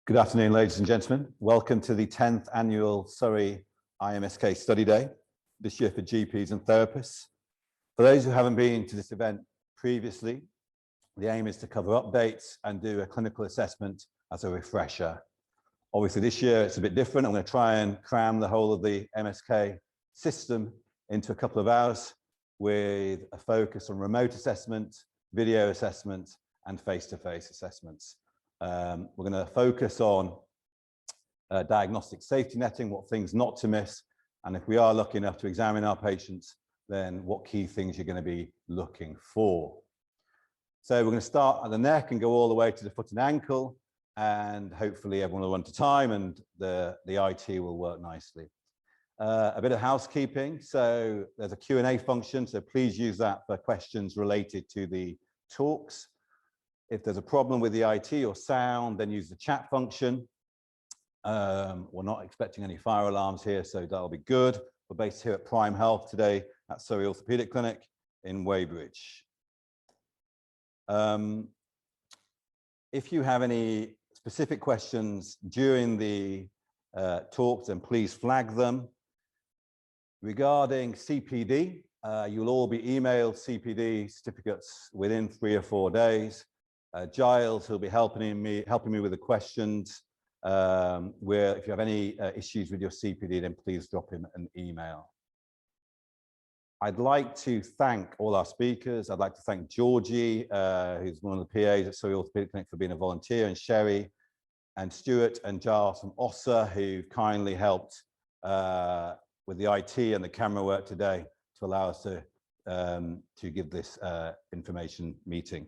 Good afternoon, ladies and gentlemen. Welcome to the 10th annual Surrey IMSK Study Day, this year for GPs and therapists. For those who haven't been to this event previously, the aim is to cover updates and do a clinical assessment as a refresher. Obviously, this year it's a bit different. I'm going to try and cram the whole of the MSK system into a couple of hours with a focus on remote assessment, video assessment, and face-to-face assessments. We're going to focus on diagnostic safety netting, what things not to miss, and if we are lucky enough to examine our patients, then what key things you're going to be looking for. So we're going to start at the neck and go all the way to the foot and ankle, and hopefully everyone will run to time and the IT will work nicely. A bit of housekeeping. So there's a Q&A function, so please use that for questions related to the talks. If there's a problem with the IT or sound, then use the chat function. We're not expecting any fire alarms here, so that'll be good. We're based here at Prime Health today at Surrey Orthopaedic Clinic in Weybridge. If you have any specific questions during the talks, then please flag them. Regarding CPD, you'll all be emailed CPD certificates within 3 or 4 days. Giles, who'll be helping me with the questions. Where if you have any issues with your CPD, then please drop him an email. I'd like to thank all our speakers. I'd like to thank Georgie, who's one of the PAs at Surrey Orthopaedic Clinic, for being a volunteer, and Sherry, and Stuart and Giles from Össur, who kindly helped with the IT and the camera work today to allow us to give this information meeting.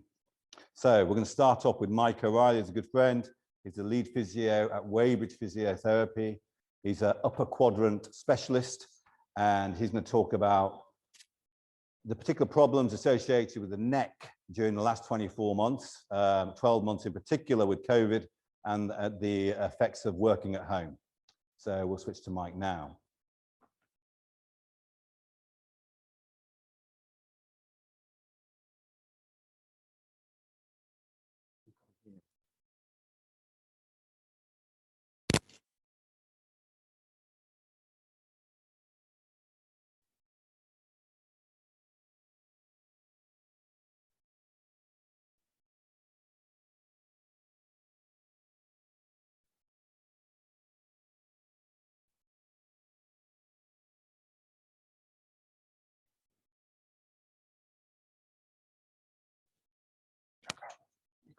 So we're going to start off with Mike O'Reilly. He's a good friend. He's the lead physio at Weybridge Physiotherapy. He's an upper quadrant specialist, and he's going to talk about the particular problems associated with the neck during the last 24 months, 12 months in particular with COVID, and the effects of working at home. So we'll switch to Mike now.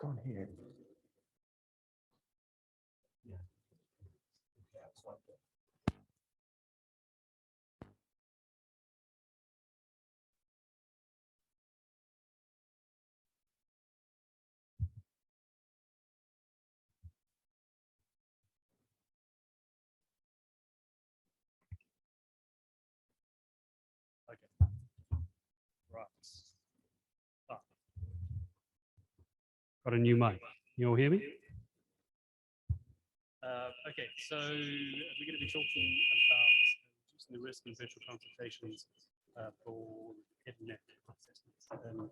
Can't hear it. Yeah. Okay. Right. Got a new mic. You all hear me? Okay, so we're going to be talking about reducing the risk in virtual consultations for head and neck assessments and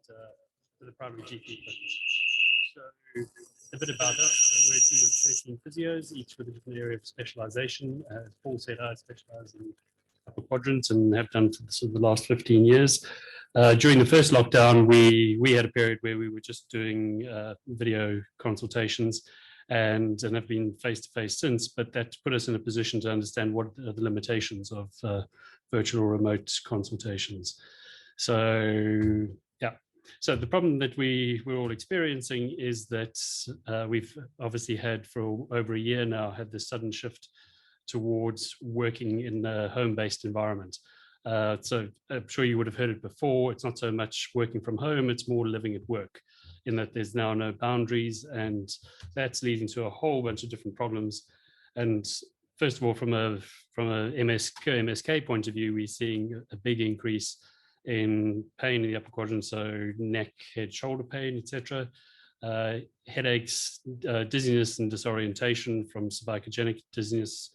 for the primary GP appointment. So a bit about us. So we're a team of 13 physios, each with a different area of specialization. As Paul said, I specialize in upper quadrants and have done for sort of the last 15 years. During the first lockdown, we had a period where we were just doing video consultations and have been face-to-face since, but that put us in a position to understand what are the limitations of virtual or remote consultations. So, yeah. So the problem that we're all experiencing is that we've obviously had for over a year now had this sudden shift towards working in a home-based environment. So I'm sure you would have heard it before. It's not so much working from home, it's more living at work, in that there's now no boundaries, and that's leading to a whole bunch of different problems. And first of all, from a MSK point of view, we're seeing a big increase in pain in the upper quadrant, so neck, head, shoulder pain, etc. Headaches, dizziness and disorientation from cervicogenic dizziness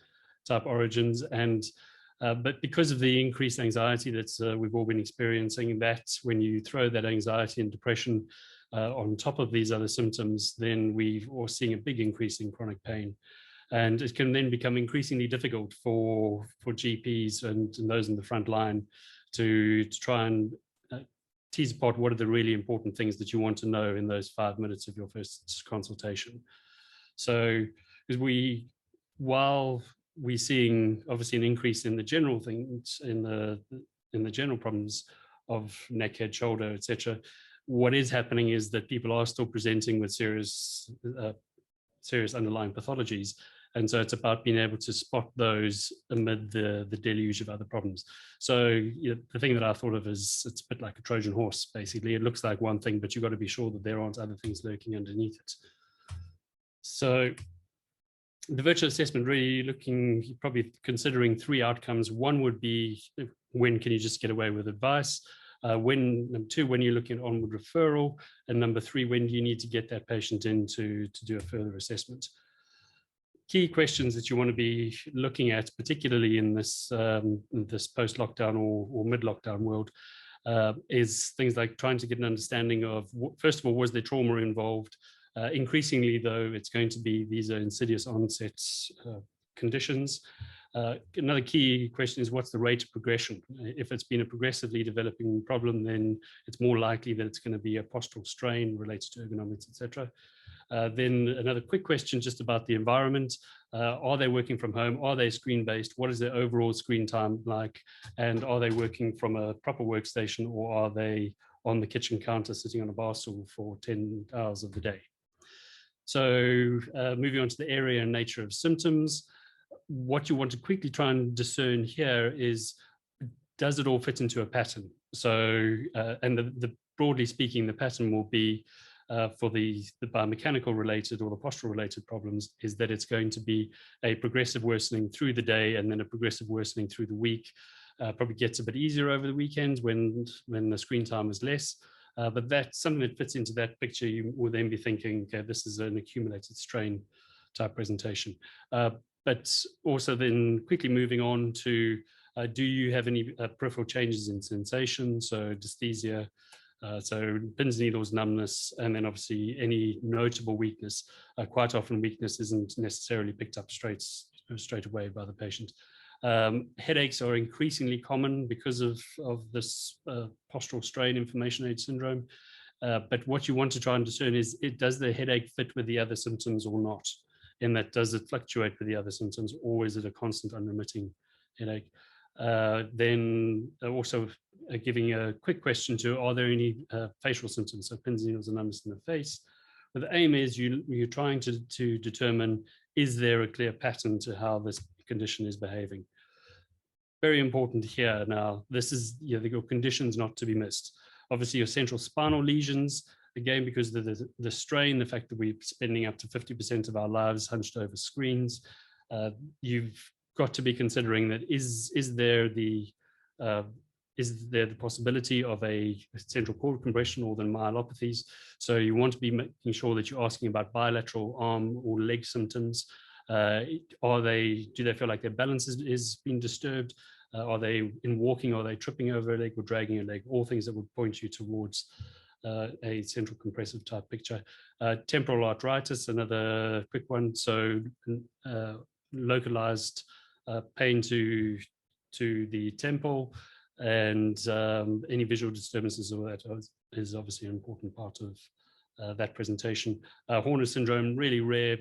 type origins, and but because of the increased anxiety that we've all been experiencing, that when you throw that anxiety and depression on top of these other symptoms, then we are seeing a big increase in chronic pain. And it can then become increasingly difficult for GPs and those in the front line to try and tease apart what are the really important things that you want to know in those 5 minutes of your first consultation. So while we're seeing obviously an increase in the general things, in the general problems of neck, head, shoulder, etc., what is happening is that people are still presenting with serious underlying pathologies. And so it's about being able to spot those amid the deluge of other problems. So the thing that I thought of is it's a bit like a Trojan horse, basically. It looks like one thing, but you've got to be sure that there aren't other things lurking underneath it. So the virtual assessment, really looking, probably considering 3 outcomes. One would be, when can you just get away with advice? Number 2, when you're looking at onward referral. And number 3, when do you need to get that patient in to do a further assessment? Key questions that you want to be looking at, particularly in this post-lockdown or mid-lockdown world, is things like trying to get an understanding of, first of all, was there trauma involved? Increasingly, though, it's going to be these are insidious onset conditions. Another key question is, what's the rate of progression? If it's been a progressively developing problem, then it's more likely that it's going to be a postural strain related to ergonomics, etc. Then another quick question just about the environment. Are they working from home? Are they screen-based? What is their overall screen time like? And are they working from a proper workstation, or are they on the kitchen counter sitting on a bar stool for 10 hours of the day? So moving on to the area and nature of symptoms, what you want to quickly try and discern here is, does it all fit into a pattern? So, and broadly speaking, the pattern will be for the biomechanical related or the postural related problems, is that it's going to be a progressive worsening through the day and then a progressive worsening through the week. Probably gets a bit easier over the weekends when the screen time is less. But that's something that fits into that picture. You will then be thinking, okay, this is an accumulated strain type presentation. But also then quickly moving on to, do you have any peripheral changes in sensation? So dysesthesia, so pins, needles, numbness, and then obviously any notable weakness. Quite often weakness isn't necessarily picked up straight away by the patient. Headaches are increasingly common because of this postural strain inflammation age syndrome. But what you want to try and discern is, does the headache fit with the other symptoms or not? In that, does it fluctuate with the other symptoms, or is it a constant unremitting headache? Then also giving a quick question to, are there any facial symptoms? So pins, needles, and numbness in the face. But the aim is you're trying to determine, is there a clear pattern to how this condition is behaving? Very important here now, this is your conditions not to be missed. Obviously your central spinal lesions, again, because of the strain, the fact that we're spending up to 50% of our lives hunched over screens, you've got to be considering that is there the possibility of a central cord compression or the myelopathies. So you want to be making sure that you're asking about bilateral arm or leg symptoms. Do they feel like their balance is being disturbed? Are they in walking? Are they tripping over a leg or dragging a leg? All things that would point you towards a central compressive type picture. Temporal arteritis, another quick one. So localized pain to the temple, and any visual disturbances or that is obviously an important part of that presentation. Horner syndrome, really rare,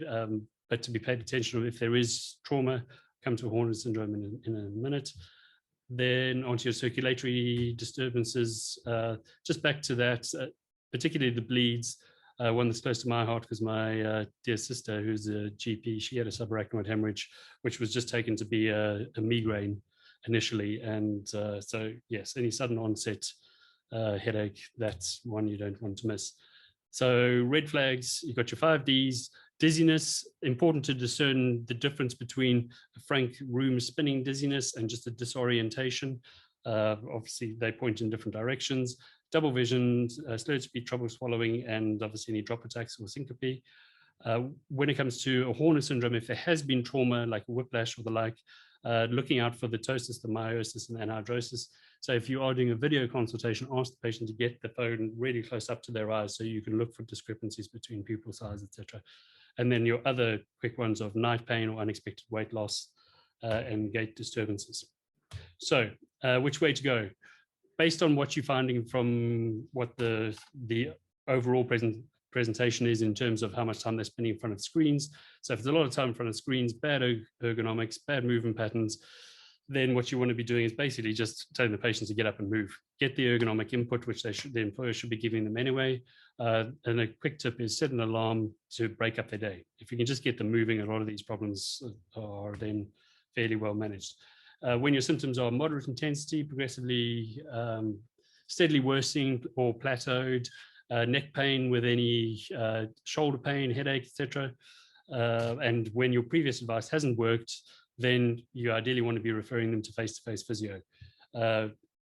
but to be paid attention to if there is trauma. Come to Horner syndrome in a minute. Then onto your circulatory disturbances. Just back to that, particularly the bleeds. One that's close to my heart, because my dear sister, who's a GP, she had a subarachnoid hemorrhage, which was just taken to be a migraine initially. And so yes, any sudden onset headache, that's one you don't want to miss. So red flags, you've got your 5 Ds. Dizziness, important to discern the difference between a frank room spinning dizziness and just a disorientation. Obviously, they point in different directions. Double vision, slurred speed, trouble swallowing, and obviously any drop attacks or syncope. When it comes to a Horner syndrome, if there has been trauma like a whiplash or the like, looking out for the ptosis, the meiosis, and the anhidrosis. So if you are doing a video consultation, ask the patient to get the phone really close up to their eyes so you can look for discrepancies between pupil size, etc. And then your other quick ones of night pain or unexpected weight loss and gait disturbances. So which way to go? Based on what you're finding from what the overall presentation is in terms of how much time they're spending in front of screens. So if there's a lot of time in front of screens, bad ergonomics, bad movement patterns, then what you want to be doing is basically just telling the patients to get up and move, get the ergonomic input, which the employer should be giving them anyway. And a quick tip is set an alarm to break up their day. If you can just get them moving, a lot of these problems are then fairly well managed. When your symptoms are moderate intensity, progressively steadily worsening or plateaued, neck pain with any shoulder pain, headache, etc. And when your previous advice hasn't worked, then you ideally want to be referring them to face-to-face physio.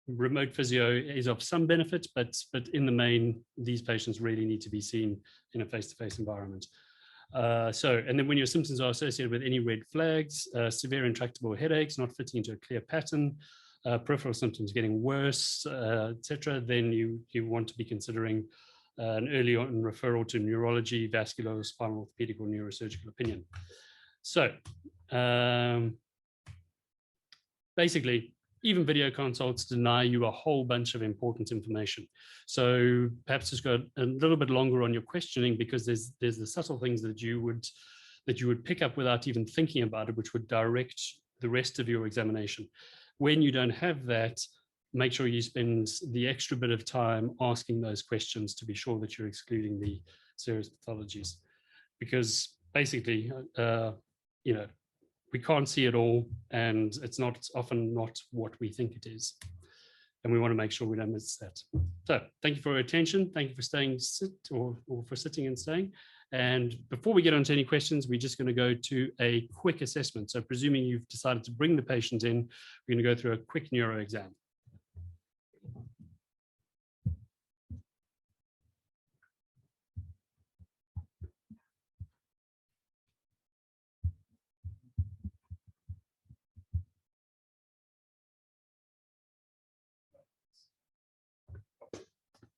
Remote physio is of some benefit, but in the main, these patients really need to be seen in a face-to-face environment. And then when your symptoms are associated with any red flags, severe intractable headaches, not fitting into a clear pattern, peripheral symptoms getting worse, etc., then you want to be considering an early on referral to neurology, vascular, spinal, orthopedic, or neurosurgical opinion. So basically, even video consults deny you a whole bunch of important information. So perhaps just go a little bit longer on your questioning, because there's the subtle things that you would pick up without even thinking about it, which would direct the rest of your examination. When you don't have that, make sure you spend the extra bit of time asking those questions to be sure that you're excluding the serious pathologies, because basically, we can't see it all, and it's often not what we think it is. And we want to make sure we don't miss that. So thank you for your attention. Thank you for staying, or for sitting and staying. And before we get on to any questions, we're just going to go to a quick assessment. So presuming you've decided to bring the patient in, we're going to go through a quick neuro exam.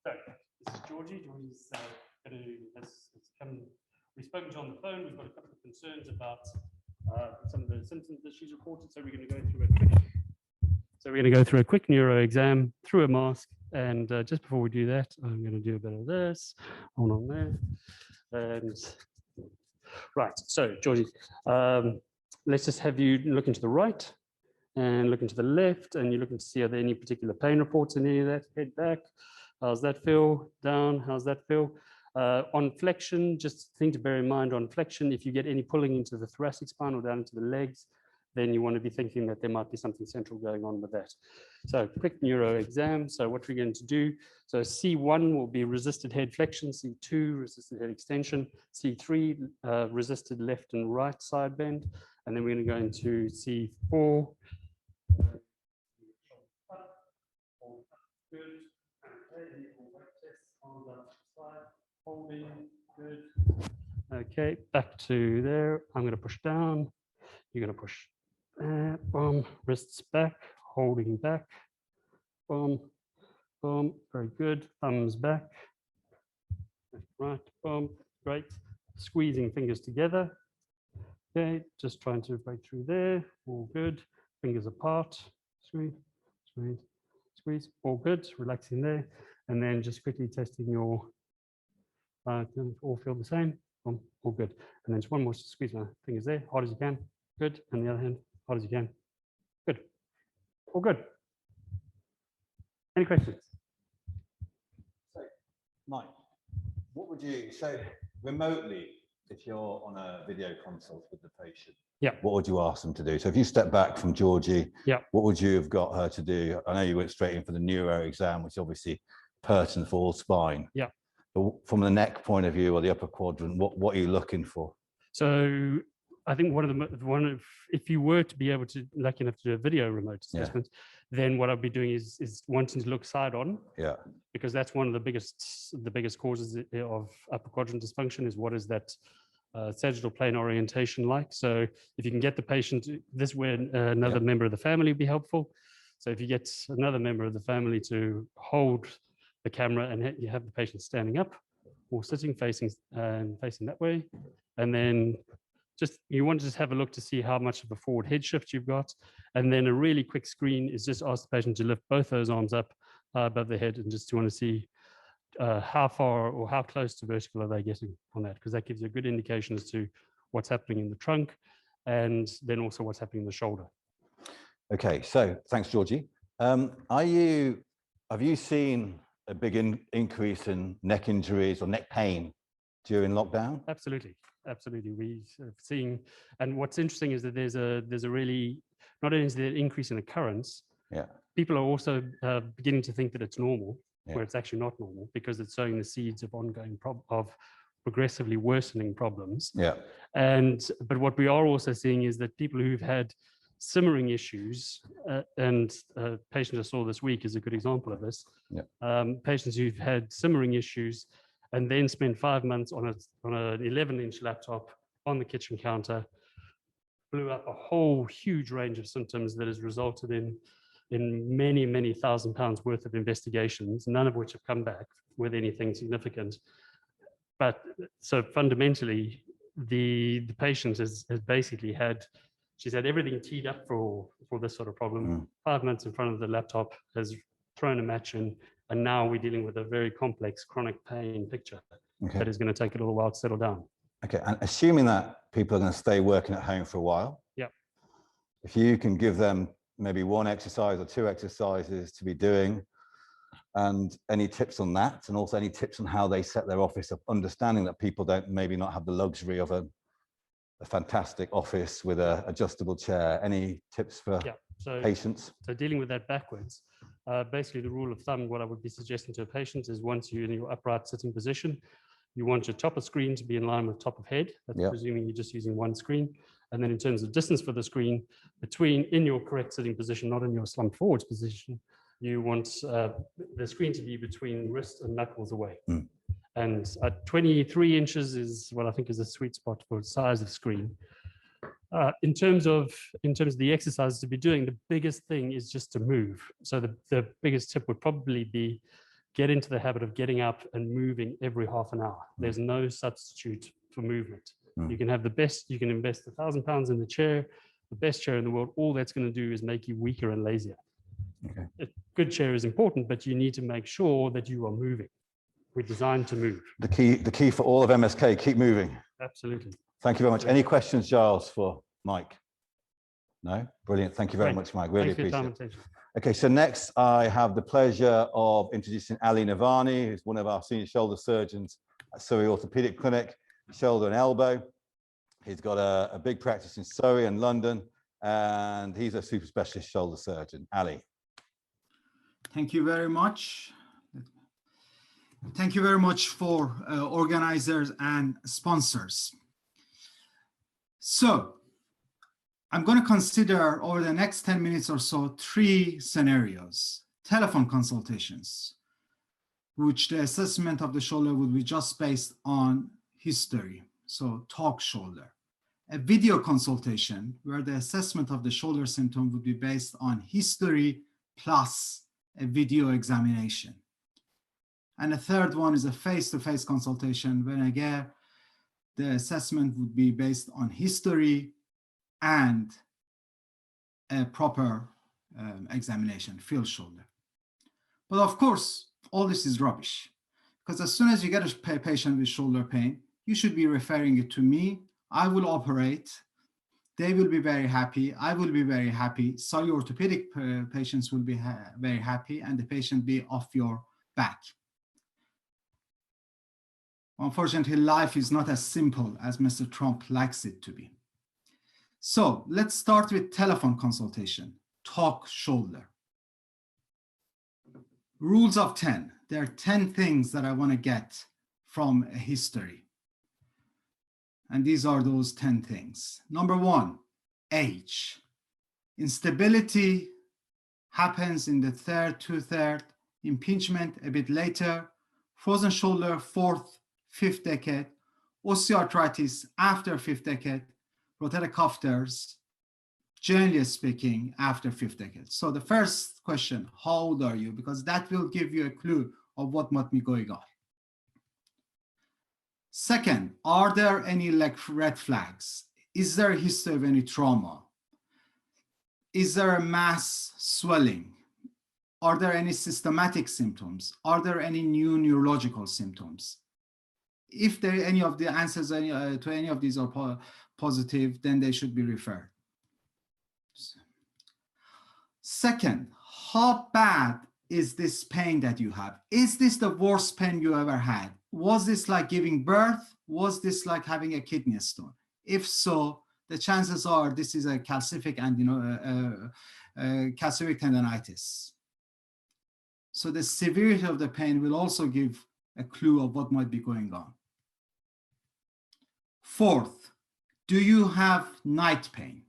So this is Georgie. Georgie's has come. We've spoken to her on the phone. We've got a couple of concerns about some of the symptoms that she's reported. So we're going to go through a quick neuro exam through a mask. And just before we do that, I'm going to do a bit of this. Hold on there. And right. So Georgie, let's just have you look into the right and look into the left, and you're looking to see are there any particular pain reports in any of that. Head back. How's that feel? Down. How's that feel? On flexion, just thing to bear in mind on flexion, if you get any pulling into the thoracic spine or down into the legs, then you want to be thinking that there might be something central going on with that. So quick neuro exam. So what we're going to do, so C1 will be resisted head flexion, C2 resisted head extension, C3 resisted left and right side bend, and then we're going to go into C4. Good. Holding, good. Okay, back to there. I'm going to push down. You're going to push. Boom. Wrists back. Holding back. Boom. Boom. Very good. Thumbs back. Right. Boom. Great. Squeezing fingers together. Okay. Just trying to break through there. All good. Fingers apart. Squeeze. Squeeze. Squeeze. All good. Relaxing there. And then just quickly testing your. All feel the same. All good. And then just one more, squeeze my fingers there, hard as you can. Good. And the other hand, hard as you can. Good. All good. Any questions? So, Mike, what would you say remotely if you're on a video consult with the patient? Yeah. What would you ask them to do? So if you step back from Georgie, yeah, what would you have got her to do? I know you went straight in for the neuro exam, which is obviously pertinent for all spine. Yeah. But from the neck point of view or the upper quadrant, what are you looking for? So I think if you were to be able to, lucky enough to do a video remote assessment, then what I'd be doing is wanting to look side on. Yeah. Because that's one of the biggest causes of upper quadrant dysfunction is what is that sagittal plane orientation like. So if you can get the patient, this where another member of the family would be helpful. So if you get another member of the family to hold the camera and you have the patient standing up or sitting facing that way, and then you want to just have a look to see how much of a forward head shift you've got. And then a really quick screen is just ask the patient to lift both those arms up above the head and just to want to see how far or how close to vertical are they getting on that, because that gives you a good indication as to what's happening in the trunk and then also what's happening in the shoulder. Okay, so thanks, Georgie. Have you seen a big increase in neck injuries or neck pain during lockdown? Absolutely. Absolutely. We've seen, and what's interesting is that there's a really, not only is there an increase in occurrence, people are also beginning to think that it's normal, where it's actually not normal, because it's sowing the seeds of ongoing progressively worsening problems. But what we are also seeing is that people who've had simmering issues, and patient I saw this week is a good example of this. Patients who've had simmering issues and then spend 5 months on an 11-inch laptop on the kitchen counter, blew up a whole huge range of symptoms that has resulted in many, many £1,000s worth of investigations, none of which have come back with anything significant. But so fundamentally, the patient has basically she's had everything teed up for this sort of problem. 5 months in front of the laptop, has thrown a match in, and now we're dealing with a very complex chronic pain picture that is going to take a little while to settle down. Okay, and assuming that people are going to stay working at home for a while, if you can give them maybe one exercise or two exercises to be doing, and any tips on that, and also any tips on how they set their office up, understanding that people don't maybe not have the luxury of a fantastic office with an adjustable chair. Any tips for patients? So dealing with that backwards, basically the rule of thumb, what I would be suggesting to a patient is once you're in your upright sitting position, you want your top of screen to be in line with top of head. That's presuming you're just using one screen. And then in terms of distance for the screen, in your correct sitting position, not in your slumped forwards position, you want the screen to be between wrist and knuckles away. And 23 inches is what I think is a sweet spot for size of screen. In terms of the exercises to be doing, the biggest thing is just to move. So the biggest tip would probably be get into the habit of getting up and moving every half an hour. There's no substitute for movement. You can have you can invest £1,000 in the chair, the best chair in the world. All that's going to do is make you weaker and lazier. A good chair is important, but you need to make sure that you are moving. We're designed to move. The key for all of MSK, keep moving. Absolutely. Thank you very much. Any questions, Giles, for Mike? No? Brilliant. Thank you very much, Mike. Really appreciate it. Okay, so next I have the pleasure of introducing Ali Navani, who's one of our senior shoulder surgeons at Surrey Orthopaedic Clinic, shoulder and elbow. He's got a big practice in Surrey and London, and he's a super specialist shoulder surgeon. Ali. Thank you very much. Thank you very much for organizers and sponsors. So I'm going to consider over the next 10 minutes or so 3 scenarios. Telephone consultations, which the assessment of the shoulder would be just based on history, so talk shoulder. A video consultation where the assessment of the shoulder symptom would be based on history plus a video examination. And a third one is a face-to-face consultation, when again, the assessment would be based on history and a proper examination, field shoulder. But of course, all this is rubbish, because as soon as you get a patient with shoulder pain, you should be referring it to me. I will operate. They will be very happy. I will be very happy. So your orthopedic patients will be very happy, and the patient be off your back. Unfortunately, life is not as simple as Mr. Trump likes it to be. So let's start with telephone consultation, talk shoulder. Rules of 10. There are 10 things that I want to get from a history. And these are those 10 things. Number 1, age. Instability happens in the 3rd, 2/3, impingement a bit later, frozen shoulder 4th, 5th decade, osteoarthritis after fifth decade, rotator cuff tears, generally speaking, after fifth decade. So the first question, how old are you? Because that will give you a clue of what might be going on. Second, are there any red flags? Is there a history of any trauma? Is there a mass swelling? Are there any systematic symptoms? Are there any new neurological symptoms? If there any of the answers to any of these are positive, then they should be referred. Second, how bad is this pain that you have? Is this the worst pain you ever had? Was this like giving birth? Was this like having a kidney stone? If so, the chances are this is a calcific and calcific tendonitis. So the severity of the pain will also give a clue of what might be going on. Fourth, do you have night pain?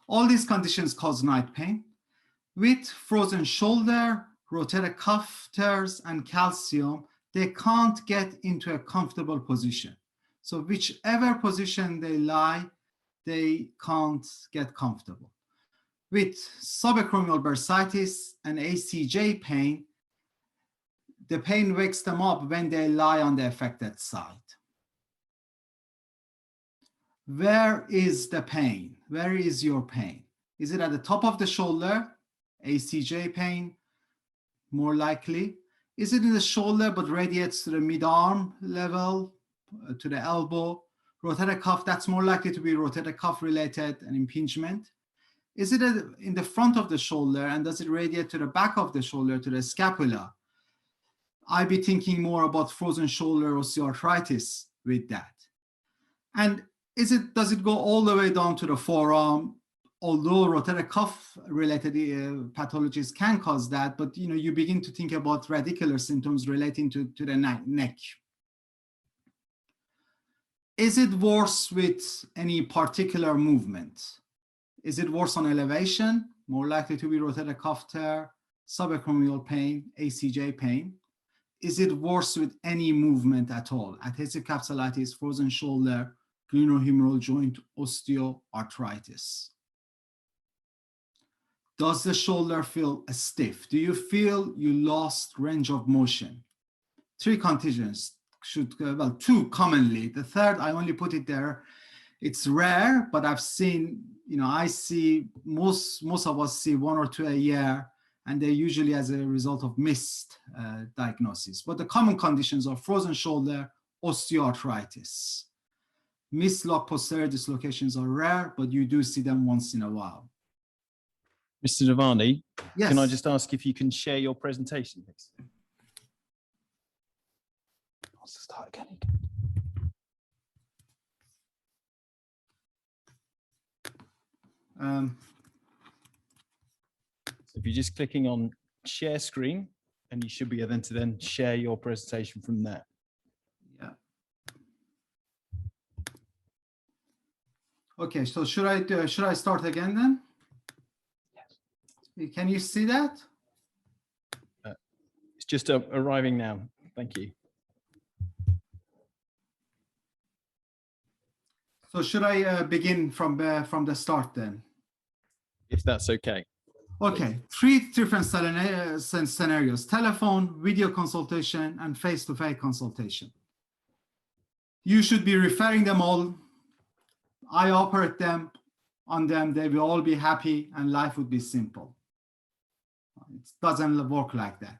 All these conditions cause night pain. With frozen shoulder, rotator cuff tears, and calcium, they can't get into a comfortable position. So whichever position they lie, they can't get comfortable. With subacromial bursitis and ACJ pain, the pain wakes them up when they lie on the affected side. Where is the pain? Where is your pain? Is it at the top of the shoulder? ACJ pain, more likely. Is it in the shoulder but radiates to the mid-arm level, to the elbow? Rotator cuff, that's more likely to be rotator cuff related and impingement. Is it in the front of the shoulder and does it radiate to the back of the shoulder, to the scapula? I'd be thinking more about frozen shoulder osteoarthritis with that. And does it go all the way down to the forearm? Although rotator cuff related pathologies can cause that, but you begin to think about radicular symptoms relating to the neck. Is it worse with any particular movement? Is it worse on elevation? More likely to be rotator cuff tear, subacromial pain, ACJ pain. Is it worse with any movement at all? Adhesive capsulitis, frozen shoulder, glenohumeral joint osteoarthritis. Does the shoulder feel stiff? Do you feel you lost range of motion? Three conditions should, well, two commonly. The third, I only put it there. It's rare, but I've seen, I see most of us see one or two a year, and they're usually as a result of missed diagnosis. But the common conditions are frozen shoulder, osteoarthritis. Mislocked posterior dislocations are rare, but you do see them once in a while. Mr. Devani, Yes. Can I just ask if you can share your presentation, please? Let's start again. So if you're just clicking on share screen, and you should be able to then share your presentation from there. Yeah. Okay, so should I start again then? Yes. Can you see that? It's just arriving now. Thank you. So should I begin from the start then? If that's okay. Okay, three different scenarios: telephone, video consultation, and face-to-face consultation. You should be referring them all. I operate them on them. They will all be happy and life would be simple. It doesn't work like that.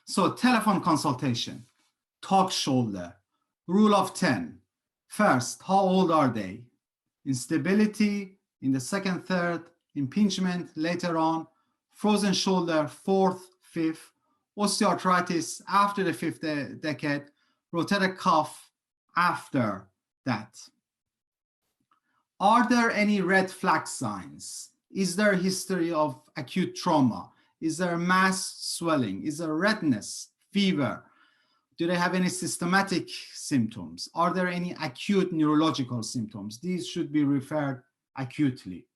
So telephone consultation, talk shoulder, rule of 10. First, how old are they? Instability in the second, third, impingement later on, frozen shoulder, fourth, fifth, osteoarthritis after the fifth decade, rotator cuff after that. Are there any red flag signs? Is there a history of acute trauma? Is there mass swelling? Is there redness, fever? Do they have any systematic symptoms? Are there any acute neurological symptoms? These should be referred acutely.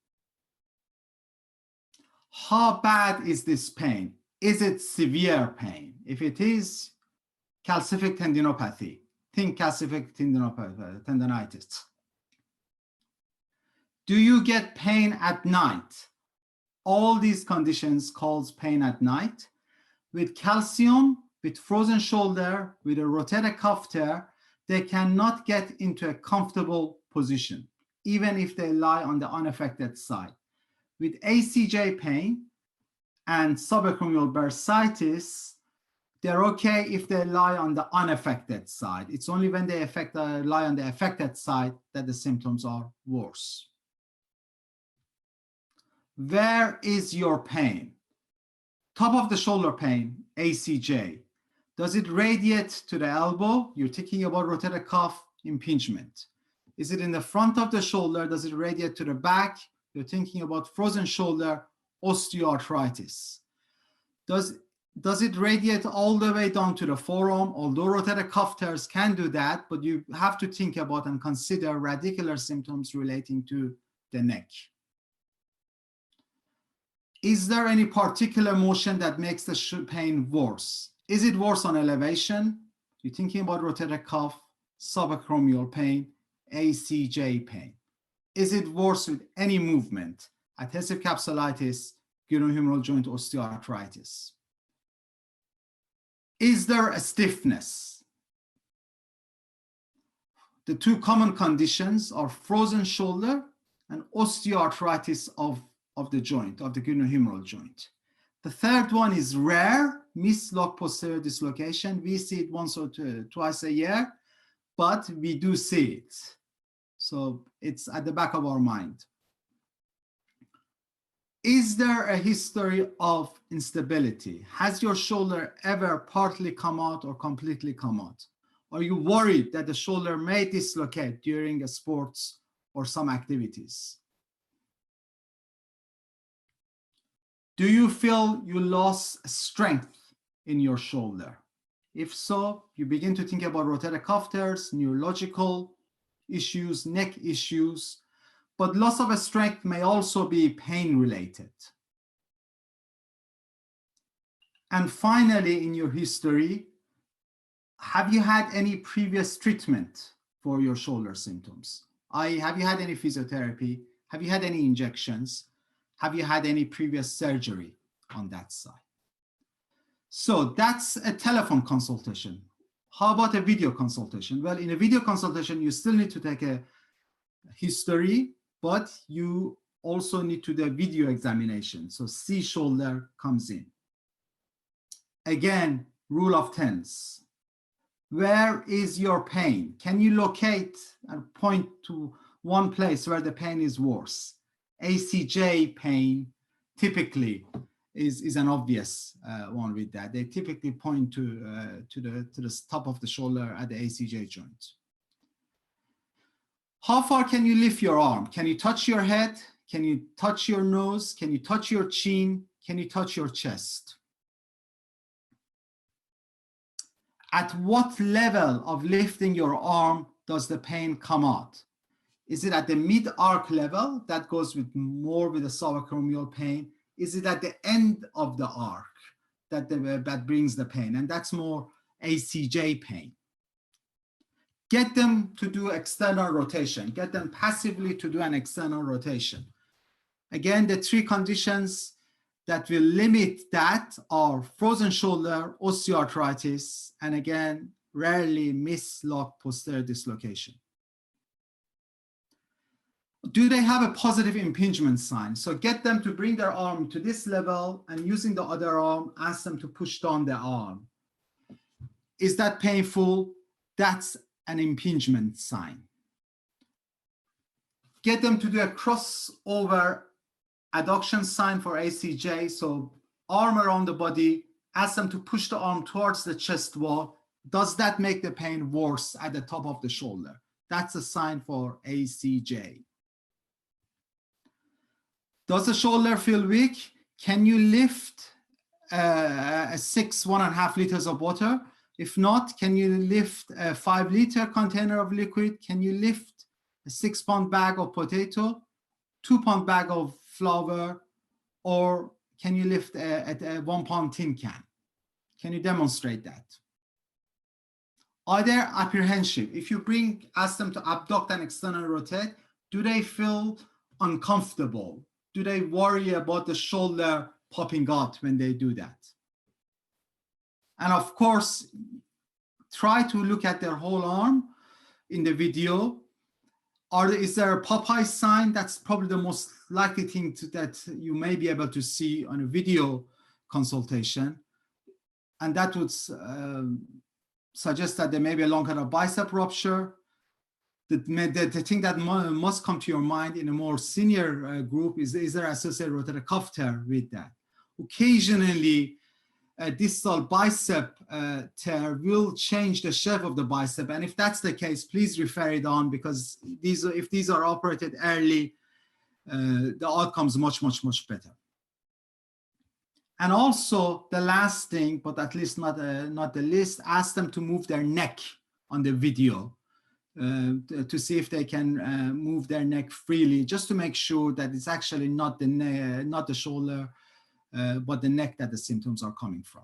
How bad is this pain? Is it severe pain? If it is, calcific tendinopathy. Think calcific tendonitis. Do you get pain at night? All these conditions cause pain at night. With calcium, with frozen shoulder, with a rotator cuff tear, they cannot get into a comfortable position, even if they lie on the unaffected side. With ACJ pain and subacromial bursitis, they're okay if they lie on the unaffected side. It's only when they lie on the affected side that the symptoms are worse. Where is your pain? Top of the shoulder pain, ACJ. Does it radiate to the elbow? You're thinking about rotator cuff impingement. Is it in the front of the shoulder? Does it radiate to the back? You're thinking about frozen shoulder, osteoarthritis. Does it radiate all the way down to the forearm? Although rotator cuff tears can do that, but you have to think about and consider radicular symptoms relating to the neck. Is there any particular motion that makes the pain worse? Is it worse on elevation? You're thinking about rotator cuff, subacromial pain, ACJ pain. Is it worse with any movement? Adhesive capsulitis, glenohumeral joint osteoarthritis. Is there a stiffness? The two common conditions are frozen shoulder and osteoarthritis of the joint, of the glenohumeral joint. The third one is rare, mislock posterior dislocation. We see it once or twice a year, but we do see it. So it's at the back of our mind. Is there a history of instability? Has your shoulder ever partly come out or completely come out? Are you worried that the shoulder may dislocate during a sports or some activities? Do you feel you lost strength in your shoulder? If so, you begin to think about rotator cuff tears, neurological issues, neck issues, but loss of strength may also be pain related. And finally, in your history, have you had any previous treatment for your shoulder symptoms? Have you had any physiotherapy? Have you had any injections? Have you had any previous surgery on that side? So that's a telephone consultation. How about a video consultation? Well, in a video consultation, you still need to take a history, but you also need to do a video examination. So C shoulder comes in. Again, rule of tens. Where is your pain? Can you locate and point to one place where the pain is worse? ACJ pain typically is an obvious one with that. They typically point to the top of the shoulder at the ACJ joint. How far can you lift your arm? Can you touch your head? Can you touch your nose? Can you touch your chin? Can you touch your chest? At what level of lifting your arm does the pain come out? Is it at the mid-arc level? That goes with more with the subacromial pain. Is it at the end of the arc that brings the pain? And that's more ACJ pain. Get them to do external rotation. Get them passively to do an external rotation. Again, the three conditions that will limit that are frozen shoulder, osteoarthritis, and again, rarely mislock posterior dislocation. Do they have a positive impingement sign? So get them to bring their arm to this level and using the other arm, ask them to push down their arm. Is that painful? That's an impingement sign. Get them to do a crossover adduction sign for ACJ. So arm around the body, ask them to push the arm towards the chest wall. Does that make the pain worse at the top of the shoulder? That's a sign for ACJ. Does the shoulder feel weak? Can you lift a 1.5 liters of water? If not, can you lift a 5-liter container of liquid? Can you lift a 6-pound bag of potato, 2-pound bag of flour, or can you lift a 1-pound tin can? Can you demonstrate that? Are they apprehensive? If you ask them to abduct and externally rotate, do they feel uncomfortable? Do they worry about the shoulder popping out when they do that? And of course, try to look at their whole arm in the video. Is there a Popeye sign? That's probably the most likely thing that you may be able to see on a video consultation. And that would suggest that there may be a long kind of bicep rupture. The thing that must come to your mind in a more senior group is there associated rotator cuff tear with that? Occasionally, a distal bicep tear will change the shape of the bicep. And if that's the case, please refer it on, because if these are operated early, the outcome's much better. And also the last thing, but at least not the least, ask them to move their neck on the video to see if they can move their neck freely, just to make sure that it's actually not the shoulder, but the neck that the symptoms are coming from.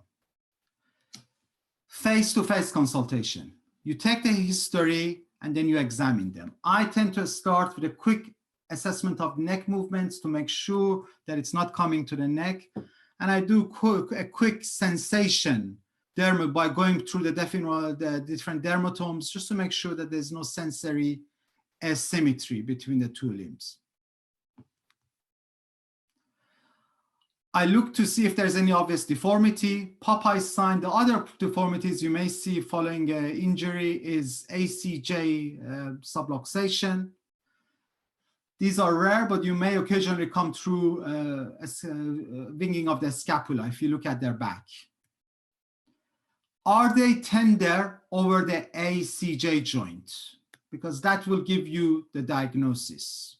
Face-to-face consultation. You take the history and then you examine them. I tend to start with a quick assessment of neck movements to make sure that it's not coming to the neck. And I do a quick sensation by going through the different dermatomes, just to make sure that there's no sensory asymmetry between the two limbs. I look to see if there's any obvious deformity. Popeye sign. The other deformities you may see following injury is ACJ subluxation. These are rare, but you may occasionally come through winging of the scapula if you look at their back. Are they tender over the ACJ joint? Because that will give you the diagnosis.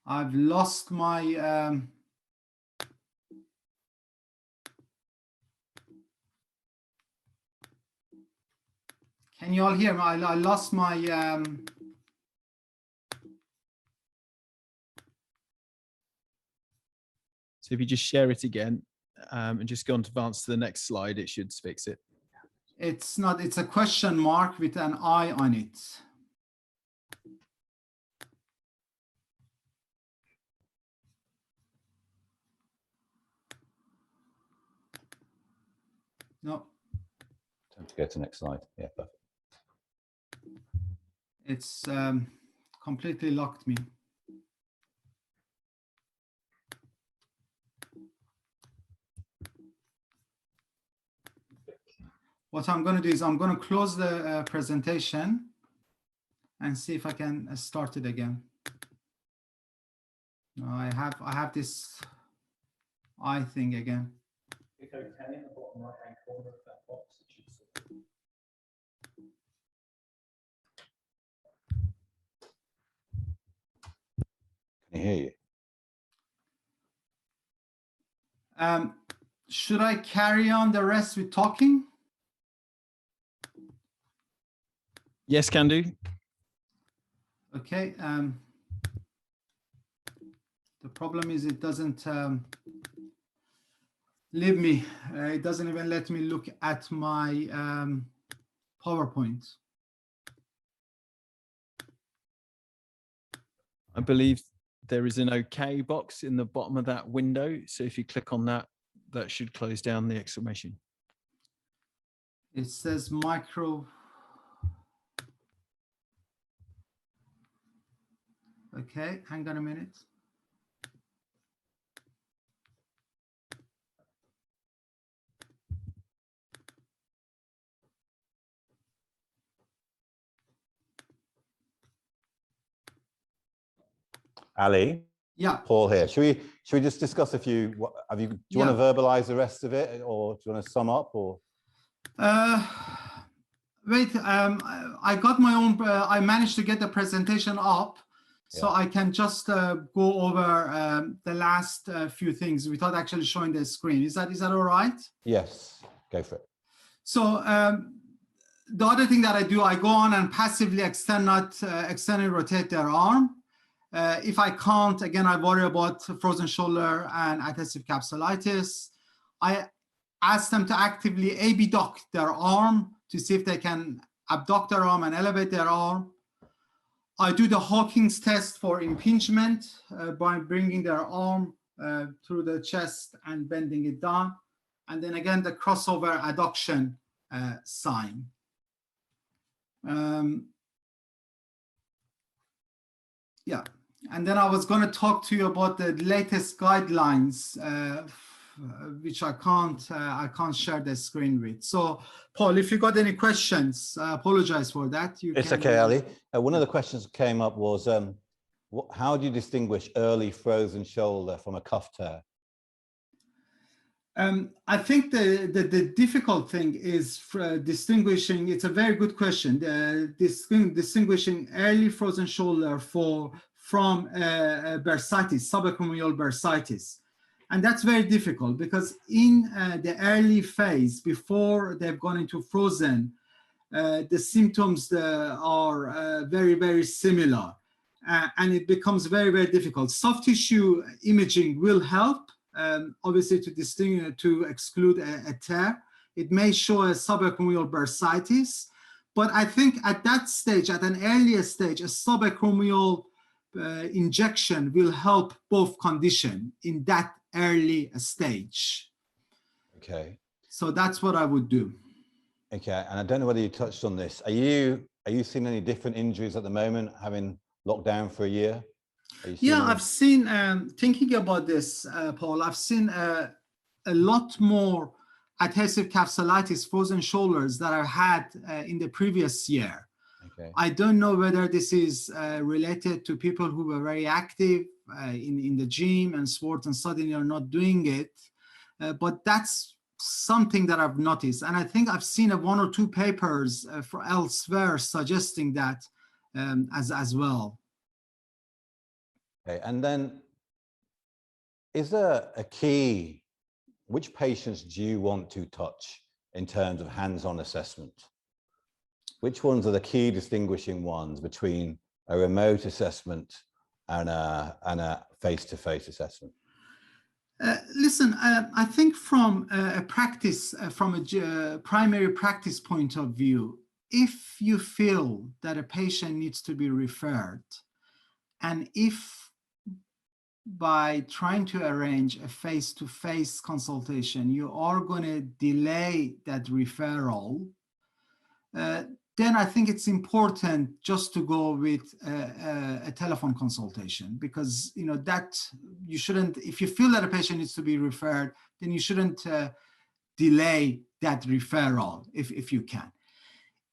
I've lost my can you all hear me? I lost my So if you just share it again and just go on to advance to the next slide, it should fix it. it's a question mark with an eye on it. No. Time to go to the next slide. Yeah, perfect. It's completely locked me. What I'm going to do is I'm going to close the presentation and see if I can start it again. No, I have this eye thing again. Click OK in the bottom right-hand corner of that box. Can you hear you? Should I carry on the rest with talking? Yes, can do. Okay. The problem is it doesn't leave me. It doesn't even let me look at my PowerPoint. I believe there is an OK box in the bottom of that window. So if you click on that, that should close down the exclamation. It says micro. Okay, hang on a minute. Ali? Yeah. Paul here. Should we just discuss a few? Do you want to verbalize the rest of it, or do you want to sum up? Or wait, I got my own. I managed to get the presentation up, so I can just go over the last few things without actually showing the screen. Is that all right? Yes, go for it. So the other thing that I do, I go on and passively externally rotate their arm. If I can't, again, I worry about frozen shoulder and adhesive capsulitis. I ask them to actively abduct their arm to see if they can abduct their arm and elevate their arm. I do the Hawkins test for impingement by bringing their arm through the chest and bending it down. And then again, the crossover adduction sign. Yeah, and then I was going to talk to you about the latest guidelines, which I can't share the screen with. So, Paul, if you got any questions, I apologize for that. It's okay, Ali. One of the questions that came up was, how do you distinguish early frozen shoulder from a cuff tear? I think the difficult thing is distinguishing. It's a very good question. Distinguishing early frozen shoulder from bursitis, subacromial bursitis, and that's very difficult because in the early phase, before they've gone into frozen, the symptoms are very, very similar, and it becomes very, very difficult. Soft tissue imaging will help. Obviously, to exclude a tear. It may show a subacromial bursitis, but I think at that stage, at an earlier stage, a subacromial injection will help both condition in that early stage. Okay. So that's what I would do. Okay, and I don't know whether you touched on this. Are you seeing any different injuries at the moment, having locked down for a year? Yeah, I've seen, thinking about this, Paul, I've seen a lot more adhesive capsulitis, frozen shoulders that I've had in the previous year. Okay. I don't know whether this is related to people who were very active in the gym and sports and suddenly are not doing it, but that's something that I've noticed. And I think I've seen one or two papers for elsewhere suggesting that as well. Okay, and then is there a key, which patients do you want to touch in terms of hands-on assessment? Which ones are the key distinguishing ones between a remote assessment and a face-to-face assessment? Listen, I think from a practice, from a primary practice point of view, if you feel that a patient needs to be referred, and if by trying to arrange a face-to-face consultation, you are going to delay that referral, then I think it's important just to go with a telephone consultation, because that you shouldn't, if you feel that a patient needs to be referred, then you shouldn't delay that referral if you can.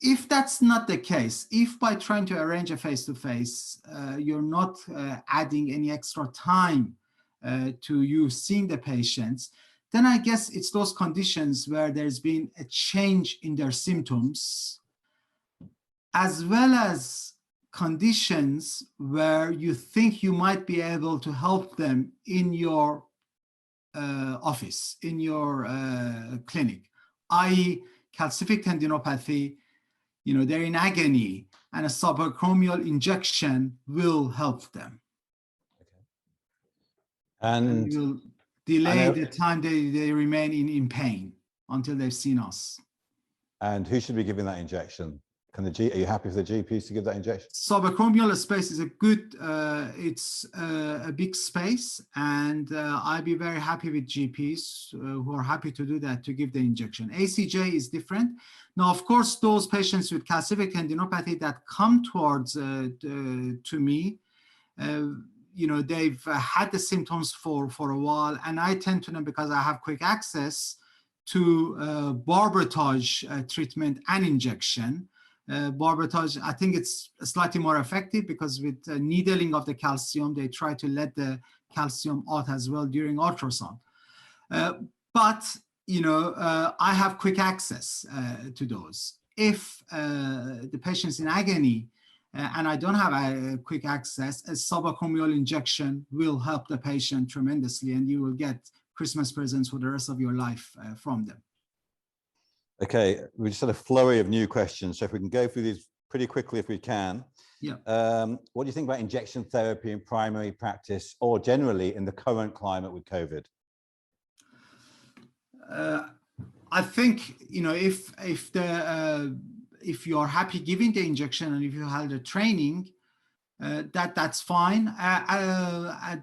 If that's not the case, if by trying to arrange a face-to-face, you're not adding any extra time to you seeing the patients, then I guess it's those conditions where there's been a change in their symptoms, as well as conditions where you think you might be able to help them in your office, in your clinic, i.e. calcific tendinopathy, they're in agony, and a subacromial injection will help them. Okay. And will delay the time they remain in pain until they've seen us. And who should be giving that injection? Are you happy for the GPs to give that injection? Subacromial space is a good, it's a big space, and I'd be very happy with GPs who are happy to do that, to give the injection. ACJ is different. Now, of course, those patients with calcific tendinopathy that come towards to me, they've had the symptoms for a while, and I tend to know, because I have quick access to barbotage treatment and injection. Barbotage, I think it's slightly more effective because with needling of the calcium, they try to let the calcium out as well during ultrasound. But I have quick access to those. If the patient's in agony and I don't have a quick access, a subacromial injection will help the patient tremendously, and you will get Christmas presents for the rest of your life from them. Okay, we just had a flurry of new questions. So if we can go through these pretty quickly if we can. Yeah. What do you think about injection therapy in primary practice or generally in the current climate with COVID? I think, if you are happy giving the injection and if you have the training, that's fine.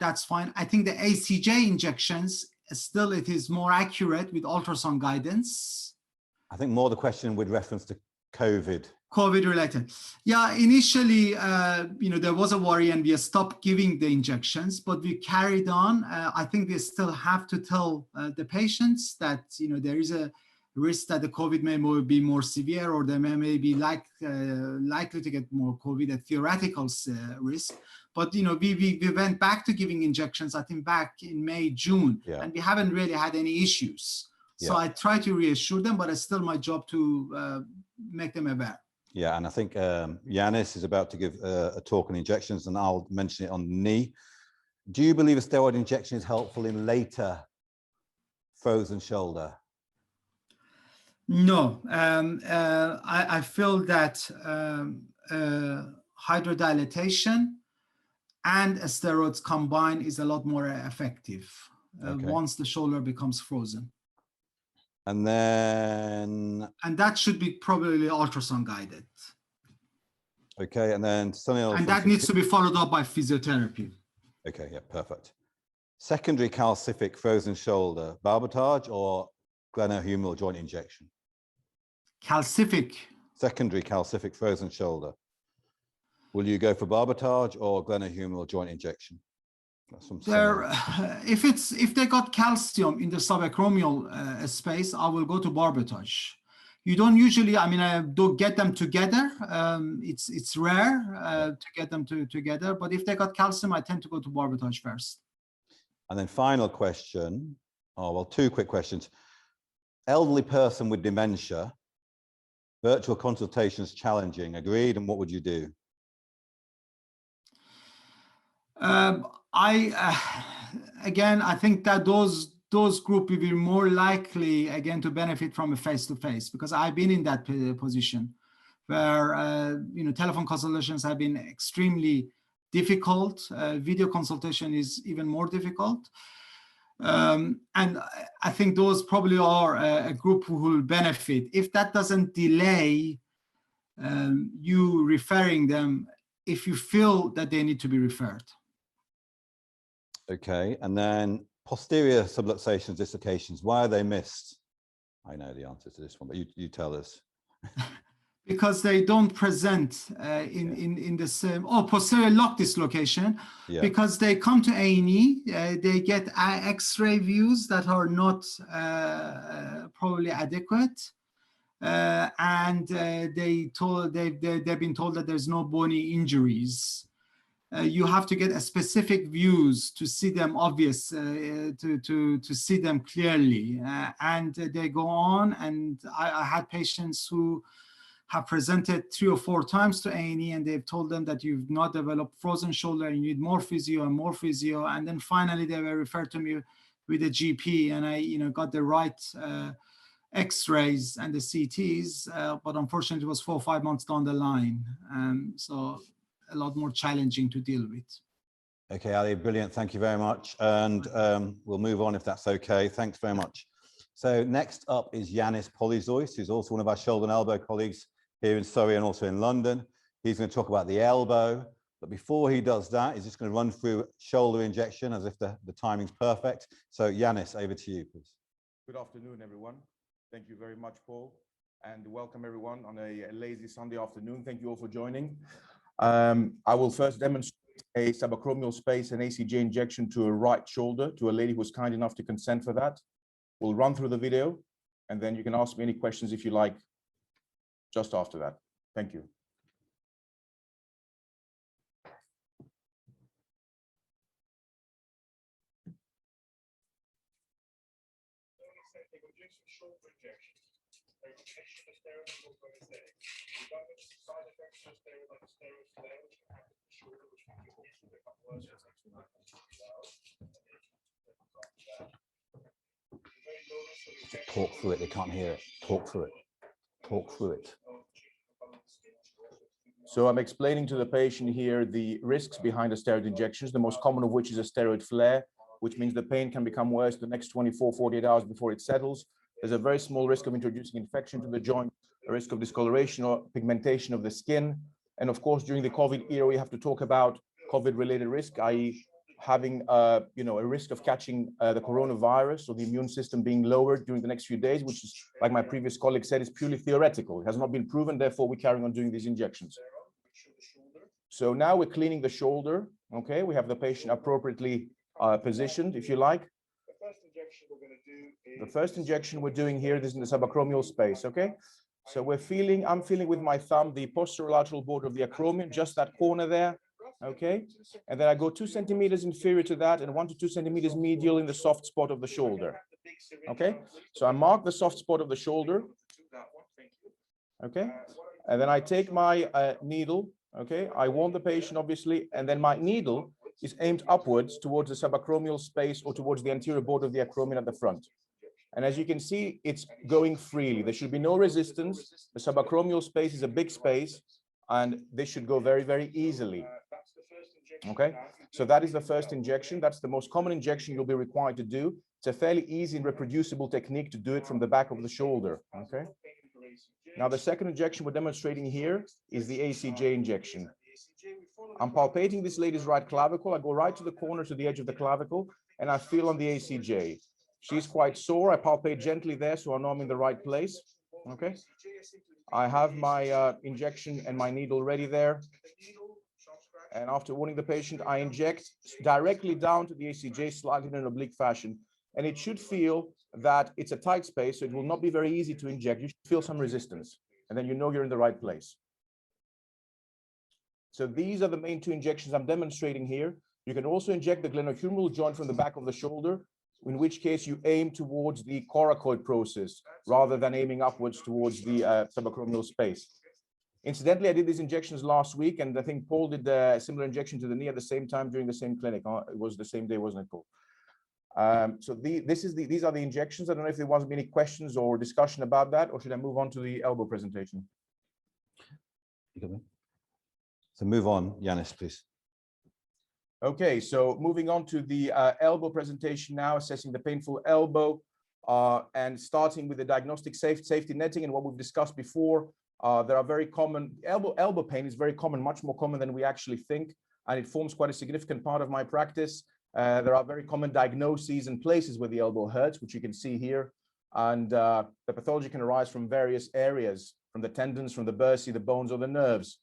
That's fine. I think the ACJ injections still it is more accurate with ultrasound guidance. I think more the question with reference to COVID. COVID related. Yeah, initially, there was a worry and we stopped giving the injections, but we carried on. I think we still have to tell the patients that, there is a risk that the COVID may be more severe or they may be likely to get more COVID, a theoretical risk. But, we went back to giving injections, I think back in May, June, and we haven't really had any issues. So I try to reassure them, but it's still my job to make them aware. Yeah, and I think Yanis is about to give a talk on injections, and I'll mention it on the knee. Do you believe a steroid injection is helpful in later frozen shoulder? No, I feel that hydrodilatation and steroids combined is a lot more effective once the shoulder becomes frozen. And then... And that should be probably ultrasound guided. Okay, and then something else. And that needs to be followed up by physiotherapy. Okay, yeah, perfect. Secondary calcific frozen shoulder, barbotage or glenohumeral joint injection? Calcific. Secondary calcific frozen shoulder. Will you go for barbotage or glenohumeral joint injection? If they got calcium in the subacromial space, I will go to barbotage. You don't usually, don't get them together. It's rare to get them together, but if they got calcium, I tend to go to barbotage first. And then final question, two quick questions. Elderly person with dementia, virtual consultations challenging, agreed, and what would you do? Again, I think that those groups will be more likely, again, to benefit from a face-to-face, because I've been in that position where, telephone consultations have been extremely difficult. Video consultation is even more difficult. And I think those probably are a group who will benefit. If that doesn't delay you referring them, if you feel that they need to be referred. Okay, and then posterior subluxations, dislocations, why are they missed? I know the answer to this one, but you tell us. Because they don't present in the same, posterior lock dislocation, because they come to A&E, they get X-ray views that are not probably adequate, and they've been told that there's no bony injuries. You have to get a specific views to see them obvious, to see them clearly. And they go on, and I had patients who have presented 3 or 4 times to A&E, and they've told them that you've not developed frozen shoulder, and you need more physio and more physio. And then finally they were referred to me with a GP, and I got the right X-rays and the CTs, but unfortunately it was 4 or 5 months down the line. So a lot more challenging to deal with. Okay, Ali, brilliant. Thank you very much. And we'll move on if that's okay. Thanks very much. So next up is Yanis Polyzois, who's also one of our shoulder and elbow colleagues here in Surrey and also in London. He's going to talk about the elbow. But before he does that, he's just going to run through shoulder injection as if the timing's perfect. So Yanis, over to you, please. Good afternoon, everyone. Thank you very much, Paul. And welcome everyone on a lazy Sunday afternoon. Thank you all for joining. I will first demonstrate a subacromial space and ACJ injection to a right shoulder to a lady who was kind enough to consent for that. We'll run through the video, and then you can ask me any questions if you like just after that. Thank you. Talk through it, they can't hear it. Talk through it. Talk through it. So I'm explaining to the patient here the risks behind the steroid injections, the most common of which is a steroid flare, which means the pain can become worse the next 24, 48 hours before it settles. There's a very small risk of introducing infection to the joint, a risk of discoloration or pigmentation of the skin. And of course, during the COVID era, we have to talk about COVID-related risk, i.e. having a risk of catching the coronavirus or the immune system being lowered during the next few days, which is, like my previous colleague said, is purely theoretical. It has not been proven, therefore we're carrying on doing these injections. So now we're cleaning the shoulder, okay? We have the patient appropriately positioned, if you like. The first injection we're doing here, this is in the subacromial space, okay? So I'm feeling with my thumb the posterolateral border of the acromion, just that corner there, okay? And then I go 2 centimeters inferior to that and 1 to 2 centimeters medial in the soft spot of the shoulder, okay? So I mark the soft spot of the shoulder, okay? And then I take my needle, okay? I warm the patient, obviously, and then my needle is aimed upwards towards the subacromial space or towards the anterior border of the acromion at the front. And as you can see, it's going freely. There should be no resistance. The subacromial space is a big space, and this should go very, very easily. Okay, so that is the first injection. That's the most common injection you'll be required to do. It's a fairly easy and reproducible technique to do it from the back of the shoulder. Okay. Now, the second injection we're demonstrating here is the ACJ injection. I'm palpating this lady's right clavicle. I go right to the corner, to the edge of the clavicle, and I feel on the ACJ. She's quite sore. I palpate gently there, so I know I'm in the right place. Okay. I have my injection and my needle ready there. And after warning the patient, I inject directly down to the ACJ, slightly in an oblique fashion. And it should feel that it's a tight space, so it will not be very easy to inject. You should feel some resistance, and then you know you're in the right place. So these are the main 2 injections I'm demonstrating here. You can also inject the glenohumeral joint from the back of the shoulder, in which case you aim towards the coracoid process rather than aiming upwards towards the subacromial space. Incidentally, I did these injections last week, and I think Paul did a similar injection to the knee at the same time during the same clinic. It was the same day, wasn't it, Paul? So these are the injections. I don't know if there wasn't any questions or discussion about that, or should I move on to the elbow presentation? So move on, Yanis, please. Okay, so moving on to the elbow presentation now, assessing the painful elbow, and starting with the diagnostic safety netting and what we've discussed before. There are very common, elbow pain is very common, much more common than we actually think, and it forms quite a significant part of my practice. There are very common diagnoses and places where the elbow hurts, which you can see here. And the pathology can arise from various areas, from the tendons, from the bursae, the bones, or the nerves.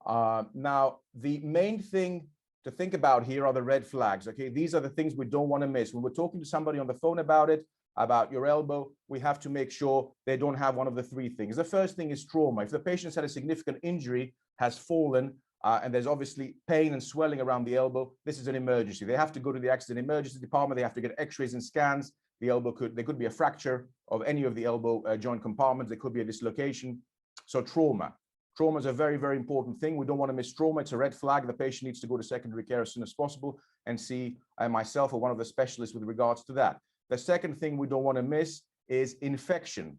Now, the main thing to think about here are the red flags, okay? These are the things we don't want to miss. When we're talking to somebody on the phone about your elbow, we have to make sure they don't have one of the 3 things. The first thing is trauma. If the patient's had a significant injury, has fallen, and there's obviously pain and swelling around the elbow, this is an emergency. They have to go to the accident emergency department. They have to get x-rays and scans. There could be a fracture of any of the elbow joint compartments. There could be a dislocation. So trauma. Trauma is a very, very important thing. We don't want to miss trauma. It's a red flag. The patient needs to go to secondary care as soon as possible and see myself or one of the specialists with regards to that. The second thing we don't want to miss is infection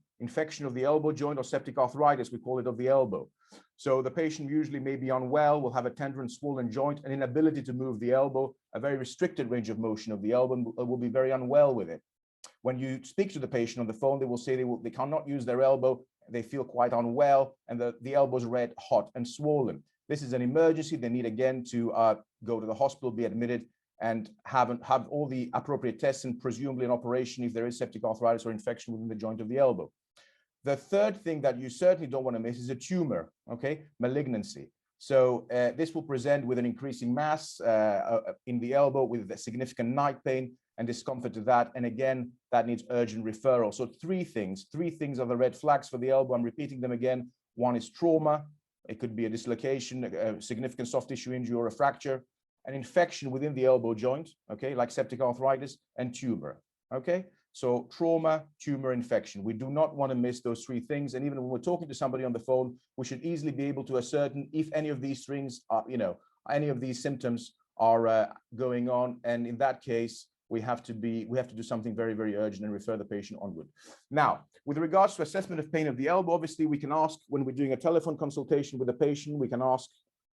of the elbow joint, or septic arthritis, we call it, of the elbow. So the patient usually may be unwell, will have a tender and swollen joint, an inability to move the elbow, a very restricted range of motion of the elbow, and will be very unwell with it. When you speak to the patient on the phone, they will say they cannot use their elbow, they feel quite unwell, and the elbow's red, hot, and swollen. This is an emergency. They need again to go to the hospital, be admitted, and have all the appropriate tests and presumably an operation if there is septic arthritis or infection within the joint of the elbow. The third thing that you certainly don't want to miss is a tumor, okay, malignancy. So this will present with an increasing mass in the elbow with a significant night pain and discomfort to that. And again, that needs urgent referral. So 3 things are the red flags for the elbow. I'm repeating them again. 1 is trauma. It could be a dislocation, a significant soft tissue injury, or a fracture. An infection within the elbow joint, okay, like septic arthritis, and tumor, okay? So trauma, tumor, infection. We do not want to miss those 3 things. And even when we're talking to somebody on the phone, we should easily be able to ascertain if any of these things are, any of these symptoms are going on. And in that case, we have to do something very, very urgent and refer the patient onward. Now, with regards to assessment of pain of the elbow, obviously we can ask when we're doing a telephone consultation with the patient, we can ask,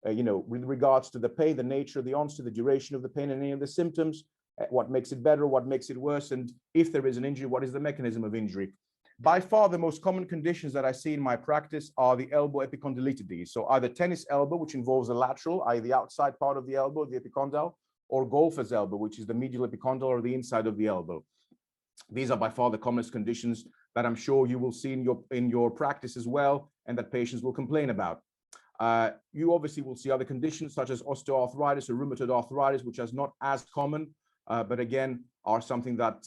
with regards to the pain, the nature, the onset, the duration of the pain, and any of the symptoms, what makes it better, what makes it worse, and if there is an injury, what is the mechanism of injury. By far, the most common conditions that I see in my practice are the elbow epicondylitis. So either tennis elbow, which involves the lateral, i.e. the outside part of the elbow, the epicondyle, or golfer's elbow, which is the medial epicondyle or the inside of the elbow. These are by far the commonest conditions that I'm sure you will see in your practice as well, and that patients will complain about. You obviously will see other conditions such as osteoarthritis or rheumatoid arthritis, which is not as common, but again, are something that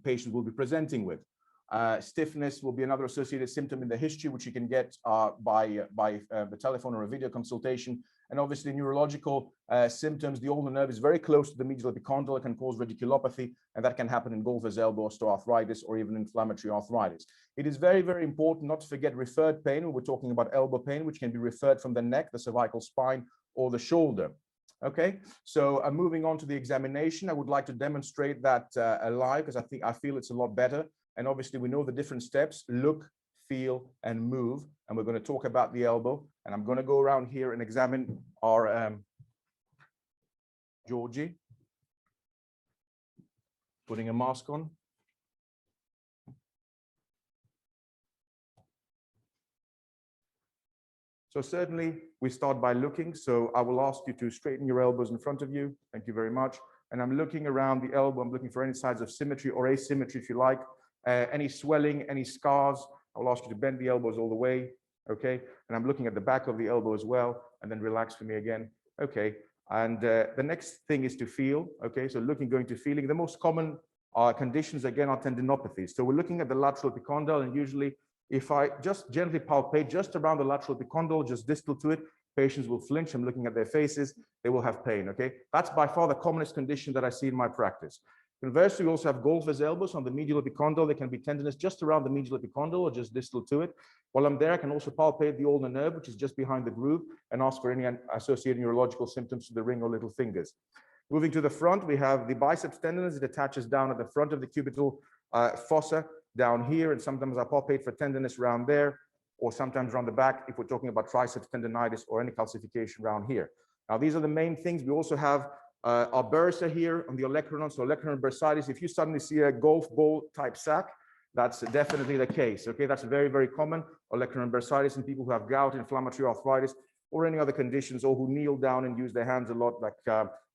patients will be presenting with. Stiffness will be another associated symptom in the history, which you can get by the telephone or a video consultation. And obviously neurological symptoms, the ulnar nerve is very close to the medial epicondyle. It can cause radiculopathy, and that can happen in golfer's elbow, osteoarthritis, or even inflammatory arthritis. It is very, very important not to forget referred pain when we're talking about elbow pain, which can be referred from the neck, the cervical spine, or the shoulder. Okay, so moving on to the examination, I would like to demonstrate that live because I feel it's a lot better. And obviously we know the different steps: look, feel, and move. And we're going to talk about the elbow. And I'm going to go around here and examine our Georgie, putting a mask on. So certainly we start by looking. So I will ask you to straighten your elbows in front of you. Thank you very much. And I'm looking around the elbow. I'm looking for any signs of symmetry or asymmetry, if you like. Any swelling, any scars. I will ask you to bend the elbows all the way. Okay. And I'm looking at the back of the elbow as well. And then relax for me again. Okay. And the next thing is to feel. Okay. So looking, going to feeling. The most common conditions, again, are tendinopathies. So we're looking at the lateral epicondyle, and usually if I just gently palpate just around the lateral epicondyle, just distal to it, patients will flinch. I'm looking at their faces. They will have pain. Okay. That's by far the commonest condition that I see in my practice. Conversely, we also have golfer's elbows on the medial epicondyle. There can be tenderness just around the medial epicondyle or just distal to it. While I'm there, I can also palpate the ulnar nerve, which is just behind the groove, and ask for any associated neurological symptoms to the ring or little fingers. Moving to the front, we have the biceps tenderness. It attaches down at the front of the cubital fossa down here, and sometimes I palpate for tenderness around there, or sometimes around the back if we're talking about triceps tendonitis or any calcification around here. Now, these are the main things. We also have our bursa here on the olecranon, so olecranon bursitis. If you suddenly see a golf ball type sac, that's definitely the case. Okay, that's very, very common. Olecranon bursitis in people who have gout, inflammatory arthritis, or any other conditions, or who kneel down and use their hands a lot, like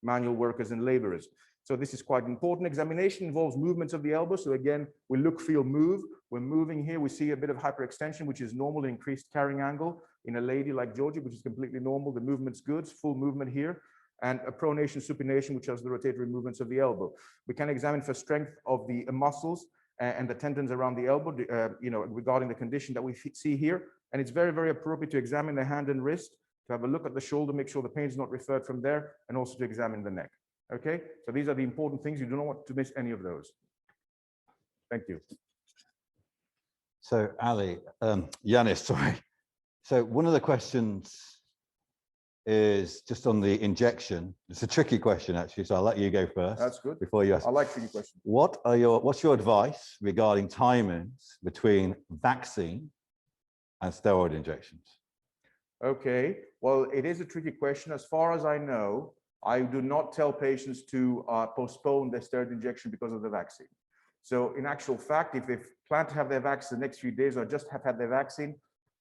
manual workers and laborers. So this is quite important. Examination involves movements of the elbow. So again, we look, feel, move. We're moving here. We see a bit of hyperextension, which is normal, increased carrying angle in a lady like Georgie, which is completely normal. The movement's good, full movement here. And a pronation, supination, which has the rotatory movements of the elbow. We can examine for strength of the muscles and the tendons around the elbow, regarding the condition that we see here. And it's very, very appropriate to examine the hand and wrist, to have a look at the shoulder, make sure the pain is not referred from there, and also to examine the neck. Okay, so these are the important things. You do not want to miss any of those. Thank you. So Ali, Yanis, sorry. So one of the questions is just on the injection. It's a tricky question, actually, so I'll let you go first. That's good. Before you ask. I like tricky questions. What's your advice regarding timings between vaccine and steroid injections? Okay, well, it is a tricky question. As far as I know, I do not tell patients to postpone their steroid injection because of the vaccine. So in actual fact, if they plan to have their vaccine the next few days or just have had their vaccine,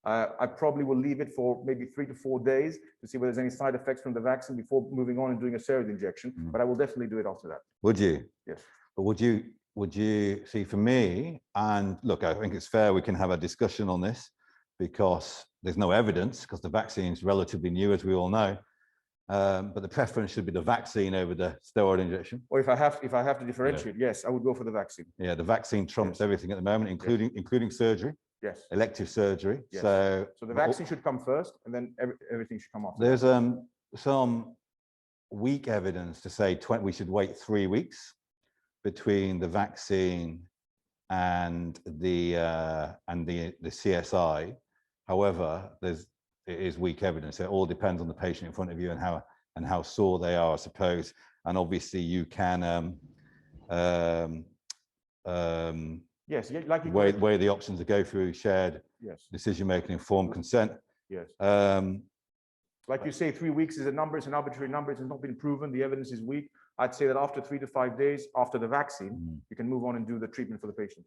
I probably will leave it for maybe 3 to 4 days to see whether there's any side effects from the vaccine before moving on and doing a steroid injection. But I will definitely do it after that. Would you? Yes. But would you see, for me, and look, I think it's fair we can have a discussion on this because there's no evidence, because the vaccine is relatively new, as we all know. But the preference should be the vaccine over the steroid injection. Or if I have to differentiate, yes, I would go for the vaccine. Yeah, the vaccine trumps everything at the moment, including surgery. Yes. Elective surgery. Yes. So the vaccine should come first, and then everything should come after. There's some weak evidence to say we should wait 3 weeks between the vaccine and the CSI. However, it is weak evidence. It all depends on the patient in front of you and how sore they are, I suppose. And obviously, you can Yes, like you weigh the options to go through shared yes, decision-making, informed consent. yes. Um, Like you say, 3 weeks is a number, it's an arbitrary number, it has not been proven, the evidence is weak. I'd say that after 3 to 5 days after the vaccine, you can move on and do the treatment for the patient.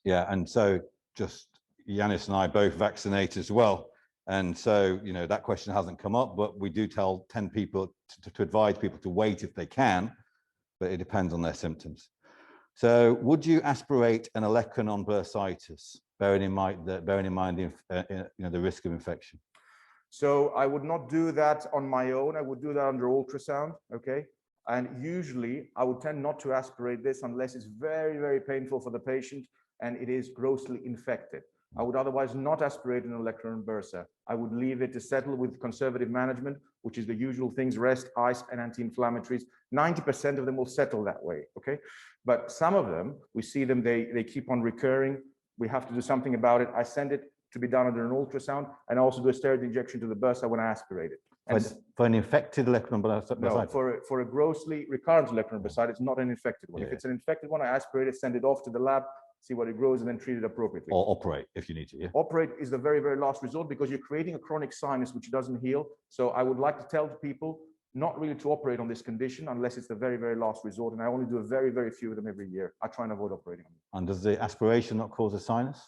Yeah, and so just Yanis and I both vaccinate as well. And so, you know, that question hasn't come up, but we do tend people to advise people to wait if they can, but it depends on their symptoms. So would you aspirate an olecranon on bursitis, bearing in mind the risk of infection? So I would not do that on my own. I would do that under ultrasound, okay? And usually I would tend not to aspirate this unless it's very, very painful for the patient and it is grossly infected. I would otherwise not aspirate an olecranon bursa. I would leave it to settle with conservative management, which is the usual things, rest, ice, and anti-inflammatories. 90% of them will settle that way, okay? But some of them, we see them, they keep on recurring. We have to do something about it. I send it to be done under an ultrasound and also do a steroid injection to the bursa when I aspirate it. And for an infected olecranon bursitis? no, for a grossly recurrent olecranon bursitis, not an infected one. Yeah. If it's an infected one, I aspirate it, send it off to the lab, see what it grows, and then treat it appropriately. Or operate if you need to, yeah? Operate is the very, very last resort because you're creating a chronic sinus which doesn't heal. So I would like to tell people not really to operate on this condition unless it's the very, very last resort. And I only do a very, very few of them every year. I try and avoid operating on them. And does the aspiration not cause a sinus?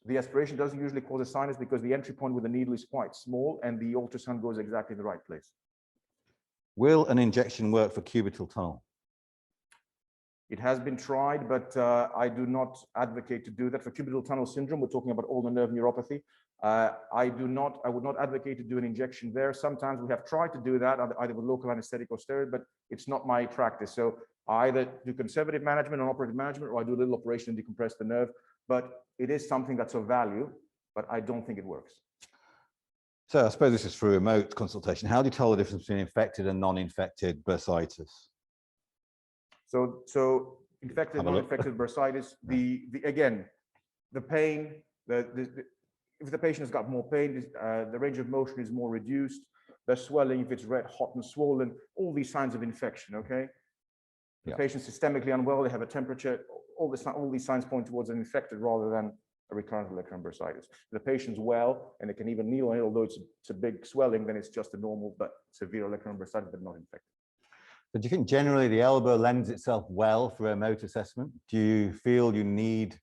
The aspiration doesn't usually cause a sinus because the entry point with the needle is quite small and the ultrasound goes exactly in the right place. Will an injection work for cubital tunnel? It has been tried, but I do not advocate to do that. For cubital tunnel syndrome, we're talking about ulnar nerve neuropathy. I would not advocate to do an injection there. Sometimes we have tried to do that either with local anesthetic or steroid, but it's not my practice. So I either do conservative management and operative management, or I do a little operation and decompress the nerve. But it is something that's of value, but I don't think it works. So I suppose this is for remote consultation. How do you tell the difference between infected and non-infected bursitis? So infected, non-infected bursitis, again, the pain, if the patient has got more pain, the range of motion is more reduced, the swelling, if it's red, hot, and swollen, all these signs of infection, okay? The patient's systemically unwell, they have a temperature, all these signs point towards an infected rather than a recurrent olecranon bursitis. If the patient's well, and they can even kneel on it, although it's a big swelling, then it's just a normal but severe olecranon bursitis, but not infected. So do you think generally the elbow lends itself well for a remote assessment? Do you feel you need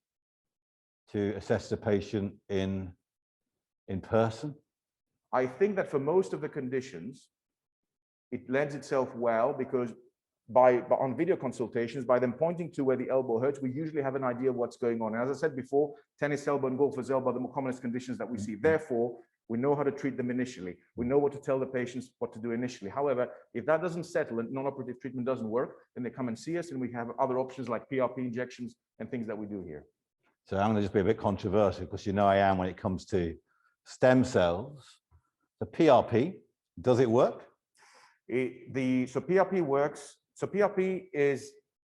to assess the patient in person? I think that for most of the conditions, it lends itself well because on video consultations, by them pointing to where the elbow hurts, we usually have an idea of what's going on. And as I said before, tennis elbow and golfer's elbow are the more commonest conditions that we see. Therefore, we know how to treat them initially. We know what to tell the patients what to do initially. However, if that doesn't settle and non-operative treatment doesn't work, then they come and see us and we have other options like PRP injections and things that we do here. So I'm going to just be a bit controversial because you know I am when it comes to stem cells. The PRP, does it work? So PRP works. So PRP is,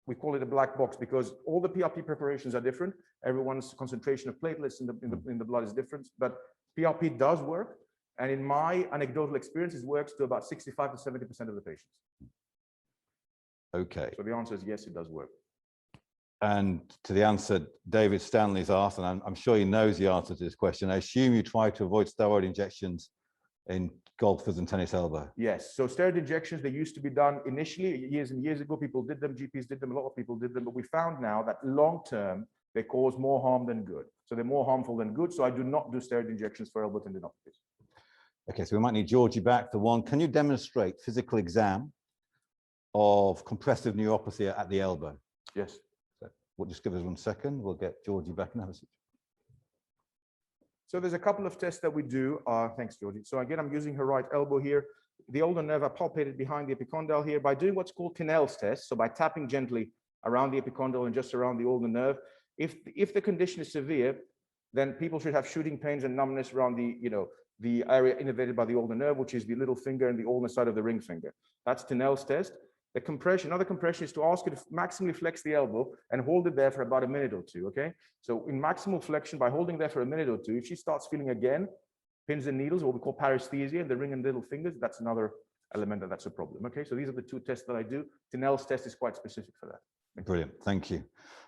we call it a black box because all the PRP preparations are different. Everyone's concentration of platelets in the blood is different, but PRP does work. And in my anecdotal experience, it works to about 65 to 70% of the patients. Okay. So the answer is yes, it does work. And to the answer David Stanley's asked, and I'm sure he knows the answer to this question, I assume you try to avoid steroid injections in golfers and tennis elbow. Yes. So steroid injections, they used to be done initially years and years ago. People did them, GPs did them, a lot of people did them, but we found now that long term, they cause more harm than good. So they're more harmful than good. So I do not do steroid injections for elbow tendinopathies. Okay, so we might need Georgie back for one. Can you demonstrate physical exam of compressive neuropathy at the elbow? Yes. So we'll just give us 1 second. We'll get Georgie back and have a seat. So there's a couple of tests that we do. Thanks, Georgie. So again, I'm using her right elbow here. The ulnar nerve, I palpated behind the epicondyle here by doing what's called Tinel's test. So by tapping gently around the epicondyle and just around the ulnar nerve. If the condition is severe, then people should have shooting pains and numbness around the area innervated by the ulnar nerve, which is the little finger and the ulnar side of the ring finger. That's Tinel's test. The compression, another compression is to ask you to maximally flex the elbow and hold it there for about a minute or two, okay? So in maximal flexion, by holding there for a minute or two, if she starts feeling again, pins and needles, what we call paresthesia, the ring and little fingers, that's another element that's a problem, okay? So these are the two tests that I do. Tinel's test is quite specific for that. Brilliant. Thank you.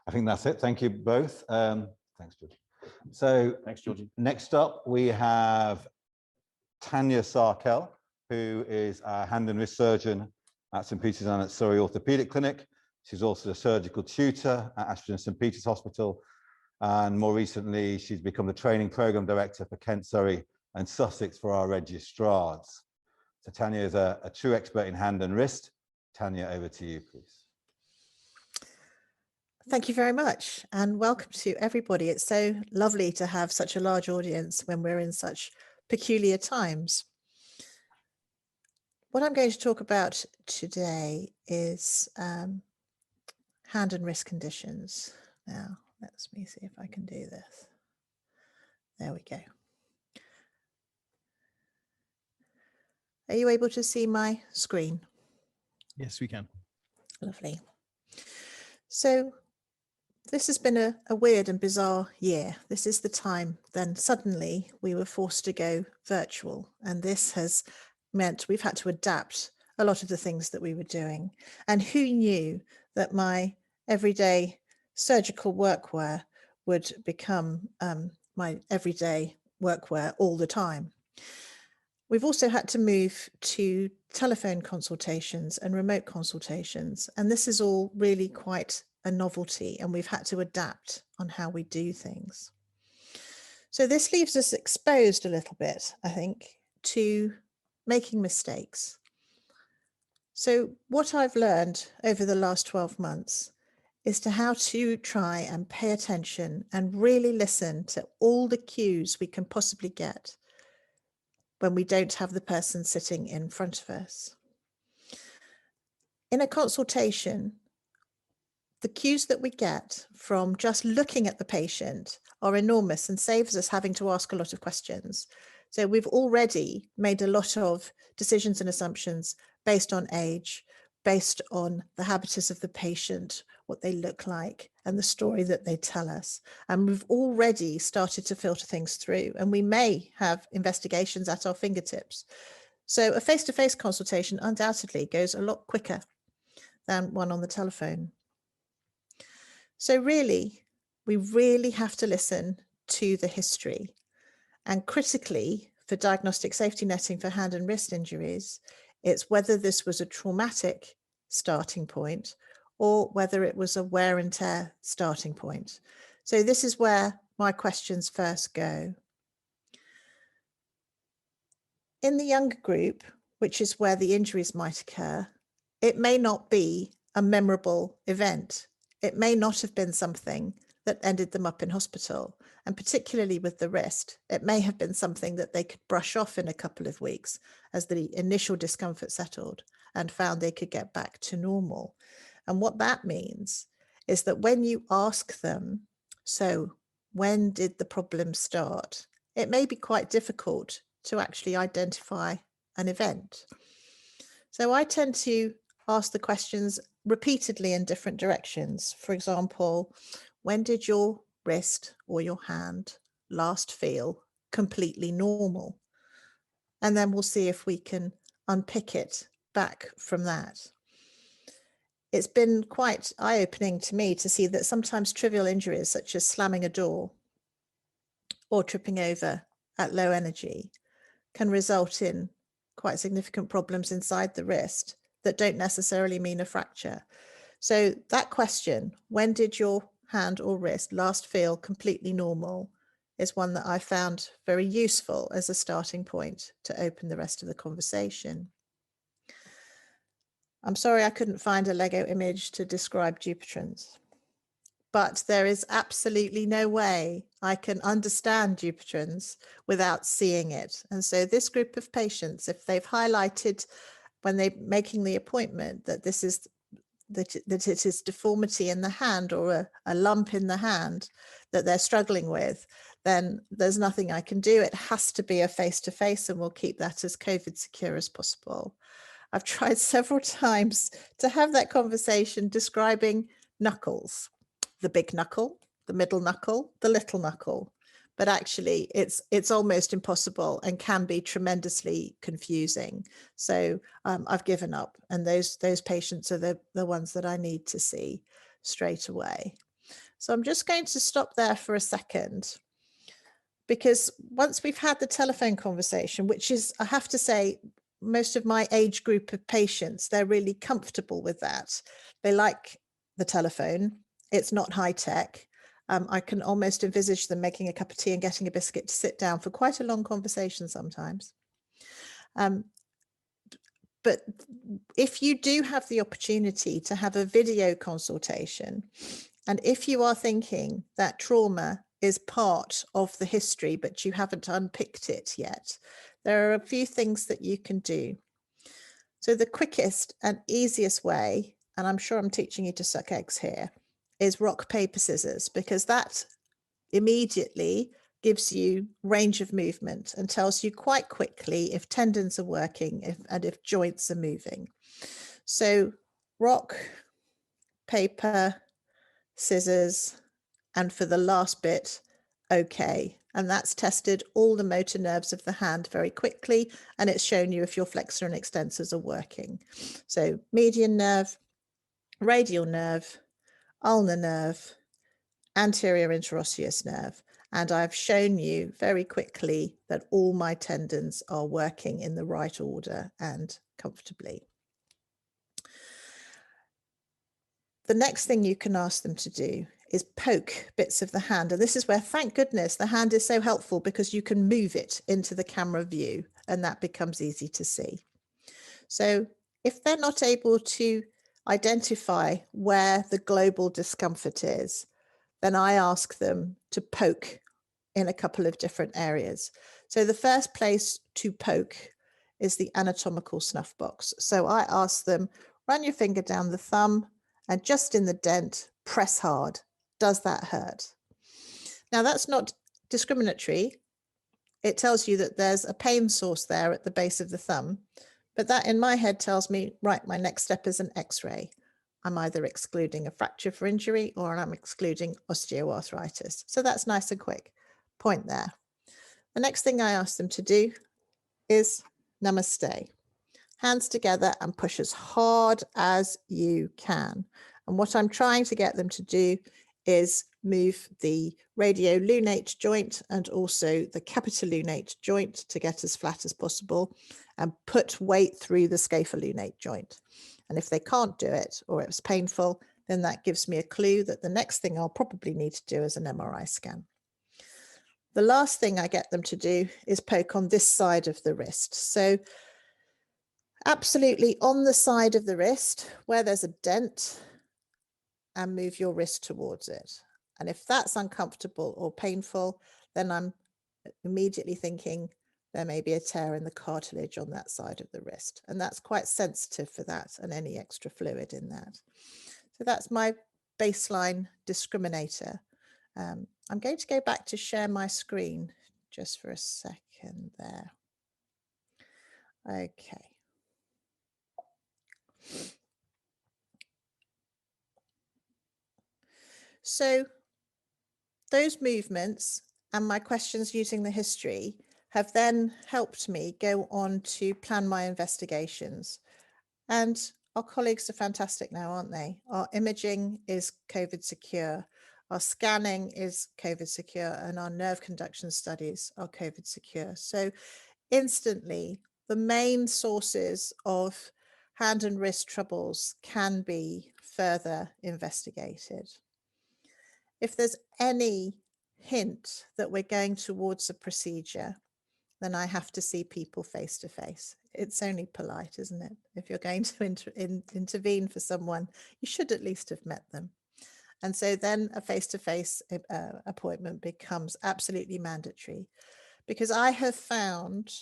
I think that's it. Thank you both. Thanks, George. So Thanks, Georgie. next up, we have Tanya Sarkel, who is a hand and wrist surgeon at St. Peter's and at Surrey Orthopaedic Clinic. She's also a surgical tutor at Ashton and St. Peter's Hospital. And more recently, she's become the training program director for Kent, Surrey and Sussex for our registrars. So Tanya is a true expert in hand and wrist. Tanya, over to you, please. Thank you very much, and welcome to everybody. It's so lovely to have such a large audience when we're in such peculiar times. What I'm going to talk about today is hand and wrist conditions. Now, let me see if I can do this. There we go. Are you able to see my screen? Yes, we can. Lovely. So this has been a weird and bizarre year. This is the time then suddenly we were forced to go virtual, and this has meant we've had to adapt a lot of the things that we were doing. And who knew that my everyday surgical workwear would become my everyday workwear all the time. We've also had to move to telephone consultations and remote consultations, and this is all really quite a novelty, and we've had to adapt on how we do things. So this leaves us exposed a little bit, I think, to making mistakes. So what I've learned over the last 12 months is to how to try and pay attention and really listen to all the cues we can possibly get when we don't have the person sitting in front of us. In a consultation, the cues that we get from just looking at the patient are enormous and saves us having to ask a lot of questions. So we've already made a lot of decisions and assumptions based on age, based on the habitus of the patient, what they look like, and the story that they tell us. And we've already started to filter things through, and we may have investigations at our fingertips. So a face-to-face consultation undoubtedly goes a lot quicker than one on the telephone. So really, we really have to listen to the history. And critically, for diagnostic safety netting for hand and wrist injuries, it's whether this was a traumatic starting point or whether it was a wear and tear starting point. So this is where my questions first go. In the younger group, which is where the injuries might occur, it may not be a memorable event. It may not have been something that ended them up in hospital. And particularly with the wrist, it may have been something that they could brush off in a couple of weeks as the initial discomfort settled and found they could get back to normal. And what that means is that when you ask them, so when did the problem start? It may be quite difficult to actually identify an event. So I tend to ask the questions repeatedly in different directions. For example, when did your wrist or your hand last feel completely normal? And then we'll see if we can unpick it back from that. It's been quite eye-opening to me to see that sometimes trivial injuries such as slamming a door or tripping over at low energy can result in quite significant problems inside the wrist that don't necessarily mean a fracture. So that question, when did your hand or wrist last feel completely normal, is one that I found very useful as a starting point to open the rest of the conversation. I'm sorry I couldn't find a Lego image to describe Dupuytren's, but there is absolutely no way I can understand Dupuytren's without seeing it. And so this group of patients, if they've highlighted when they're making the appointment that this is that it is deformity in the hand or a lump in the hand that they're struggling with, then there's nothing I can do. It has to be a face-to-face, and we'll keep that as COVID secure as possible. I've tried several times to have that conversation describing knuckles, the big knuckle, the middle knuckle, the little knuckle. But actually it's almost impossible and can be tremendously confusing. So I've given up, and those patients are the ones that I need to see. straight away. So I'm just going to stop there for a second, because once we've had the telephone conversation, which is, I have to say, most of my age group of patients, they're really comfortable with that. They like the telephone. It's not high tech. I can almost envisage them making a cup of tea and getting a biscuit to sit down for quite a long conversation sometimes. But if you do have the opportunity to have a video consultation, and if you are thinking that trauma is part of the history, but you haven't unpicked it yet, there are a few things that you can do. So the quickest and easiest way, and I'm sure I'm teaching you to suck eggs here, is rock, paper, scissors, because that immediately gives you range of movement and tells you quite quickly if tendons are working and if joints are moving. So rock, paper, scissors, and for the last bit, okay. And that's tested all the motor nerves of the hand very quickly, and it's shown you if your flexor and extensors are working. So median nerve, radial nerve, ulnar nerve, anterior interosseous nerve. And I've shown you very quickly that all my tendons are working in the right order and comfortably. The next thing you can ask them to do is poke bits of the hand. And this is where, thank goodness, the hand is so helpful, because you can move it into the camera view and that becomes easy to see. So if they're not able to identify where the global discomfort is, then I ask them to poke in a couple of different areas. So the first place to poke is the anatomical snuff box. So I ask them, run your finger down the thumb and just in the dent, press hard. Does that hurt? Now that's not discriminatory. It tells you that there's a pain source there at the base of the thumb, but that in my head tells me, right, my next step is an X-ray. I'm either excluding a fracture for injury or I'm excluding osteoarthritis. So that's nice and quick. Point there. The next thing I ask them to do is namaste. Hands together and push as hard as you can. And what I'm trying to get them to do is move the radiolunate joint and also the capitolunate joint to get as flat as possible and put weight through the scapholunate joint. And if they can't do it or it's painful, then that gives me a clue that the next thing I'll probably need to do is an MRI scan. The last thing I get them to do is poke on this side of the wrist. So absolutely on the side of the wrist where there's a dent, and move your wrist towards it. And if that's uncomfortable or painful, then I'm immediately thinking there may be a tear in the cartilage on that side of the wrist. And that's quite sensitive for that and any extra fluid in that. So that's my baseline discriminator. I'm going to go back to share my screen just for a second there. Okay. So those movements and my questions using the history have then helped me go on to plan my investigations. And our colleagues are fantastic now, aren't they? Our imaging is COVID secure, our scanning is COVID secure, and our nerve conduction studies are COVID secure. So instantly, the main sources of hand and wrist troubles can be further investigated. If there's any hint that we're going towards a procedure, then I have to see people face to face. It's only polite, isn't it? If you're going to intervene for someone, you should at least have met them. And so then a face-to-face appointment becomes absolutely mandatory, because I have found,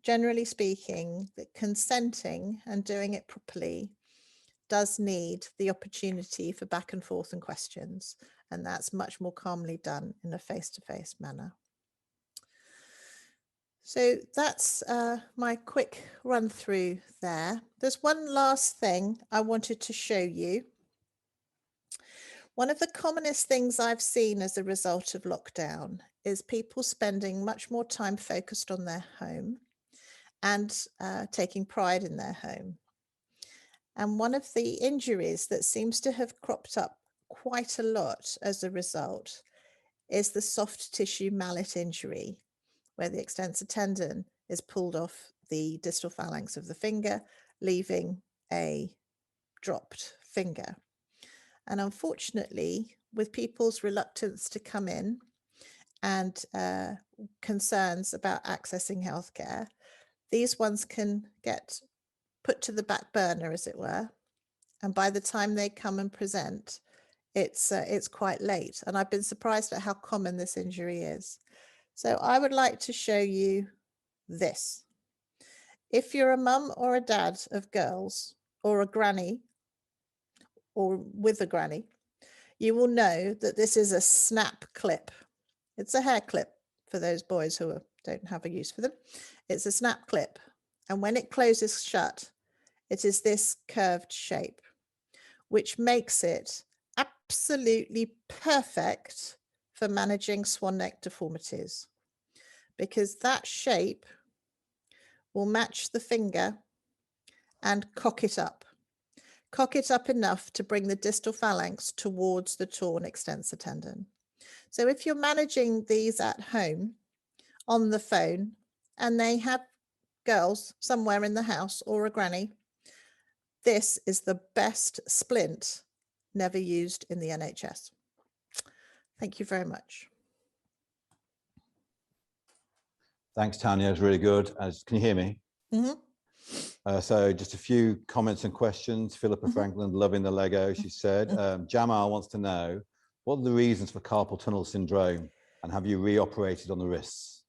generally speaking, that consenting and doing it properly does need the opportunity for back and forth and questions. And that's much more calmly done in a face-to-face manner. So that's my quick run through there. There's one last thing I wanted to show you. One of the commonest things I've seen as a result of lockdown is people spending much more time focused on their home and taking pride in their home. And one of the injuries that seems to have cropped up quite a lot as a result is the soft tissue mallet injury, where the extensor tendon is pulled off the distal phalanx of the finger, leaving a dropped finger. And unfortunately, with people's reluctance to come in and concerns about accessing healthcare, these ones can get put to the back burner, as it were. And by the time they come and present, it's quite late. And I've been surprised at how common this injury is. So I would like to show you this. If you're a mum or a dad of girls, or a granny, or with a granny, you will know that this is a snap clip. It's a hair clip for those boys who don't have a use for them. It's a snap clip. And when it closes shut, it is this curved shape, which makes it absolutely perfect for managing swan neck deformities, because that shape will match the finger and cock it up enough to bring the distal phalanx towards the torn extensor tendon. So if you're managing these at home on the phone and they have girls somewhere in the house or a granny, this is the best splint never used in the NHS. Thank you very much. Thanks, Tanya. It was really good. Can you hear me? Mm-hmm. So just a few comments and questions. Philippa Franklin, loving the Lego, she said. Jamal wants to know, what are the reasons for carpal tunnel syndrome, and have you reoperated on the wrists?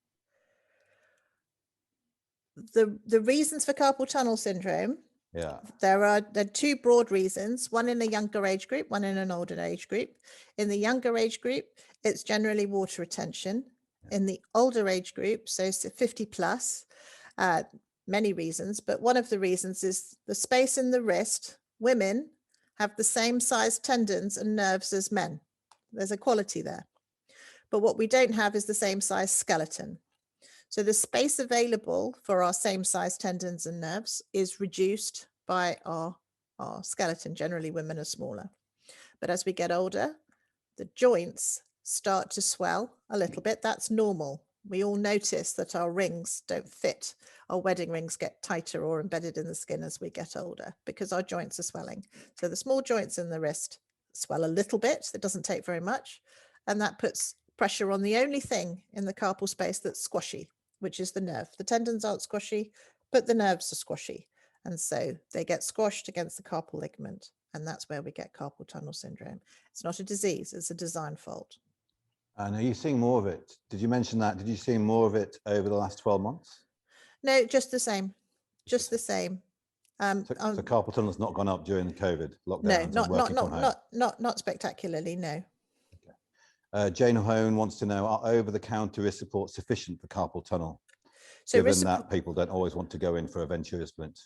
The reasons for carpal tunnel syndrome, there are two broad reasons, one in a younger age group, one in an older age group. In the younger age group, it's generally water retention. In the older age group, so 50 plus, many reasons, but one of the reasons is the space in the wrist. Women have the same size tendons and nerves as men. There's equality there. But what we don't have is the same size skeleton. So the space available for our same size tendons and nerves is reduced by our skeleton. Generally, women are smaller. But as we get older, the joints start to swell a little bit. That's normal. We all notice that our rings don't fit. Our wedding rings get tighter or embedded in the skin as we get older because our joints are swelling. So the small joints in the wrist swell a little bit. It doesn't take very much. And that puts pressure on the only thing in the carpal space that's squashy, which is the nerve. The tendons aren't squashy, but the nerves are squashy. And so they get squashed against the carpal ligament. And that's where we get carpal tunnel syndrome. It's not a disease, it's a design fault. And are you seeing more of it? Did you mention that? Did you see more of it over the last 12 months? No, just the same. Just the same. So carpal tunnel's not gone up during the COVID lockdowns? No, not spectacularly, no. Okay. Jane Hone wants to know, are over-the-counter wrist supports sufficient for carpal tunnel, So given that people don't always want to go in for a Ventura splint?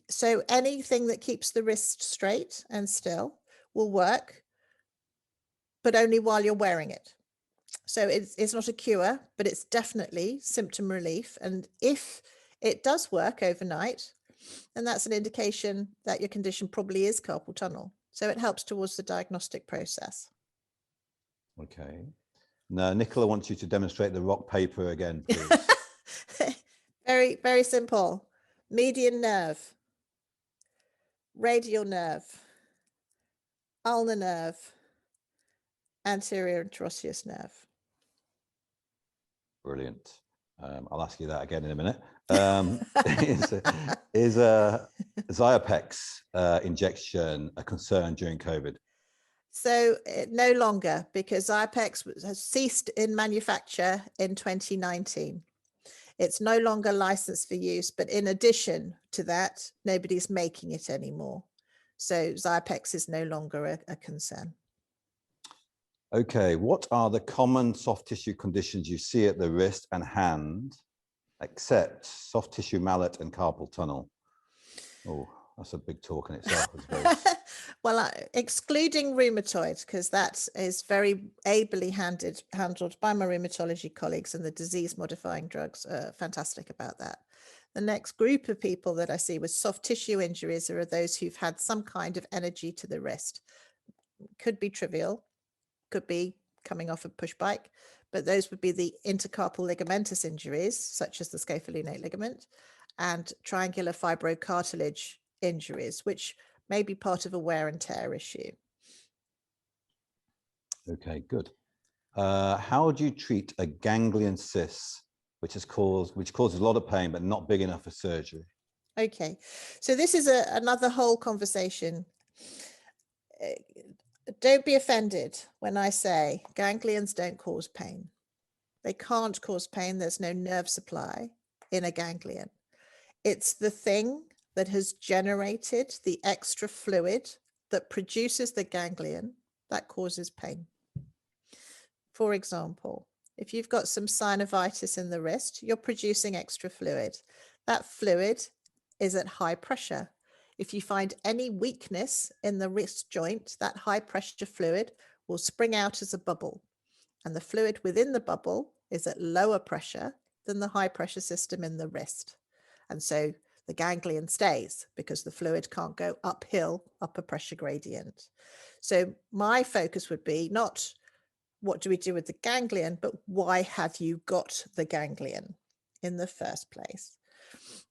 So anything that keeps the wrist straight and still will work, but only while you're wearing it. So it's not a cure, but it's definitely symptom relief. And if it does work overnight, then that's an indication that your condition probably is carpal tunnel. So it helps towards the diagnostic process. Okay. Now, Nicola wants you to demonstrate the rock paper again, please. Very, very simple. Median nerve, radial nerve, ulnar nerve, anterior interosseous nerve. Brilliant. I'll ask you that again in a minute. Is Xiapex injection a concern during COVID? So no longer, because Xiapex has ceased in manufacture in 2019. It's no longer licensed for use, but in addition to that, nobody's making it anymore. So Xiapex is no longer a concern. Okay, what are the common soft tissue conditions you see at the wrist and hand, except soft tissue mallet and carpal tunnel? Oh, that's a big talk in itself, I suppose. Well, excluding rheumatoid, because that is very ably handled by my rheumatology colleagues, and the disease-modifying drugs are fantastic about that. The next group of people that I see with soft tissue injuries are those who've had some kind of energy to the wrist. could be trivial, could be coming off a push bike, but those would be the intercarpal ligamentous injuries, such as the scapholunate ligament, and triangular fibrocartilage injuries, which may be part of a wear and tear issue. Okay, good. How do you treat a ganglion cyst, which causes a lot of pain, but not big enough for surgery? Okay, so this is another whole conversation. Don't be offended when I say ganglions don't cause pain. They can't cause pain. There's no nerve supply in a ganglion. It's the thing that has generated the extra fluid that produces the ganglion that causes pain. For example, if you've got some synovitis in the wrist, you're producing extra fluid. That fluid is at high pressure. If you find any weakness in the wrist joint, that high pressure fluid will spring out as a bubble. And the fluid within the bubble is at lower pressure than the high pressure system in the wrist. And so the ganglion stays because the fluid can't go uphill up a pressure gradient. So my focus would be not what do we do with the ganglion, but why have you got the ganglion in the first place?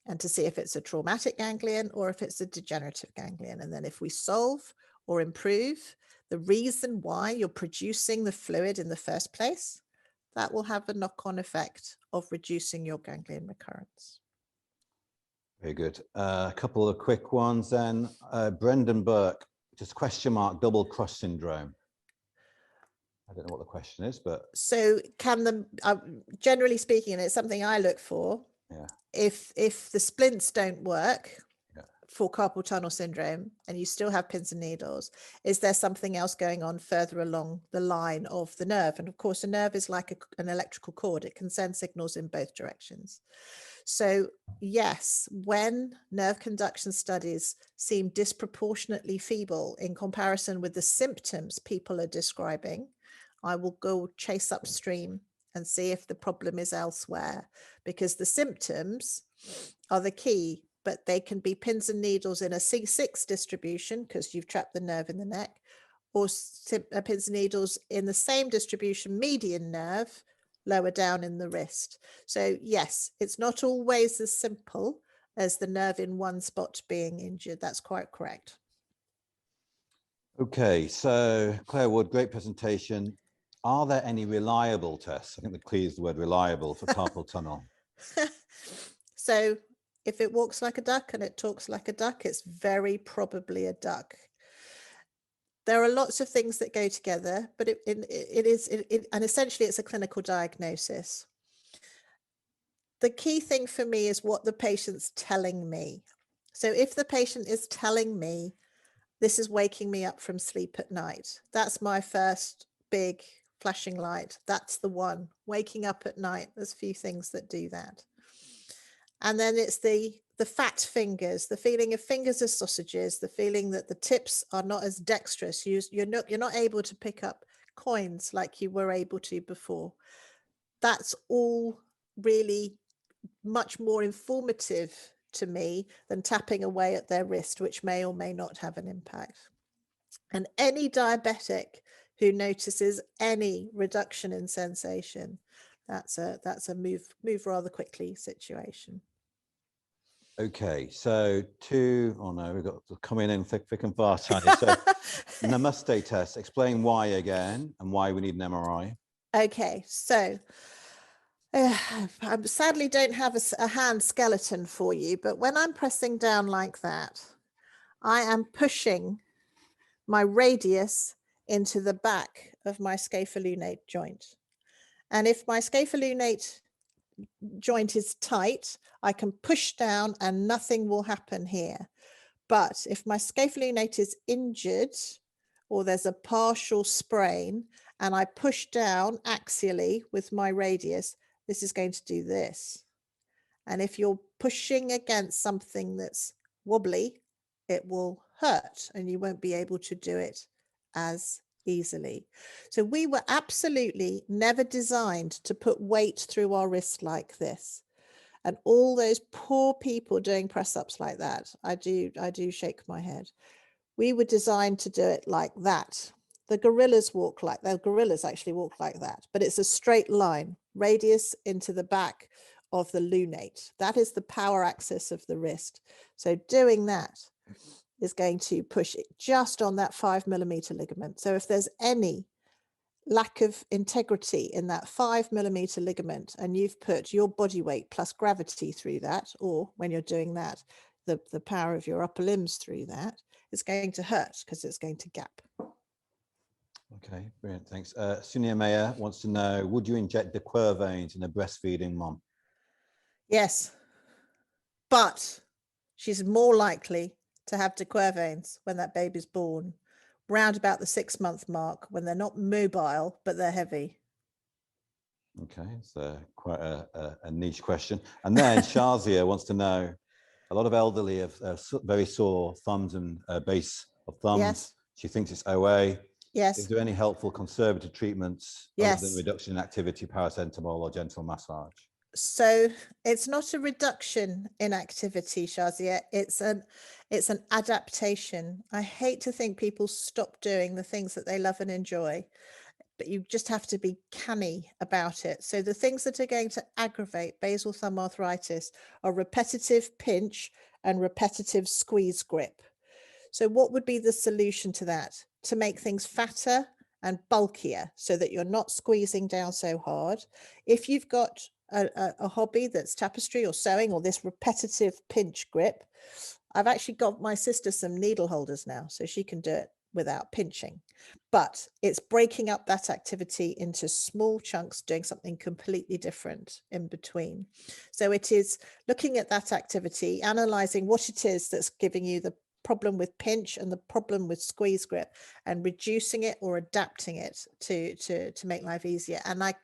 And to see if it's a traumatic ganglion or if it's a degenerative ganglion. And then if we solve or improve the reason why you're producing the fluid in the first place, that will have a knock-on effect of reducing your ganglion recurrence. Very good. A couple of quick ones then. Brendan Burke, just question mark, double crush syndrome. I don't know what the question is, but. So can the, generally speaking, and it's something I look for, Yeah. If the splints don't work, yeah, for carpal tunnel syndrome and you still have pins and needles, is there something else going on further along the line of the nerve? And of course, a nerve is like an electrical cord. It can send signals in both directions. So yes, when nerve conduction studies seem disproportionately feeble in comparison with the symptoms people are describing, I will go chase upstream and see if the problem is elsewhere, because the symptoms are the key, but they can be pins and needles in a C6 distribution because you've trapped the nerve in the neck, or pins and needles in the same distribution, median nerve, lower down in the wrist. So yes, it's not always as simple as the nerve in one spot being injured. That's quite correct. Okay, so Claire Wood, great presentation. Are there any reliable tests? I think the key is the word reliable for carpal tunnel. So if it walks like a duck and it talks like a duck, it's very probably a duck. There are lots of things that go together, but and essentially it's a clinical diagnosis. The key thing for me is what the patient's telling me. So if the patient is telling me, this is waking me up from sleep at night, that's my first big flashing light. That's the one. Waking up at night. There's few things that do that. And then it's the fat fingers, the feeling of fingers as sausages, the feeling that the tips are not as dexterous. You're not able to pick up coins like you were able to before. That's all really much more informative to me than tapping away at their wrist, which may or may not have an impact. And any diabetic who notices any reduction in sensation, that's a move rather quickly situation. Okay, so we've got coming in thick and fast. So namaste test, explain why again and why we need an MRI. Okay, so I sadly don't have a hand skeleton for you, but when I'm pressing down like that, I am pushing my radius into the back of my scapholunate joint. And if my scapholunate joint is tight, I can push down and nothing will happen here. But if my scapholunate is injured or there's a partial sprain and I push down axially with my radius, this is going to do this. And if you're pushing against something that's wobbly, it will hurt and you won't be able to do it as easily. So we were absolutely never designed to put weight through our wrist like this. And all those poor people doing press ups like that, I do shake my head. We were designed to do it like that. The gorillas walk like that. Gorillas actually walk like that, but it's a straight line, radius into the back of the lunate. That is the power axis of the wrist. So doing that is going to push it just on that 5mm ligament. So if there's any lack of integrity in that 5mm ligament, and you've put your body weight plus gravity through that, or when you're doing that, the power of your upper limbs through that, it's going to hurt because it's going to gap. Okay, brilliant, thanks. Sunia Mayer wants to know, would you inject the Quer veins in a breastfeeding mom? Yes, but she's more likely to have de Quer veins when that baby's born, round about the 6-month mark, when they're not mobile, but they're heavy. Okay, so quite a niche question. And then Shazia wants to know, a lot of elderly have very sore thumbs and base of thumbs. Yes. She thinks it's OA. Yes. Is there any helpful conservative treatments Yes. other than reduction in activity, paracetamol, or gentle massage? So it's not a reduction in activity, Shazia. It's an adaptation. I hate to think people stop doing the things that they love and enjoy, but you just have to be canny about it. So the things that are going to aggravate basal thumb arthritis are repetitive pinch and repetitive squeeze grip. So what would be the solution to that? To make things fatter and bulkier so that you're not squeezing down so hard. If you've got a hobby that's tapestry or sewing or this repetitive pinch grip, I've actually got my sister some needle holders now, so she can do it without pinching. But it's breaking up that activity into small chunks, doing something completely different in between. So it is looking at that activity, analyzing what it is that's giving you the problem with pinch and the problem with squeeze grip, and reducing it or adapting it to make life easier. And I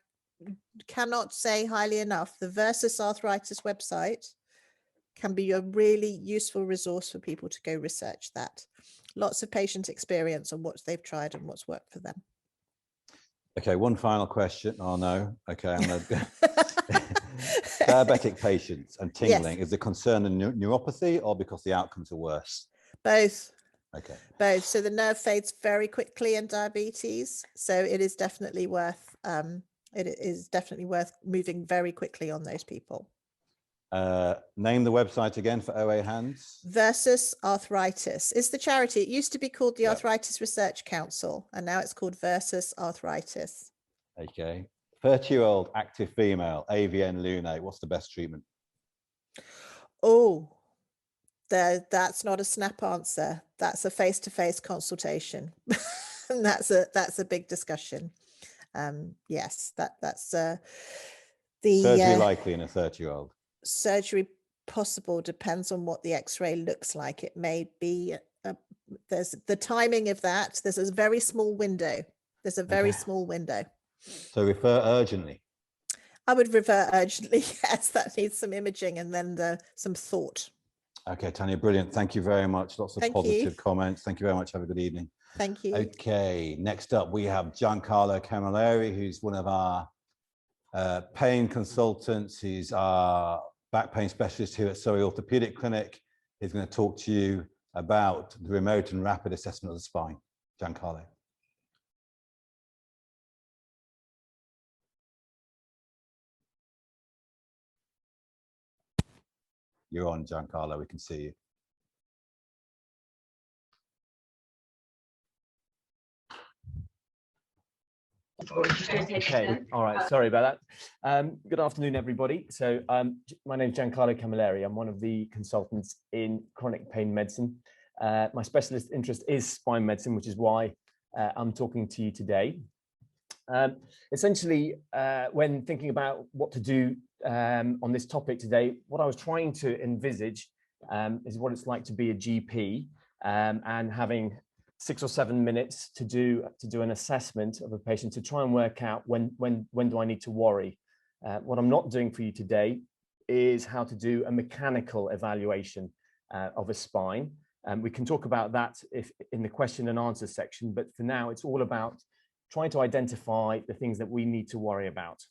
cannot say highly enough, the Versus Arthritis website can be a really useful resource for people to go research that. Lots of patient experience on what they've tried and what's worked for them. Okay, one final question. Oh no. Okay, I'm gonna diabetic patients and tingling. Yes. Is the concern a neuropathy or because the outcomes are worse? Both. Okay. Both. So the nerve fades very quickly in diabetes. So it is definitely worth moving very quickly on those people. Name the website again for OA hands. Versus Arthritis is the charity. It used to be called the Arthritis Research Council, and now it's called Versus Arthritis. Okay. 30-year-old active female, AVN lunate. What's the best treatment? Oh, that's not a snap answer. That's a face-to-face consultation. And that's a big discussion. Yes, that's the surgery likely in a 30-year-old. Surgery possible, depends on what the x-ray looks like. It may be there's the timing of that. There's a very small window. There's a very small window. So refer urgently. I would refer urgently. Yes, that needs some imaging and then some thought. Okay, Tanya, brilliant. Thank you very much. Lots of positive comments. Thank you very much. Have a good evening. Thank you. Okay, next up we have Giancarlo Camilleri, who's one of our pain consultants. He's our back pain specialist here at Surrey Orthopedic Clinic. He's going to talk to you about the remote and rapid assessment of the spine. Giancarlo. You're on, Giancarlo. We can see you. Okay, all right, sorry about that. Good afternoon, everybody. So my name is Giancarlo Camilleri. I'm one of the consultants in chronic pain medicine. My specialist interest is spine medicine, which is why I'm talking to you today. Essentially, when thinking about what to do on this topic today, what I was trying to envisage is what it's like to be a GP and having 6 or 7 minutes to do an assessment of a patient to try and work out when do I need to worry. What I'm not doing for you today is how to do a mechanical evaluation of a spine. We can talk about that in the question and answer section, but for now it's all about trying to identify the things that we need to worry about.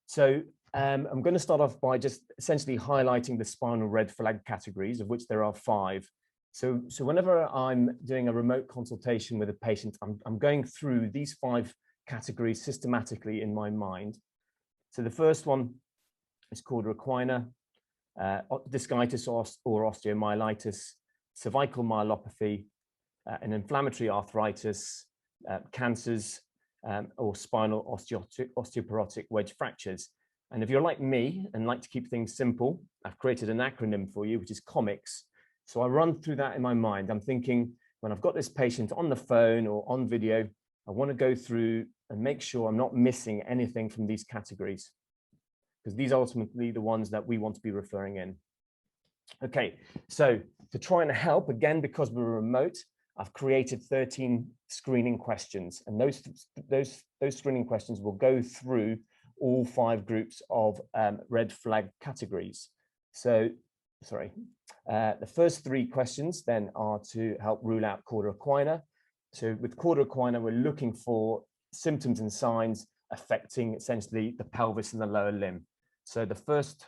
So I'm going to start off by just essentially highlighting the spinal red flag categories, of which there are 5. So whenever I'm doing a remote consultation with a patient, I'm going through these 5 categories systematically in my mind. So the first one is called requiner, discitis or osteomyelitis, cervical myelopathy, an inflammatory arthritis, cancers, or spinal osteoporotic wedge fractures. And if you're like me and like to keep things simple, I've created an acronym for you, which is COMICS. So I run through that in my mind. I'm thinking, when I've got this patient on the phone or on video, I want to go through and make sure I'm not missing anything from these categories, because these are ultimately the ones that we want to be referring in. Okay, so to try and help, again, because we're remote, I've created 13 screening questions, and those screening questions will go through all 5 groups of red flag categories. So, sorry, the first 3 questions then are to help rule out cauda equina. So with cauda equina, we're looking for symptoms and signs affecting essentially the pelvis and the lower limb. So the first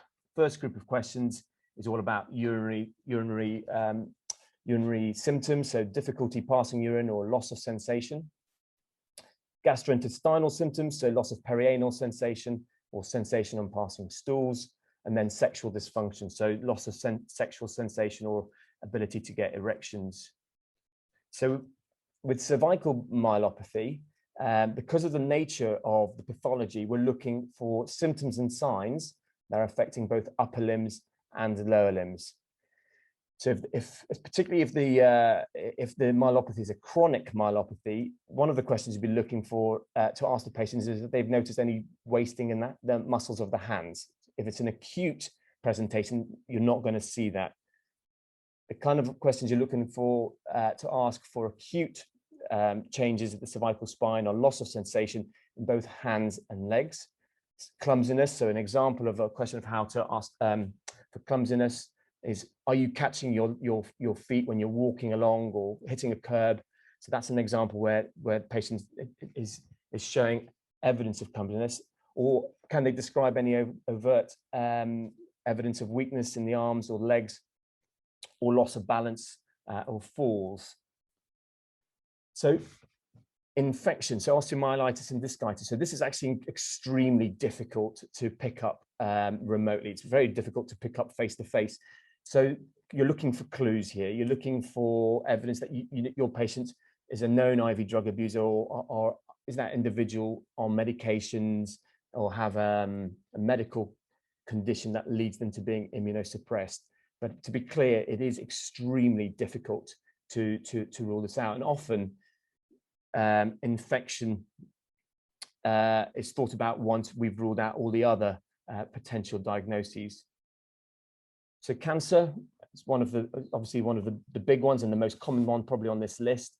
group of questions is all about urinary symptoms, so difficulty passing urine or loss of sensation. Gastrointestinal symptoms, so loss of perianal sensation or sensation on passing stools, and then sexual dysfunction, so loss of sexual sensation or ability to get erections. So with cervical myelopathy, because of the nature of the pathology, we're looking for symptoms and signs that are affecting both upper limbs and lower limbs. So particularly if the myelopathy is a chronic myelopathy, one of the questions you'd be looking for to ask the patients is if they've noticed any wasting in the muscles of the hands. If it's an acute presentation, you're not going to see that. The kind of questions you're looking for to ask for acute changes at the cervical spine or loss of sensation in both hands and legs. Clumsiness, so an example of a question of how to ask for clumsiness is, are you catching your feet when you're walking along or hitting a curb? So that's an example where the patient is showing evidence of clumsiness. Or can they describe any overt evidence of weakness in the arms or legs, or loss of balance or falls? So infection, so osteomyelitis and discitis. So this is actually extremely difficult to pick up remotely. It's very difficult to pick up face to face. So you're looking for clues here. You're looking for evidence that your patient is a known IV drug abuser, or is that individual on medications or have a medical condition that leads them to being immunosuppressed. But to be clear, it is extremely difficult to rule this out. And often infection is thought about once we've ruled out all the other potential diagnoses. So cancer is obviously one of the big ones and the most common one probably on this list.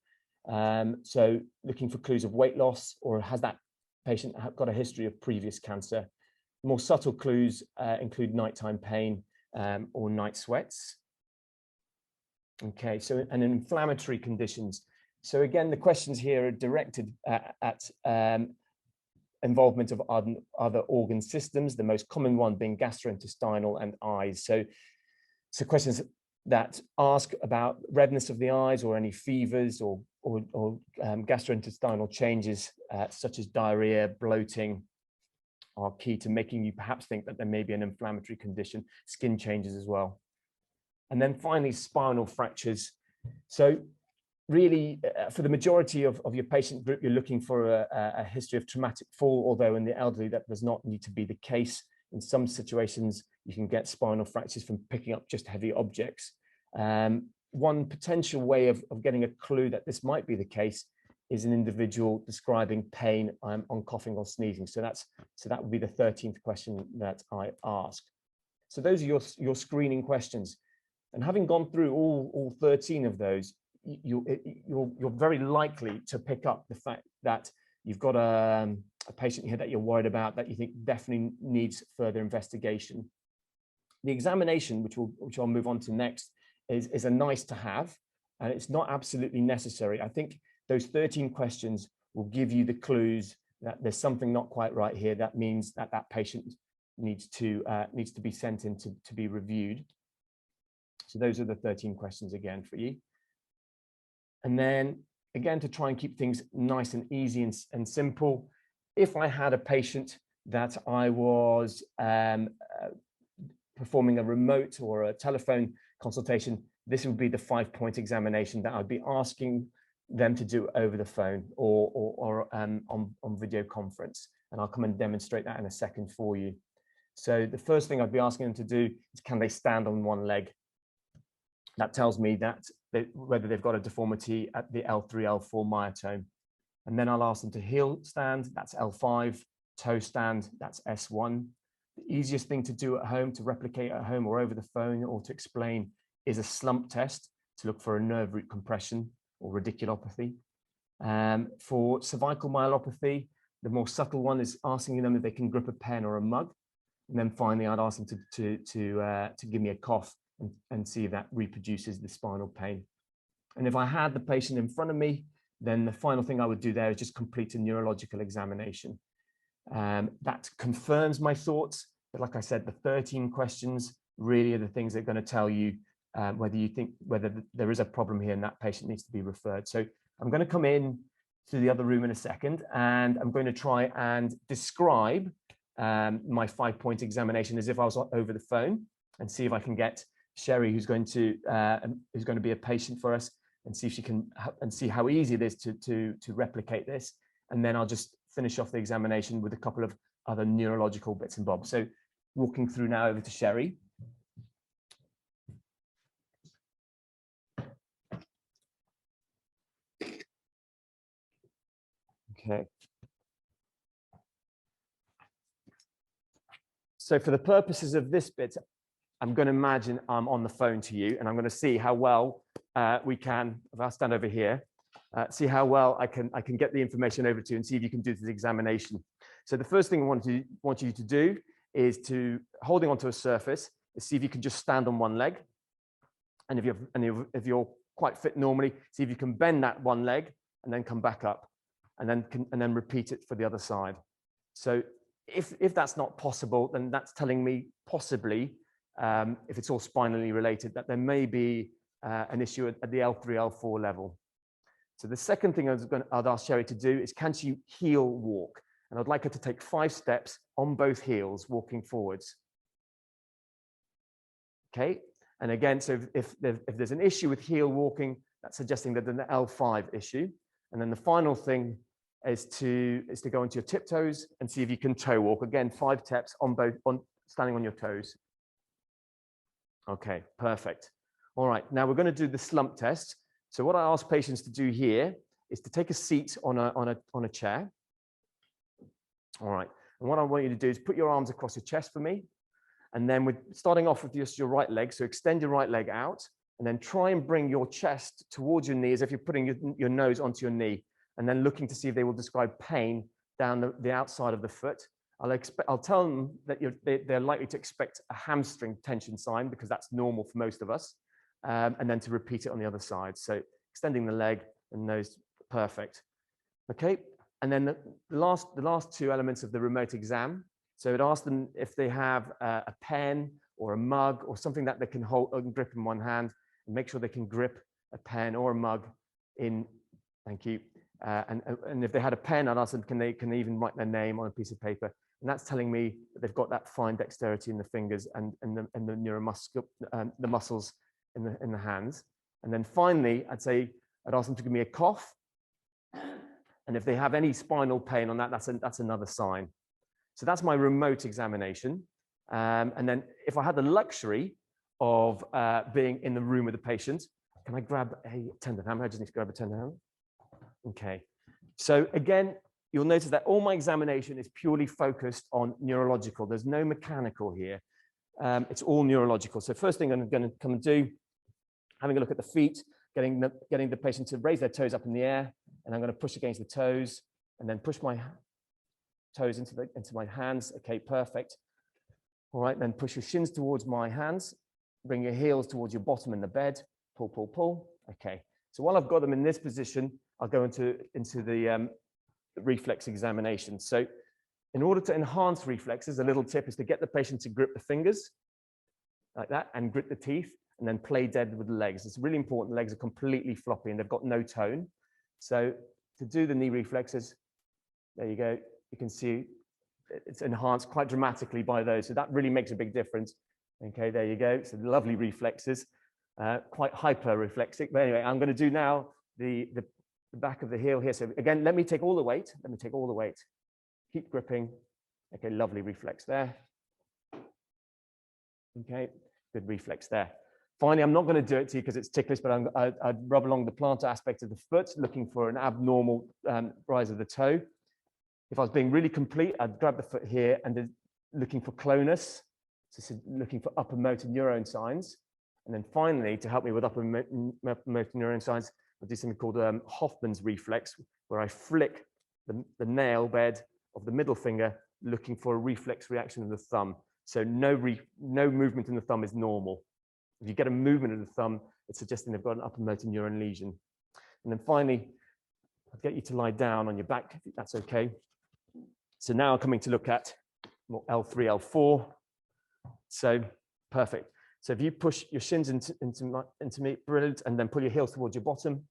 So looking for clues of weight loss, or has that patient got a history of previous cancer? More subtle clues include nighttime pain or night sweats. Okay, so and inflammatory conditions. So again, the questions here are directed at involvement of other organ systems, the most common one being gastrointestinal and eyes. So questions that ask about redness of the eyes or any fevers or gastrointestinal changes such as diarrhea, bloating, are key to making you perhaps think that there may be an inflammatory condition. Skin changes as well. And then finally, spinal fractures. So really, for the majority of your patient group, you're looking for a history of traumatic fall, although in the elderly that does not need to be the case. In some situations, you can get spinal fractures from picking up just heavy objects. One potential way of getting a clue that this might be the case is an individual describing pain on coughing or sneezing. So that would be the 13th question that I asked. So those are your screening questions. And having gone through all 13 of those, you're very likely to pick up the fact that you've got a patient here that you're worried about, that you think definitely needs further investigation. The examination, which I'll move on to next, is a nice to have, and it's not absolutely necessary. I think those 13 questions will give you the clues that there's something not quite right here. That means that patient needs to be sent in to be reviewed. So those are the 13 questions again for you. And then again, to try and keep things nice and easy and simple, if I had a patient that I was performing a remote or a telephone consultation, this would be the 5-point examination that I'd be asking them to do over the phone or on video conference. And I'll come and demonstrate that in a second for you. So the first thing I'd be asking them to do is, can they stand on one leg? That tells me that whether they've got a deformity at the L3, L4 myotome. And then I'll ask them to heel stand, that's L5, toe stand, that's S1. The easiest thing to do at home, to replicate at home or over the phone or to explain, is a slump test to look for a nerve root compression or radiculopathy. For cervical myelopathy, the more subtle one is asking them if they can grip a pen or a mug. And then finally, I'd ask them to give me a cough and see if that reproduces the spinal pain. And if I had the patient in front of me, then the final thing I would do there is just complete a neurological examination. That confirms my thoughts. But like I said, the 13 questions really are the things that are going to tell you whether there is a problem here and that patient needs to be referred. So I'm going to come in to the other room in a second, and I'm going to try and describe my 5-point examination as if I was over the phone, and see if I can get Sherry, who's going to be a patient for us, and see if she can, and see how easy it is to replicate this. And then I'll just finish off the examination with a couple of other neurological bits and bobs. So walking through now over to Sherry. Okay. So for the purposes of this bit, I'm going to imagine I'm on the phone to you, and I'm going to see how well we can, if I stand over here, see how well I can get the information over to you and see if you can do this examination. So the first thing I want you to do is holding onto a surface, is see if you can just stand on one leg. And if you're quite fit normally, see if you can bend that one leg and then come back up, and then repeat it for the other side. So if that's not possible, then that's telling me possibly, if it's all spinally related, that there may be an issue at the L3, L4 level. So the second thing I'd ask Sherry to do is, can she heel walk? And I'd like her to take 5 steps on both heels, walking forwards. Okay, and again, so if there's an issue with heel walking, that's suggesting that there's an L5 issue. And then the final thing is to go into your tiptoes and see if you can toe walk. Again, 5 steps standing on your toes. Okay, perfect. All right, now we're going to do the slump test. So what I ask patients to do here is to take a seat on a chair. All right, and what I want you to do is put your arms across your chest for me. And then we're starting off with just your right leg. So extend your right leg out, and then try and bring your chest towards your knee as if you're putting your nose onto your knee, and then looking to see if they will describe pain down the outside of the foot. I'll tell them that they're likely to expect a hamstring tension sign, because that's normal for most of us, and then to repeat it on the other side. So extending the leg and nose, perfect. Okay, and then the last 2 elements of the remote exam. So it asks them if they have a pen or a mug or something that they can hold and grip in one hand, and make sure they can grip a pen or a mug in. Thank you. And if they had a pen, I'd ask them, can they even write their name on a piece of paper? And that's telling me that they've got that fine dexterity in the fingers and the neuromuscular, the muscles in the hands. And then finally, I'd ask them to give me a cough. And if they have any spinal pain on that, that's another sign. So that's my remote examination. And then if I had the luxury of being in the room with the patient, can I grab a tender hammer? I just need to grab a tender hammer. Okay. So again, you'll notice that all my examination is purely focused on neurological. There's no mechanical here. It's all neurological. So first thing I'm going to come and do, having a look at the feet, getting the patient to raise their toes up in the air, and I'm going to push against the toes, and then push my toes into my hands. Okay, perfect. All right, then push your shins towards my hands, bring your heels towards your bottom in the bed, pull, pull, pull. Okay, so while I've got them in this position, I'll go into the reflex examination. So in order to enhance reflexes, a little tip is to get the patient to grip the fingers like that and grit the teeth, and then play dead with the legs. It's really important. The legs are completely floppy and they've got no tone. So to do the knee reflexes, there you go. You can see it's enhanced quite dramatically by those. So that really makes a big difference. Okay, there you go. So lovely reflexes, quite hyper reflexic. But anyway, I'm going to do now the back of the heel here. So again, let me take all the weight. Let me take all the weight. Keep gripping. Okay, lovely reflex there. Okay, good reflex there. Finally, I'm not going to do it to you because it's ticklish, but I'd rub along the plantar aspect of the foot, looking for an abnormal rise of the toe. If I was being really complete, I'd grab the foot here and then looking for clonus, so looking for upper motor neuron signs. And then finally, to help me with upper motor neuron signs, I'll do something called Hoffman's reflex, where I flick the nail bed of the middle finger, looking for a reflex reaction of the thumb. So no movement in the thumb is normal. If you get a movement of the thumb, it's suggesting they've got an upper motor neuron lesion. And then finally, I'll get you to lie down on your back, if that's okay. So now I'm coming to look at more L3, L4. So perfect. So if you push your shins into me, brilliant, and then pull your heels towards your bottom,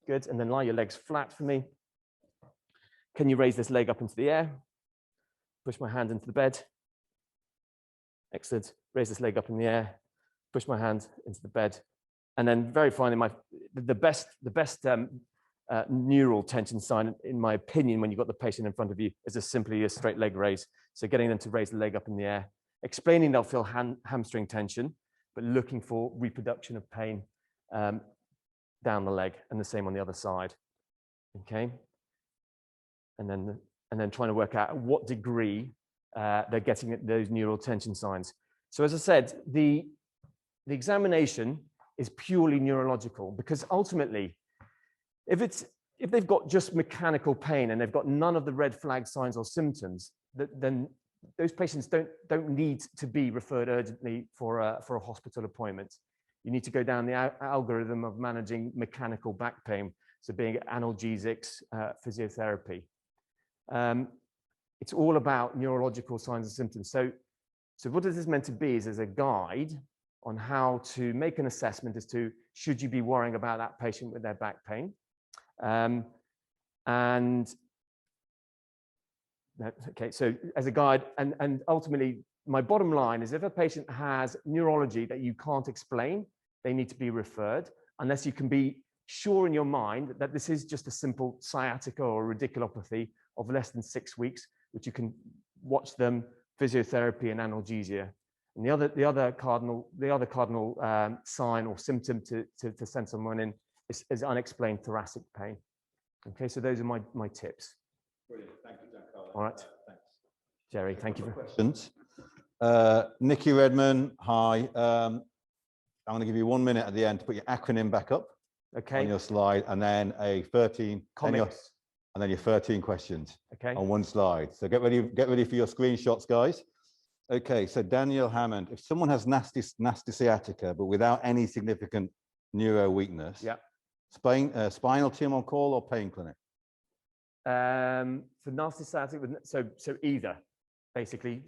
good, and then lie your legs flat for me. Can you raise this leg up into the air? Push my hand into the bed. Excellent. Raise this leg up in the air. Push my hand into the bed. And then very finally, the best neural tension sign, in my opinion, when you've got the patient in front of you, is simply a straight leg raise. So getting them to raise the leg up in the air, explaining they'll feel hamstring tension, but looking for reproduction of pain down the leg, and the same on the other side. Okay. And then trying to work out at what degree they're getting those neural tension signs. So as I said, the examination is purely neurological, because ultimately, if they've got just mechanical pain and they've got none of the red flag signs or symptoms, then those patients don't need to be referred urgently for a hospital appointment. You need to go down the algorithm of managing mechanical back pain, so being analgesics, physiotherapy. It's all about neurological signs and symptoms. So what is this meant to be is as a guide on how to make an assessment as to should you be worrying about that patient with their back pain. Okay, so as a guide, and ultimately my bottom line is if a patient has neurology that you can't explain, they need to be referred, unless you can be sure in your mind that this is just a simple sciatica or radiculopathy of less than 6 weeks, which you can watch them, physiotherapy and analgesia. And the other cardinal sign or symptom to send someone in is unexplained thoracic pain. Okay, so those are my tips. Brilliant. Thank you, Giancarlo. All right. Thanks. Jerry, thank you for questions. Nikki Redman, hi. I'm going to give you 1 minute at the end to put your acronym back up on your slide, and then a 13 comics, and then your 13 questions on one slide. So get ready for your screenshots, guys. Okay, so Daniel Hammond, if someone has nasty sciatica but without any significant neuro weakness, spinal team on call or pain clinic? For nasty sciatica, so either, basically.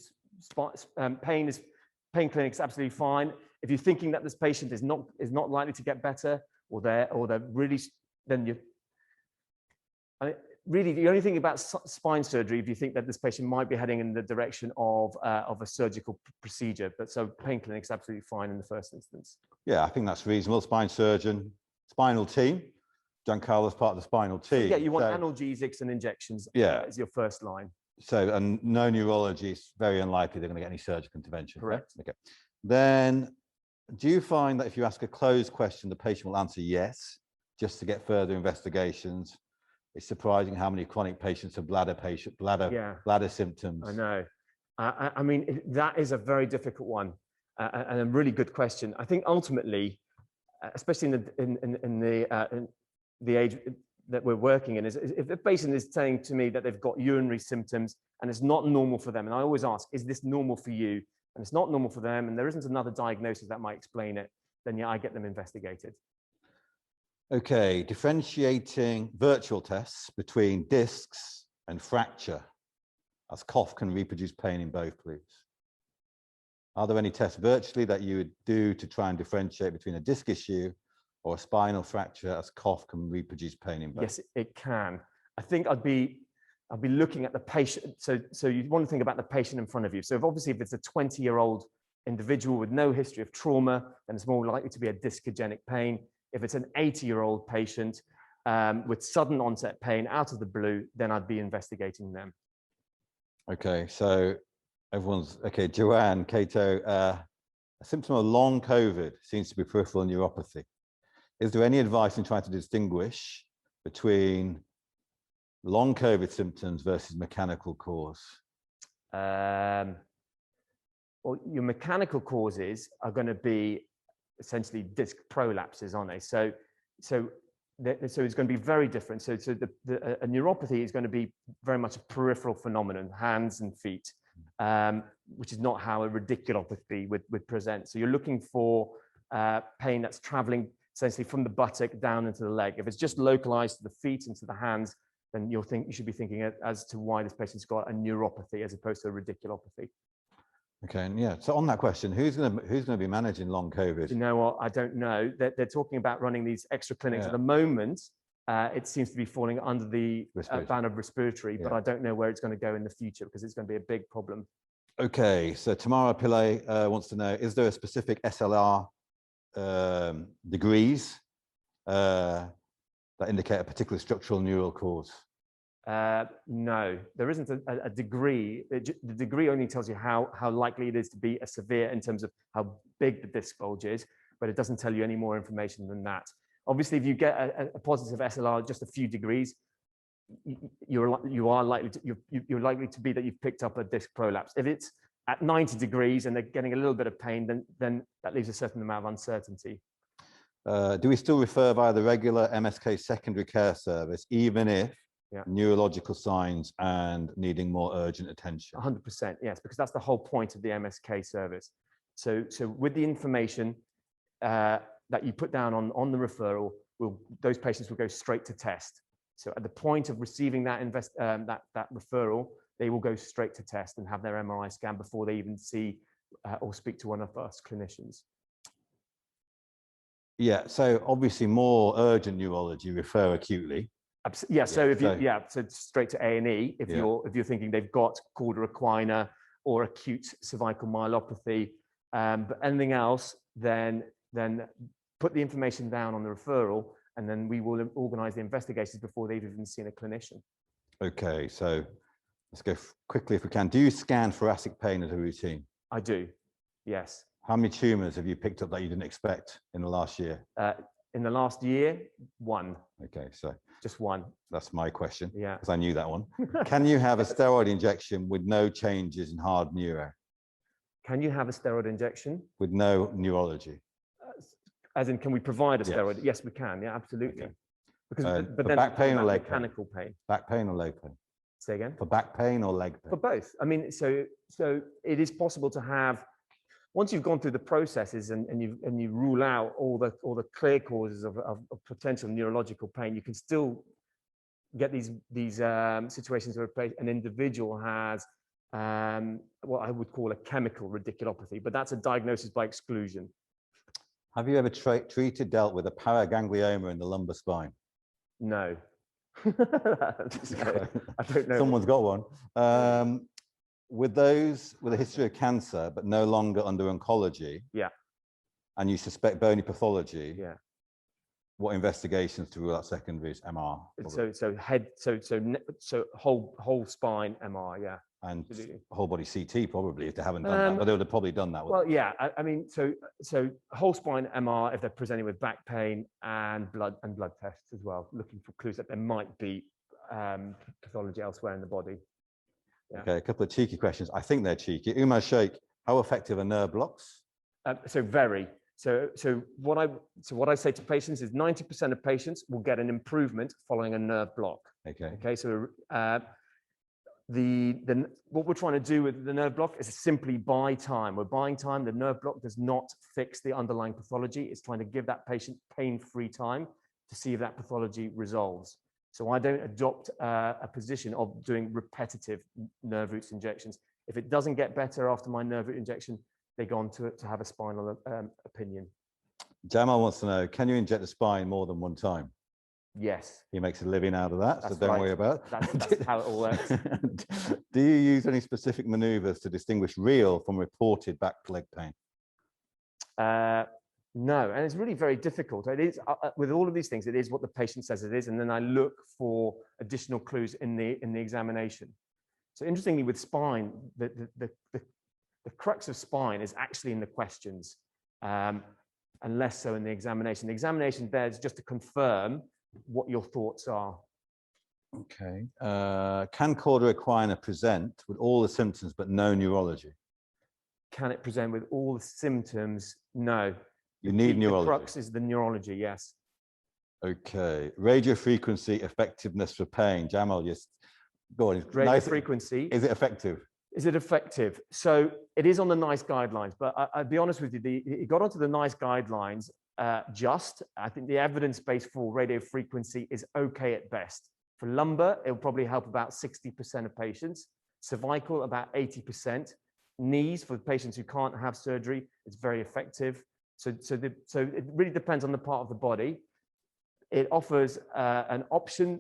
Pain clinic's absolutely fine. If you're thinking that this patient is not likely to get better, or they're really, then you. Really, the only thing about spine surgery, if you think that this patient might be heading in the direction of a surgical procedure, but so pain clinic's absolutely fine in the first instance. Yeah, I think that's reasonable. Spine surgeon, spinal team. Giancarlo's part of the spinal team. Yeah, you want analgesics and injections as your first line. So, and no neurology, it's very unlikely they're going to get any surgical intervention. Correct. Okay. Then, do you find that if you ask a closed question, the patient will answer yes, just to get further investigations? It's surprising how many chronic patients have bladder symptoms. I know. I mean, that is a very difficult one and a really good question. I think ultimately, especially in the age that we're working in, is if the patient is saying to me that they've got urinary symptoms and it's not normal for them, and I always ask, is this normal for you? And it's not normal for them, and there isn't another diagnosis that might explain it, then yeah, I get them investigated. Okay, differentiating virtual tests between discs and fracture, as cough can reproduce pain in both, please. Are there any tests virtually that you would do to try and differentiate between a disc issue or a spinal fracture, as cough can reproduce pain in both? Yes, it can. I think I'd be looking at the patient. So you'd want to think about the patient in front of you. So obviously if it's a 20-year-old individual with no history of trauma, then it's more likely to be a discogenic pain. If it's an 80-year-old patient with sudden onset pain out of the blue, then I'd be investigating them. Okay, so everyone's, okay, Joanne, Cato, a symptom of long COVID seems to be peripheral neuropathy. Is there any advice in trying to distinguish between long COVID symptoms versus mechanical cause? Well, your mechanical causes are going to be essentially disc prolapses, aren't they? So it's going to be very different. So a neuropathy is going to be very much a peripheral phenomenon, hands and feet, which is not how a radiculopathy would present. So you're looking for pain that's traveling essentially from the buttock down into the leg. If it's just localized to the feet and to the hands, then you should be thinking as to why this patient's got a neuropathy as opposed to a radiculopathy. Okay, and yeah, so on that question, who's going to be managing long COVID? You know what? I don't know. They're talking about running these extra clinics at the moment. It seems to be falling under the ban of respiratory, but I don't know where it's going to go in the future because it's going to be a big problem. Okay, so Tamara Pillay wants to know, is there a specific SLR degrees that indicate a particular structural neural cause? No, there isn't a degree. The degree only tells you how likely it is to be a severe in terms of how big the disc bulge is, but it doesn't tell you any more information than that. Obviously, if you get a positive SLR just a few degrees, you're likely to be that you've picked up a disc prolapse. If it's at 90 degrees and they're getting a little bit of pain, then that leaves a certain amount of uncertainty. Do we still refer via the regular MSK secondary care service, even if neurological signs and needing more urgent attention? 100%, yes, because that's the whole point of the MSK service. So with the information that you put down on the referral, those patients will go straight to test. So at the point of receiving that referral, they will go straight to test and have their MRI scan before they even see or speak to one of us clinicians. Yeah, so obviously more urgent neurology, refer acutely. Yeah, so so straight to A&E if you're thinking they've got cauda equina or acute cervical myelopathy, but anything else, then put the information down on the referral, and then we will organise the investigations before they've even seen a clinician. Okay, so let's go quickly if we can. Do you scan thoracic pain as a routine? I do, yes. How many tumours have you picked up that you didn't expect in the last year? In the last year, one. Okay, so just one. That's my question. Yeah, because I knew that one. Can you have a steroid injection with no changes in hard neuro? Can you have a steroid injection with no neurology? As in, can we provide a steroid? Yes, we can. Yeah, absolutely. Okay. Because but then back pain or leg mechanical pain? Back pain or leg pain? Say again. For back pain or leg pain? For both. I mean, so it is possible to have. Once you've gone through the processes and you rule out all the clear causes of potential neurological pain, you can still get these situations where an individual has what I would call a chemical radiculopathy, but that's a diagnosis by exclusion. Have you ever dealt with a paraganglioma in the lumbar spine? No. I don't know. Someone's got one. With those with a history of cancer, but no longer under oncology, and you suspect bony pathology, what investigations to rule out secondaries? MR. So whole spine MR, and absolutely. Whole body CT probably if they haven't done that, but they would have probably done that. Well, yeah, I mean, so whole spine MR if they're presenting with back pain and blood tests as well, looking for clues that there might be pathology elsewhere in the body. Yeah. Okay, a couple of cheeky questions. I think they're cheeky. Umar Sheikh, how effective are nerve blocks? So very. So what I say to patients is 90% of patients will get an improvement following a nerve block. Okay. So what we're trying to do with the nerve block is simply buy time. We're buying time. The nerve block does not fix the underlying pathology. It's trying to give that patient pain-free time to see if that pathology resolves. So I don't adopt a position of doing repetitive nerve roots injections. If it doesn't get better after my nerve root injection, they go on to have a spinal opinion. Jamal wants to know, can you inject the spine more than one time? Yes, He makes a living out of that, so That's don't right. worry about it. that's how it all works. Do you use any specific maneuvers to distinguish real from reported back leg pain? No, and it's really very difficult. It is with all of these things. It is what the patient says it is, and then I look for additional clues in the examination. So interestingly, with spine, the crux of spine is actually in the questions, and less so in the examination. The examination there is just to confirm what your thoughts are. Okay. Can cauda equina present with all the symptoms but no neurology? Can it present with all the symptoms? No. You need neurology. The crux is the neurology, yes. Okay. Radio frequency effectiveness for pain. Jamal, just go on. Radio frequency. Is it effective? Is it effective? So it is on the NICE guidelines, but I'll be honest with you, it got onto the NICE guidelines I think the evidence base for radio frequency is okay at best. For lumbar, it'll probably help about 60% of patients. Cervical, about 80%. Knees, for patients who can't have surgery, it's very effective. So it really depends on the part of the body. It offers an option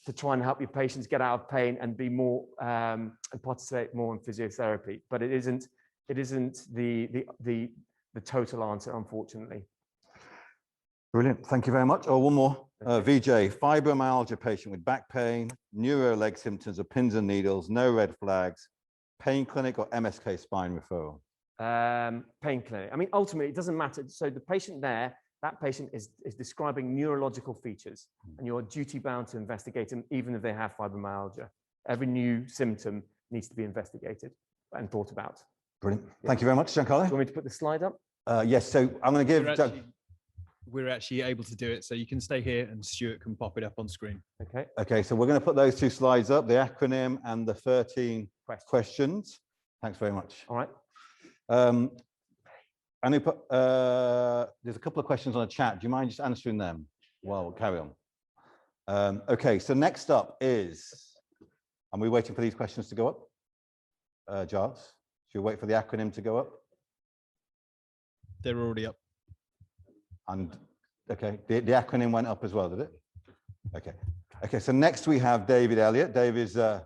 to try and help your patients get out of pain and be more and participate more in physiotherapy. But it isn't the total answer, unfortunately. Brilliant. Thank you very much. Oh, one more. VJ, fibromyalgia patient with back pain, neuro leg symptoms of pins and needles, no red flags, pain clinic or MSK spine referral? Pain clinic. I mean, ultimately, it doesn't matter. So the patient there, that patient is describing neurological features, and you're duty bound to investigate them, even if they have fibromyalgia. Every new symptom needs to be investigated and thought about. Brilliant. Thank you very much, Giancarlo. Do you want me to put the slide up? Yes. So I'm going to give. We're actually able to do it, so you can stay here and Stuart can pop it up on screen. Okay. Okay. So we're going to put those two slides up: the acronym and the 13 questions. Thanks very much. All right. And there's a couple of questions on the chat. Do you mind just answering them? Well, we'll carry on. Okay, so next up is, are we waiting for these questions to go up? Giles, should we wait for the acronym to go up? They're already up. And okay, the acronym went up as well, did it? Okay. Okay, so next we have David Elliott. David's our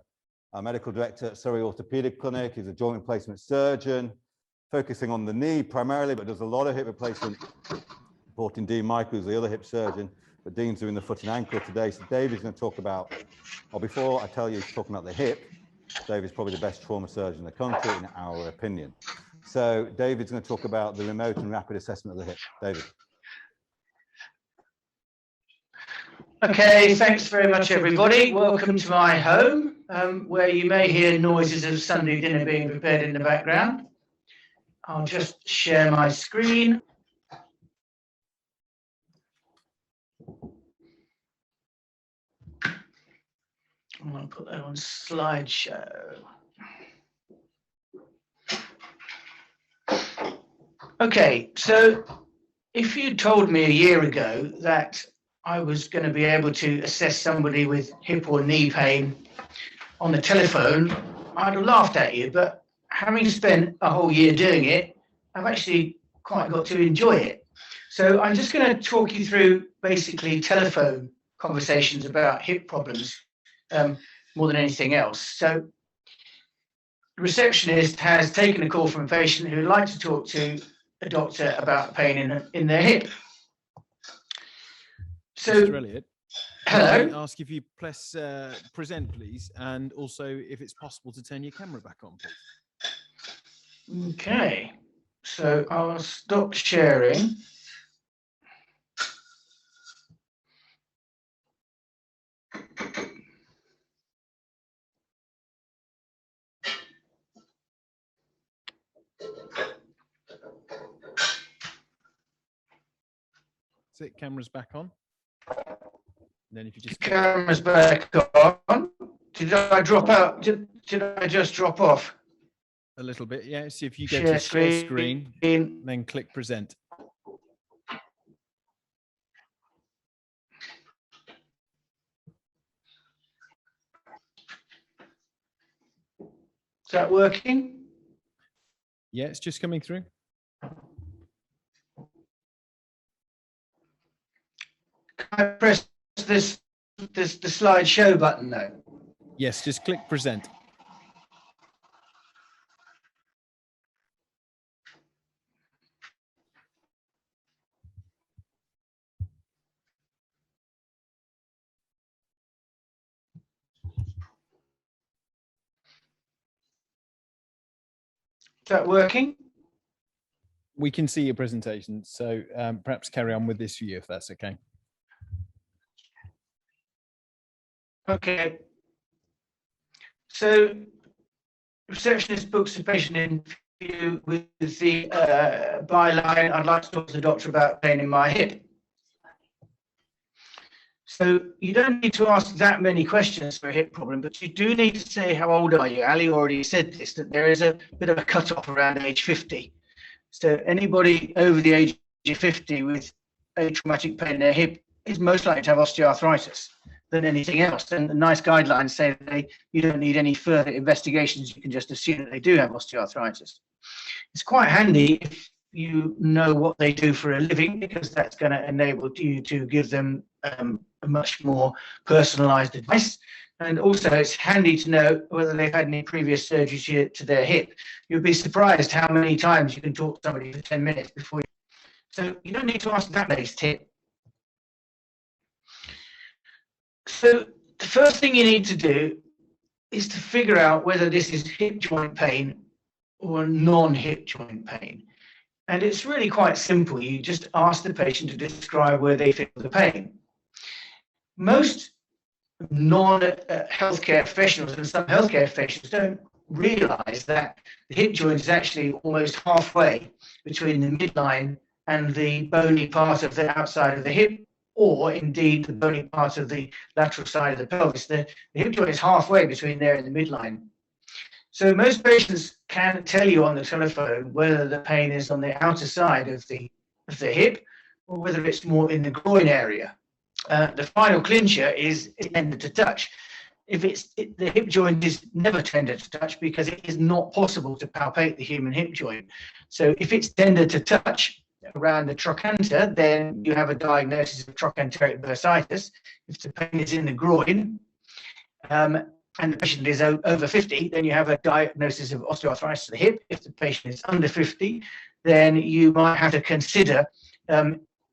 medical director at Surrey Orthopedic Clinic. He's a joint replacement surgeon, focusing on the knee primarily, but does a lot of hip replacement. Reporting Dean Michael, who's the other hip surgeon, but Dean's doing the foot and ankle today. So David's going to talk about, well, before I tell you he's talking about the hip, David's probably the best trauma surgeon in the country, in our opinion. So David's going to talk about the remote and rapid assessment of the hip. David. Okay, thanks very much, everybody. Welcome to my home, where you may hear noises of Sunday dinner being prepared in the background. I'll just share my screen. I'm going to put that on slideshow. Okay, so if you told me a year ago that I was going to be able to assess somebody with hip or knee pain on the telephone, I'd have laughed at you. But having spent a whole year doing it, I've actually quite got to enjoy it. So I'm just going to talk you through basically telephone conversations about hip problems more than anything else. So the receptionist has taken a call from a patient who would like to talk to a doctor about pain in their hip. So, Mr. Elliott, hello. can I ask if you press present, please, and also if it's possible to turn your camera back on, please. Okay, so I'll stop sharing. Is it camera's back on? And then if you just Camera's back on. Did I drop out? Did I just drop off? a little bit, yeah. So if you go Share to share screen, then click present. Is that working? Yeah, it's just coming through. Can I press the slideshow button though? Yes, just click present. Is that working? We can see your presentation, so perhaps carry on with this view if that's okay. Okay. So, receptionist books the patient in view with the byline, I'd like to talk to the doctor about pain in my hip. So you don't need to ask that many questions for a hip problem, but you do need to say, how old are you? Ali already said this, that there is a bit of a cutoff around age 50. So anybody over the age of 50 with a traumatic pain in their hip is most likely to have osteoarthritis than anything else. And the nice guidelines say that you don't need any further investigations. You can just assume that they do have osteoarthritis. It's quite handy if you know what they do for a living, because that's going to enable you to give them a much more personalized advice. And also it's handy to know whether they've had any previous surgery to their hip. You'd be surprised how many times you can talk to somebody for 10 minutes before you. So you don't need to ask that next tip. So the first thing you need to do is to figure out whether this is hip joint pain or non-hip joint pain. And it's really quite simple. You just ask the patient to describe where they feel the pain. Most non-healthcare professionals and some healthcare professionals don't realize that the hip joint is actually almost halfway between the midline and the bony part of the outside of the hip, or indeed the bony part of the lateral side of the pelvis. The hip joint is halfway between there and the midline. So most patients can tell you on the telephone whether the pain is on the outer side of the hip or whether it's more in the groin area. The final clincher is tender to touch. If the hip joint is never tender to touch because it is not possible to palpate the human hip joint. So if it's tender to touch around the trochanter, then you have a diagnosis of trochanteric bursitis. If the pain is in the groin, and the patient is over 50, then you have a diagnosis of osteoarthritis of the hip. If the patient is under 50, then you might have to consider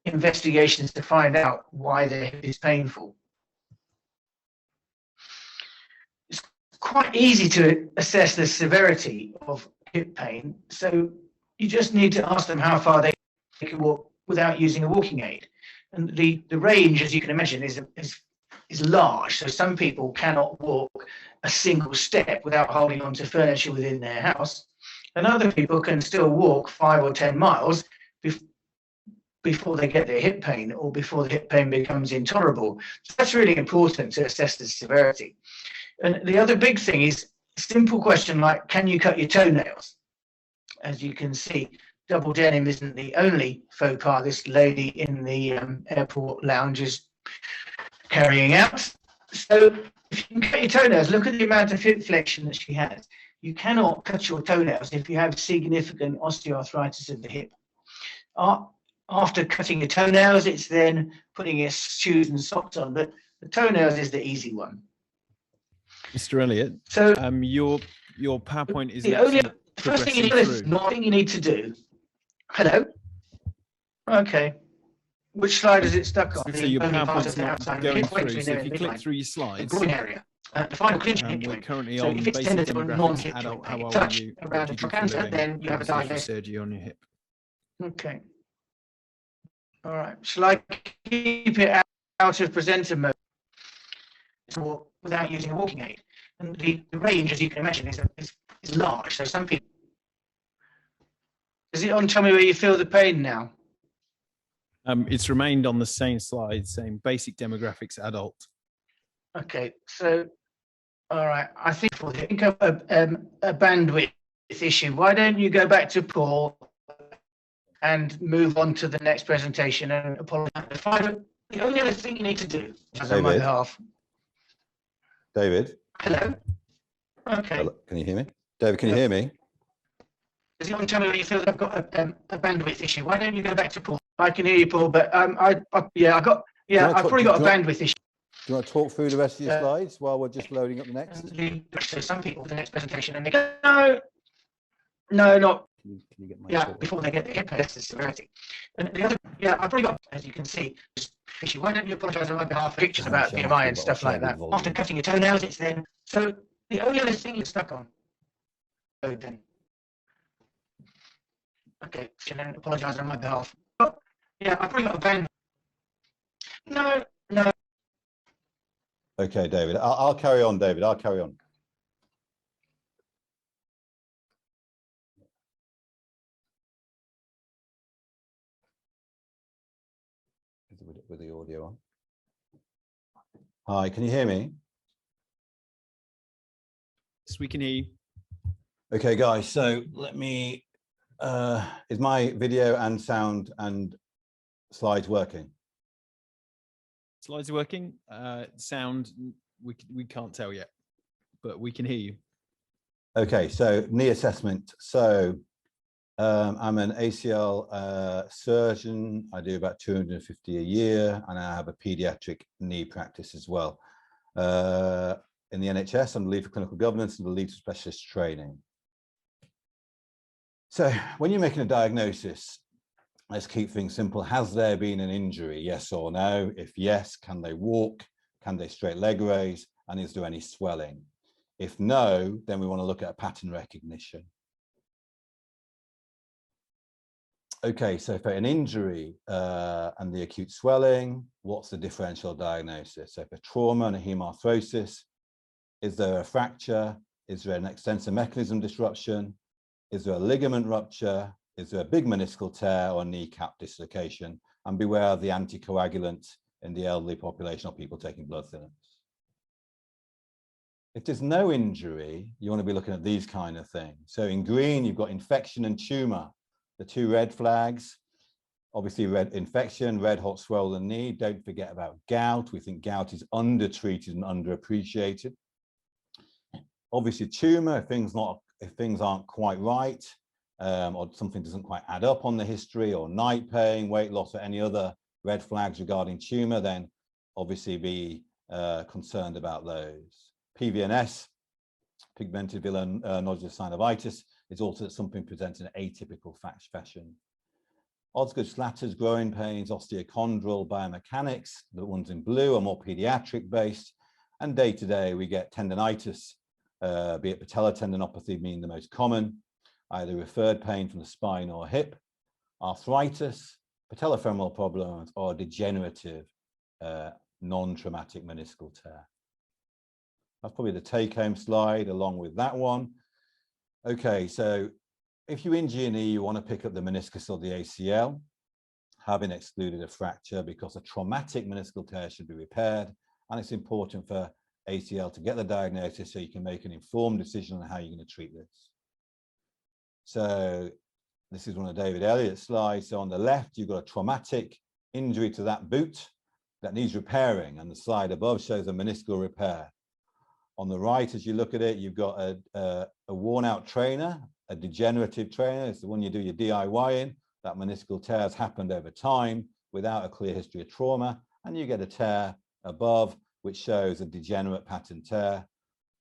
investigations to find out why their hip is painful. It's quite easy to assess the severity of hip pain, so you just need to ask them how far they can walk without using a walking aid. And the range, as you can imagine, is large. So some people cannot walk a single step without holding on to furniture within their house. And other people can still walk 5 or 10 miles before they get their hip pain or before the hip pain becomes intolerable. So that's really important to assess the severity. And the other big thing is a simple question like, can you cut your toenails? As you can see, double denim isn't the only faux pas this lady in the airport lounge is carrying out. So if you can cut your toenails, look at the amount of hip flexion that she has. You cannot cut your toenails if you have significant osteoarthritis of the hip. After cutting your toenails, it's then putting your shoes and socks on, but the toenails is the easy one. Mr. Elliott, so your PowerPoint is the first thing you need to do is nothing you need to do. Hello? Okay. Which slide is it stuck on? So your PowerPoint's not going through, so if you click through your slides, area. The final clincher we're currently so on if it's basic tended to a demographics, non-hip adult, how joint old touch are you, around the trochanter, then you have a diagnosis. surgery on your hip. Okay. All right. Shall I keep it out of presenter mode or without using a walking aid? And the range, as you can imagine, is large. So some people. Is it on? Tell me where you feel the pain now. It's remained on the same slide, same basic demographics, adult. Okay, so, all right, I think a bandwidth issue. Why don't you go back to Paul and move on to the next presentation and apologize. The only other thing you need to do is on my behalf. David? Hello? Okay. Hello. Can you hear me? David, can you hear me? Does anyone tell me where you feel that I've got a bandwidth issue? Why don't you go back to Paul? I can hear you, Paul, but I've probably got a bandwidth issue. Do you want to talk through the rest of your slides while we're just loading up the next? So some people, the next presentation, and they go, no, not. Can you get my before they get the impact of severity. And the other, I've probably got, as you can see, this issue. Why don't you apologise on my behalf for pictures about BMI and stuff like that? After cutting your toenails, it's then. So the only other thing you're stuck on. So then. Okay, so then apologise on my behalf. But I've probably got a band. No. Okay, David. I'll carry on, David. I'll carry on. With the audio on. Hi, can you hear me? Yes, we can hear you. Okay, guys, so let me, is my video and sound and slides working? Slides are working. Sound, we can't tell yet, but we can hear you. Okay, so knee assessment. So I'm an ACL surgeon. I do about 250 a year, and I have a pediatric knee practice as well. In the NHS, I'm the lead for clinical governance and the lead for specialist training. So when you're making a diagnosis, let's keep things simple. Has there been an injury? Yes or no? If yes, can they walk? Can they straight leg raise? And is there any swelling? If no, then we want to look at a pattern recognition. Okay, so for an injury and the acute swelling, what's the differential diagnosis? So for trauma and a hemarthrosis, is there a fracture? Is there an extensor mechanism disruption? Is there a ligament rupture? Is there a big meniscal tear or kneecap dislocation? And beware of the anticoagulant in the elderly population or people taking blood thinners. If there's no injury, you want to be looking at these kind of things. So in green, you've got infection and tumor, the two red flags. Obviously, red infection, red hot swollen knee. Don't forget about gout. We think gout is undertreated and underappreciated. Obviously, tumor, if things aren't quite right, or something doesn't quite add up on the history, or night pain, weight loss, or any other red flags regarding tumor, then obviously be concerned about those. PVNS, pigmented nodular synovitis, is also something presented in an atypical fashion. Osgood Schlatters, growing pains, osteochondral, biomechanics, the ones in blue are more pediatric based, and day to day we get tendonitis, be it patellar tendinopathy being the most common, either referred pain from the spine or hip, arthritis, patellofemoral problems, or degenerative non-traumatic meniscal tear. That's probably the take-home slide along with that one. Okay, so if you injure your knee, you want to pick up the meniscus or the ACL, having excluded a fracture, because a traumatic meniscal tear should be repaired. And it's important for ACL to get the diagnosis so you can make an informed decision on how you're going to treat this. So this is one of David Elliott's slides. So on the left, you've got a traumatic injury to that boot that needs repairing. And the slide above shows a meniscal repair. On the right, as you look at it, you've got a worn out trainer, a degenerative trainer. It's the one you do your DIY in. That meniscal tear has happened over time without a clear history of trauma. And you get a tear above, which shows a degenerate pattern tear.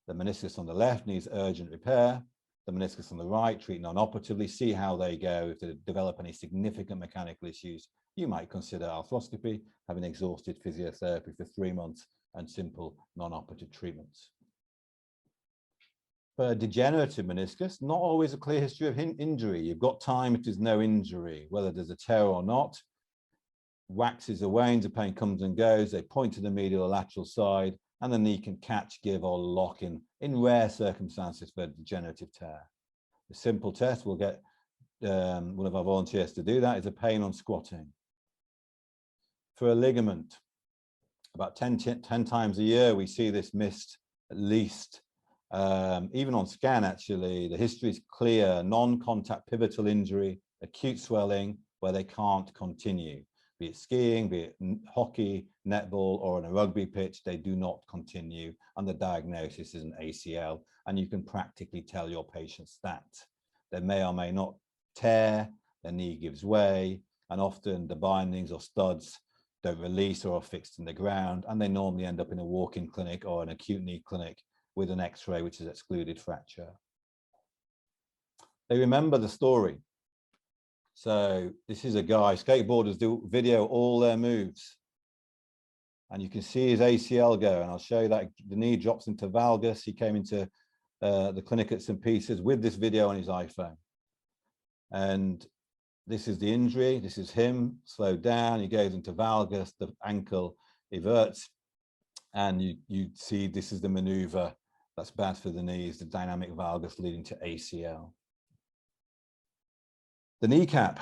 The meniscus on the left needs urgent repair. The meniscus on the right, treat non-operatively, see how they go. If they develop any significant mechanical issues, you might consider arthroscopy, having exhausted physiotherapy for 3 months and simple non-operative treatments. For a degenerative meniscus, not always a clear history of injury. You've got time if there's no injury, whether there's a tear or not. Waxes or wanes, the pain comes and goes. They point to the medial or lateral side, and the knee can catch, give, or lock in rare circumstances for a degenerative tear. A simple test, we'll get one of our volunteers to do that, is a pain on squatting. For a ligament, about 10 times a year, we see this missed at least. Even on scan, actually, the history is clear: non-contact pivotal injury, acute swelling where they can't continue, be it skiing, be it hockey, netball, or on a rugby pitch, they do not continue, and the diagnosis is an ACL, and you can practically tell your patients that. they may or may not tear, the knee gives way, and often the bindings or studs don't release or are fixed in the ground, and they normally end up in a walk-in clinic or an acute knee clinic with an X-ray which is excluded fracture. They remember the story. So this is a guy, skateboarders do video all their moves. And you can see his ACL go, and I'll show you that the knee drops into valgus. He came into the clinic at St. Peter's with this video on his iPhone. And this is the injury. This is him slowed down. He goes into valgus, the ankle everts. And you see this is the maneuver that's bad for the knees, the dynamic valgus leading to ACL. The kneecap,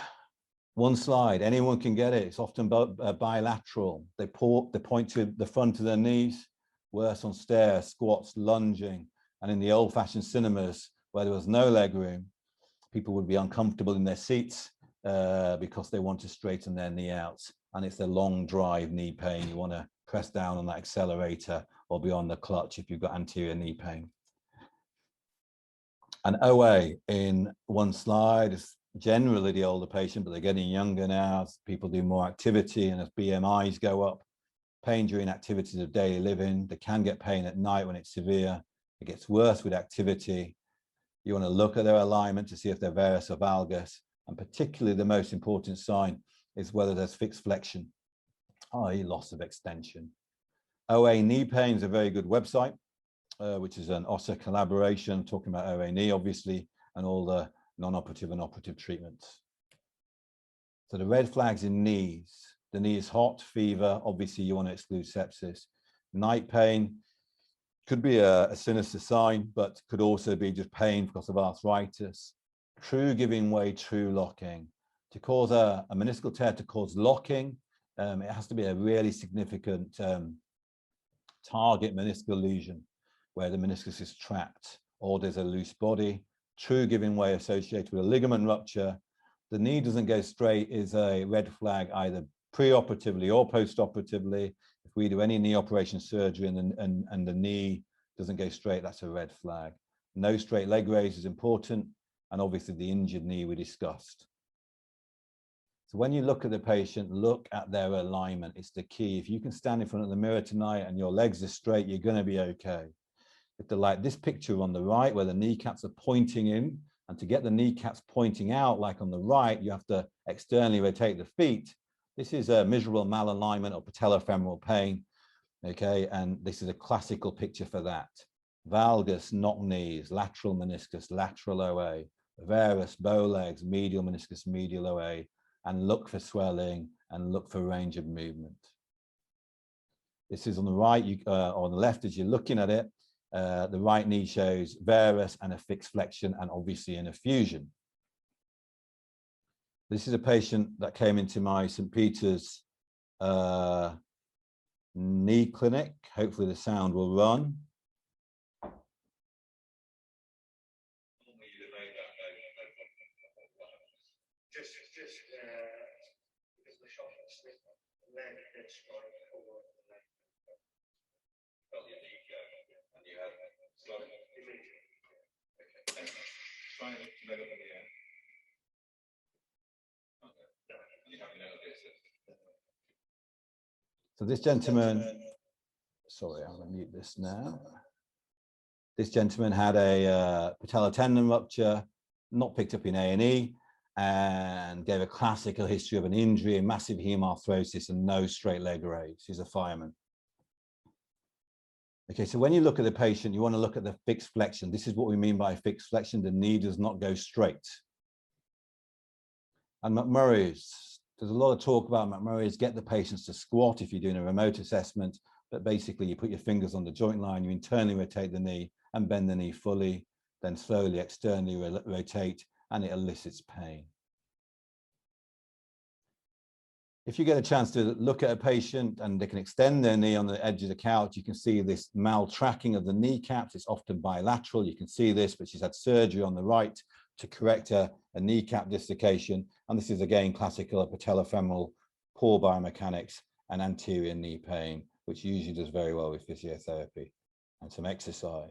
one slide, anyone can get it. It's often bilateral. They point to the front of their knees, worse on stairs, squats, lunging. And in the old-fashioned cinemas where there was no leg room, people would be uncomfortable in their seats because they want to straighten their knee out. And it's the long drive knee pain. You want to press down on that accelerator or be on the clutch if you've got anterior knee pain. And OA in one slide is generally the older patient, but they're getting younger now as people do more activity and as BMIs go up. Pain during activities of daily living. They can get pain at night when it's severe. It gets worse with activity. You want to look at their alignment to see if they're varus or valgus. And particularly the most important sign is whether there's fixed flexion, i.e. loss of extension. OA knee pain is a very good website, which is an OSA collaboration talking about OA knee, obviously, and all the non-operative and operative treatments. So the red flags in knees. The knee is hot, fever. Obviously, you want to exclude sepsis. Night pain could be a sinister sign, but could also be just pain because of arthritis. True giving way, true locking. To cause a meniscal tear, to cause locking, it has to be a really significant target meniscal lesion where the meniscus is trapped or there's a loose body. True giving way associated with a ligament rupture. The knee doesn't go straight is a red flag either pre-operatively or post-operatively. If we do any knee operation surgery and the knee doesn't go straight, that's a red flag. No straight leg raise is important, and obviously the injured knee we discussed. So when you look at the patient, look at their alignment. It's the key. If you can stand in front of the mirror tonight and your legs are straight, you're going to be okay. If they're like this picture on the right where the kneecaps are pointing in, and to get the kneecaps pointing out like on the right, you have to externally rotate the feet. This is a miserable malalignment or patellofemoral pain, okay? And this is a classical picture for that. Valgus, knock knees, lateral meniscus, lateral OA, varus, bow legs, medial meniscus, medial OA, and look for swelling and look for range of movement. This is on the right, on the left as you're looking at it. The right knee shows varus and a fixed flexion and obviously an effusion. This is a patient that came into my St. Peter's knee clinic. Hopefully the sound will run. So this gentleman, sorry, I'm going to mute this now. This gentleman had a patellar tendon rupture, not picked up in A&E, and gave a classical history of an injury, a massive hemarthrosis, and no straight leg raise. He's a fireman. Okay, so when you look at the patient, you want to look at the fixed flexion. This is what we mean by fixed flexion. The knee does not go straight. And McMurray's, there's a lot of talk about McMurray's, get the patients to squat if you're doing a remote assessment, but basically you put your fingers on the joint line, you internally rotate the knee and bend the knee fully, then slowly externally rotate, and it elicits pain. If you get a chance to look at a patient and they can extend their knee on the edge of the couch, you can see this maltracking of the kneecaps. It's often bilateral. You can see this, but she's had surgery on the right to correct a kneecap dislocation. And this is again classical patellofemoral poor biomechanics and anterior knee pain, which usually does very well with physiotherapy and some exercise.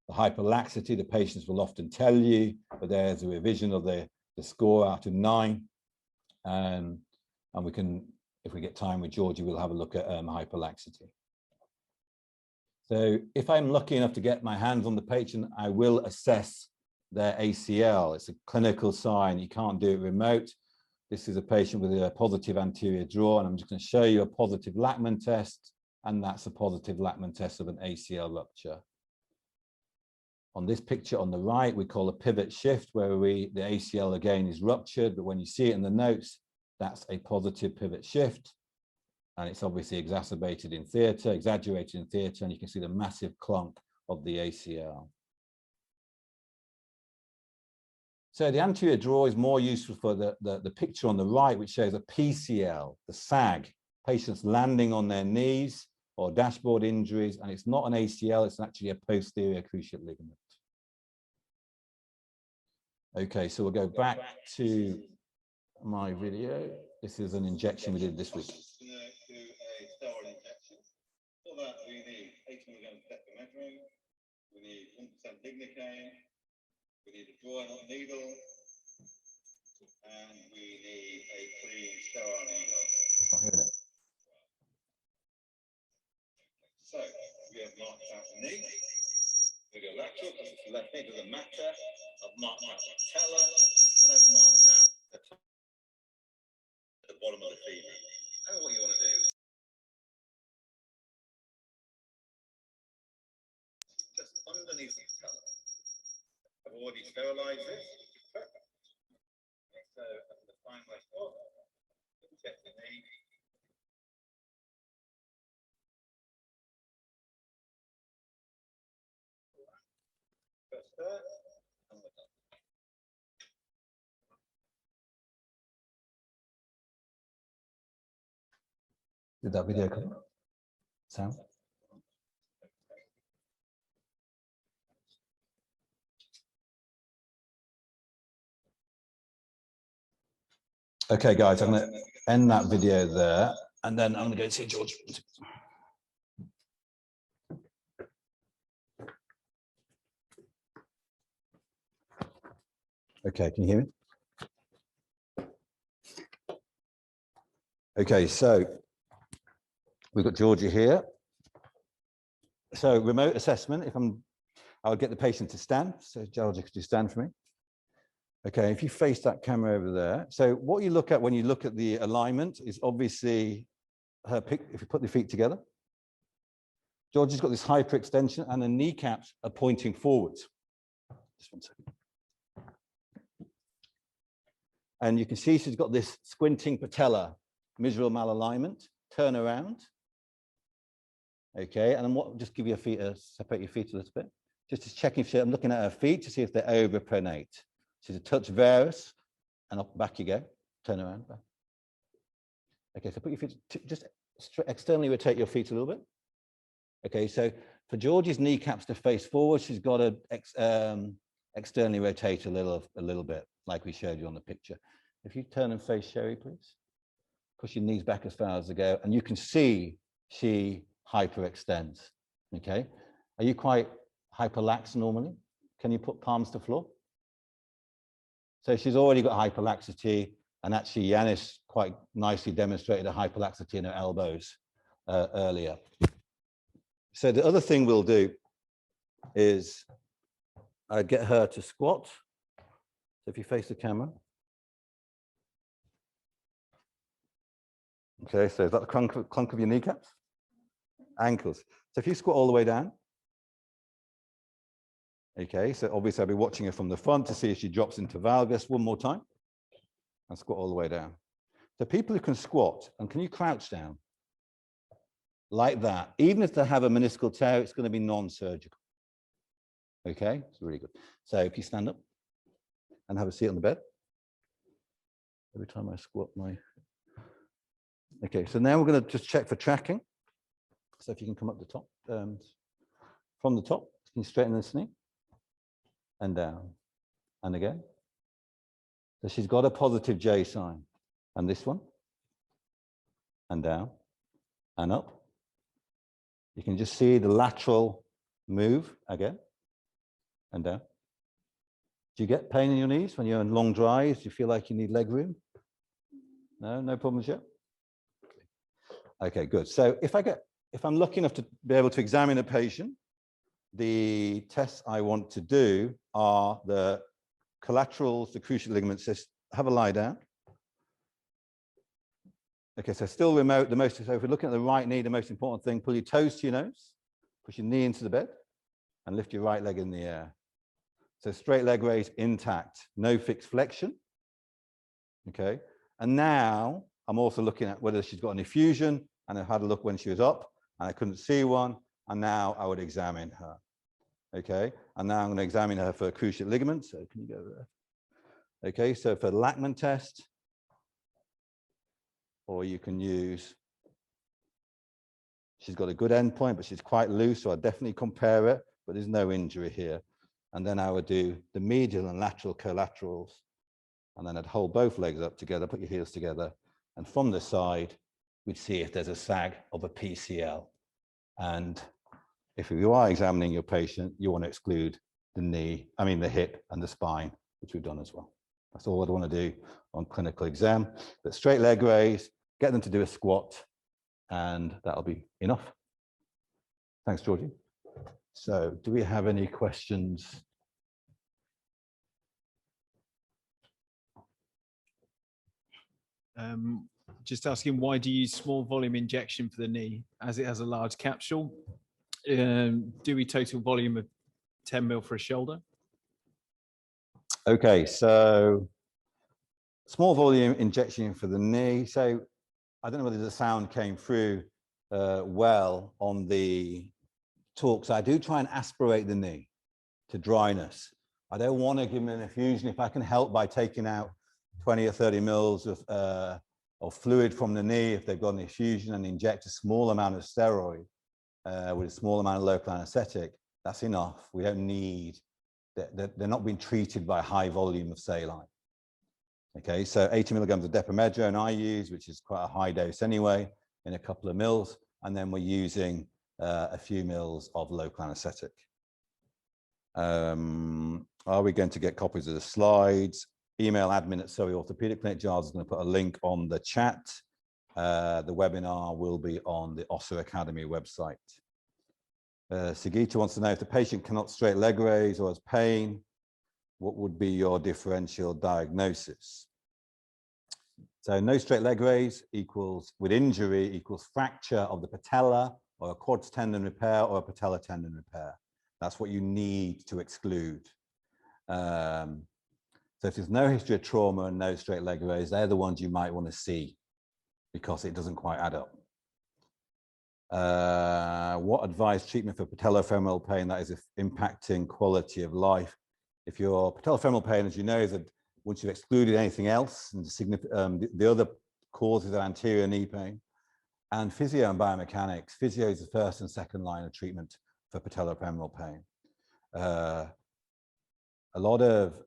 The hyperlaxity, the patients will often tell you, but there's a revision of the score out of 9. And we can, if we get time with Georgie, we'll have a look at hyperlaxity. So if I'm lucky enough to get my hands on the patient, I will assess their ACL. It's a clinical sign. You can't do it remote. This is a patient with a positive anterior draw, and I'm just going to show you a positive Lachman test, and that's a positive Lachman test of an ACL rupture. On this picture on the right, we call a pivot shift, where the ACL again is ruptured, but when you see it in the notes, that's a positive pivot shift. And it's obviously exacerbated in theatre, exaggerated in theatre, and you can see the massive clunk of the ACL. So the anterior draw is more useful for the picture on the right, which shows a PCL, the sag, patients landing on their knees or dashboard injuries, and it's not an ACL, it's actually a posterior cruciate ligament. Okay, so we'll go back to my video. This is an injection we did this week. Steroid injection. For that, we need 8 milligrams of dexamethasone, we need 1% lignocaine, we need a dry needle, and we need a clean sterile needle. Oh, here it is. So we have marked out the knee. We go lateral because it's the left knee, doesn't matter. I've marked out the patella, and I've marked out the bottom of the femur. And what you want to do is just underneath the patella. I've already sterilized this, which is perfect. And so I'm going to find my spot, check the knee. First there, and we're done. Did that video come? Sam? Okay, guys, I'm going to end that video there, and then I'm going to go see George. Okay, can you hear me? Okay, so we've got Georgia here. So remote assessment, I'll get the patient to stand. So Georgia, could you stand for me? Okay, if you face that camera over there. So what you look at when you look at the alignment is obviously her if you put the feet together. Georgia's got this hyperextension and the kneecaps are pointing forwards. Just 1 second. And you can see she's got this squinting patella, mesial malalignment, turn around. Okay, and then just give your feet, separate your feet a little bit. Just to check if I'm looking at her feet to see if they're overpronate. She's a touch varus, and up, back you go, turn around. Back. Okay, so put your feet, just externally rotate your feet a little bit. Okay, so for Georgie's kneecaps to face forward, she's got to externally rotate a little bit, like we showed you on the picture. If you turn and face Sherry, please. Push your knees back as far as they go, and you can see she hyperextends. Okay, are you quite hyperlax normally? Can you put palms to floor? So she's already got hyperlaxity, and actually Yanis quite nicely demonstrated a hyperlaxity in her elbows earlier. So the other thing we'll do is get her to squat. So if you face the camera. Okay, so is that the clunk of your kneecaps? Ankles. So if you squat all the way down. Okay, so obviously I'll be watching her from the front to see if she drops into valgus. One more time. And squat all the way down. So people who can squat, and can you crouch down? Like that. Even if they have a meniscal tear, it's going to be non-surgical. Okay, it's really good. So if you stand up and have a seat on the bed. Every time I squat my... Okay, so now we're going to just check for tracking. So if you can come up the top, from the top, can you straighten this knee? And down, and again. So she's got a positive J sign. And this one, and down, and up. You can just see the lateral move again. and down. Do you get pain in your knees when you're on long drives? Do you feel like you need leg room? No, no problems yet? Okay, good. So if I'm lucky enough to be able to examine a patient, the tests I want to do are the collaterals, the cruciate ligament cyst. Have a lie down. Okay, so still remote. So if we're looking at the right knee, the most important thing, pull your toes to your nose, push your knee into the bed, and lift your right leg in the air. So straight leg raise intact, no fixed flexion. Okay, and now I'm also looking at whether she's got an effusion, and I had a look when she was up, and I couldn't see one, and now I would examine her. Okay, and now I'm going to examine her for cruciate ligaments. So can you go there? Okay, so for the Lachman test, or you can use, she's got a good endpoint, but she's quite loose, so I'll definitely compare it, but there's no injury here. And then I would do the medial and lateral collaterals, and then I'd hold both legs up together, put your heels together, and from the side, we'd see if there's a sag of a PCL. And if you are examining your patient, you want to exclude the hip and the spine, which we've done as well. That's all I'd want to do on clinical exam. But straight leg raise, get them to do a squat, and that'll be enough. Thanks, Georgie. So do we have any questions? Just asking, why do you use small volume injection for the knee as it has a large capsule? Do we total volume of 10 mil for a shoulder? Okay, so small volume injection for the knee. So I don't know whether the sound came through well on the talk. So I do try and aspirate the knee to dryness. I don't want to give them an infusion. If I can help by taking out 20 or 30 mils of fluid from the knee, if they've got an effusion, and inject a small amount of steroid with a small amount of local anesthetic, that's enough. We don't need, they're not being treated by high volume of saline. Okay, so 80 milligrams of depomedrone I use, which is quite a high dose anyway, in a couple of mils, and then we're using a few mils of local anesthetic. Are we going to get copies of the slides? Email admin at Surrey Orthopedic Clinic. Giles is going to put a link on the chat. The webinar will be on the Össur Academy website. Sigita wants to know, if the patient cannot straight leg raise or has pain, what would be your differential diagnosis? So no straight leg raise equals, with injury, equals fracture of the patella, or a quads tendon repair, or a patella tendon repair. That's what you need to exclude. So if there's no history of trauma and no straight leg raise, they're the ones you might want to see, because it doesn't quite add up. What advised treatment for patellofemoral pain that is impacting quality of life? If your patellofemoral pain, as you know, is that once you've excluded anything else, and the other causes of anterior knee pain, and physio and biomechanics, physio is the first and second line of treatment for patellofemoral pain. A lot of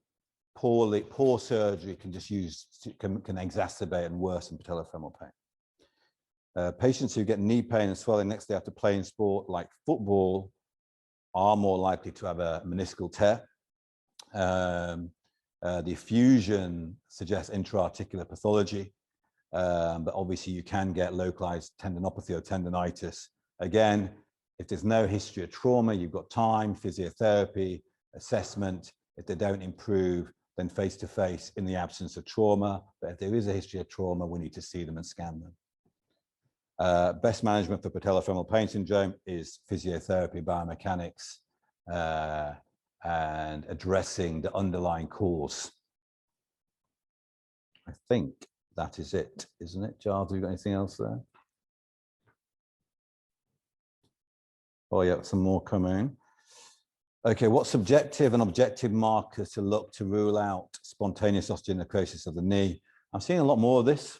poor surgery can exacerbate and worsen patellofemoral pain. Patients who get knee pain and swelling next day after playing sport like football are more likely to have a meniscal tear. The effusion suggests intra-articular pathology, but obviously you can get localized tendinopathy or tendonitis. Again, if there's no history of trauma, you've got time, physiotherapy, assessment. If they don't improve, then face-to-face in the absence of trauma. But if there is a history of trauma, we need to see them and scan them. Best management for patellofemoral pain syndrome is physiotherapy, biomechanics, and addressing the underlying cause. I think that is it, isn't it? Giles, have you got anything else there? Oh yeah, some more coming. Okay, what subjective and objective markers to look to rule out spontaneous osteonecrosis of the knee? I'm seeing a lot more of this.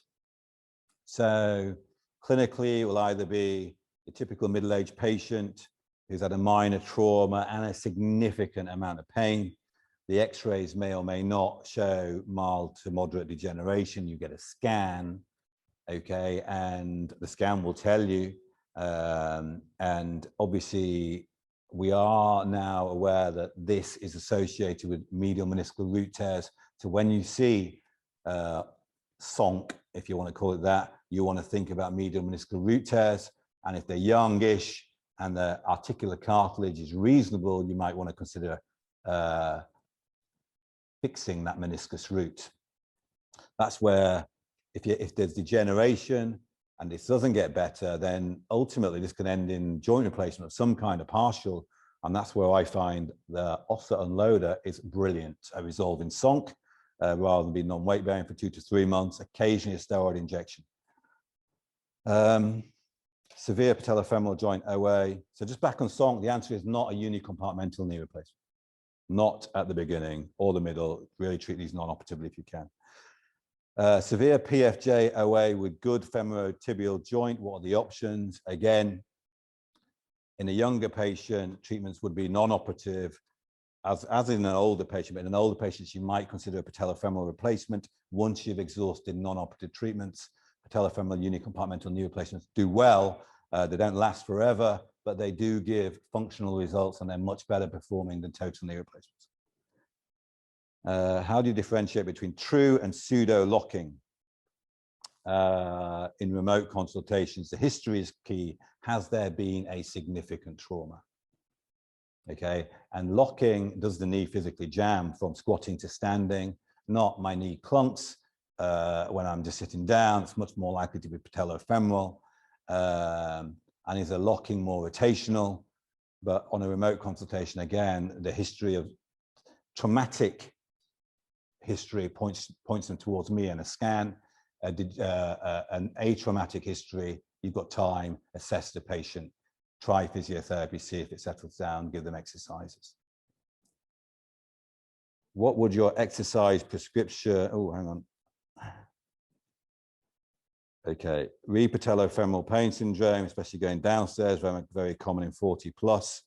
So clinically, it will either be a typical middle-aged patient who's had a minor trauma and a significant amount of pain. The x-rays may or may not show mild to moderate degeneration. You get a scan, okay, and the scan will tell you. And obviously, we are now aware that this is associated with medial meniscal root tears. So when you see SONC, if you want to call it that, you want to think about medial meniscal root tears. And if they're youngish and the articular cartilage is reasonable, you might want to consider fixing that meniscus root. That's where if there's degeneration and this doesn't get better, then ultimately this can end in joint replacement of some kind of partial. And that's where I find the offset unloader is brilliant at resolving SONC rather than being non-weight bearing for 2 to 3 months, occasionally a steroid injection. Severe patellofemoral joint OA. So just back on SONC, the answer is not a unicompartmental knee replacement. Not at the beginning or the middle. Really treat these non-operatively if you can. Severe PFJ OA with good femorotibial joint. What are the options? Again, in a younger patient, treatments would be non-operative, as in an older patient. But in an older patient, you might consider a patellofemoral replacement once you've exhausted non-operative treatments. Patellofemoral unicompartmental knee replacements do well. They don't last forever, but they do give functional results, and they're much better performing than total knee replacements. How do you differentiate between true and pseudo locking? In remote consultations, the history is key. Has there been a significant trauma? Okay, and locking, does the knee physically jam from squatting to standing? Not my knee clunks when I'm just sitting down. It's much more likely to be patellofemoral. And is a locking more rotational? But on a remote consultation, again, the history of traumatic history points them towards me and a scan. An atraumatic history, you've got time, assess the patient, try physiotherapy, see if it settles down, give them exercises. What would your exercise prescription, oh, hang on. Okay, repatellofemoral pain syndrome, especially going downstairs, very, very common in 40 plus.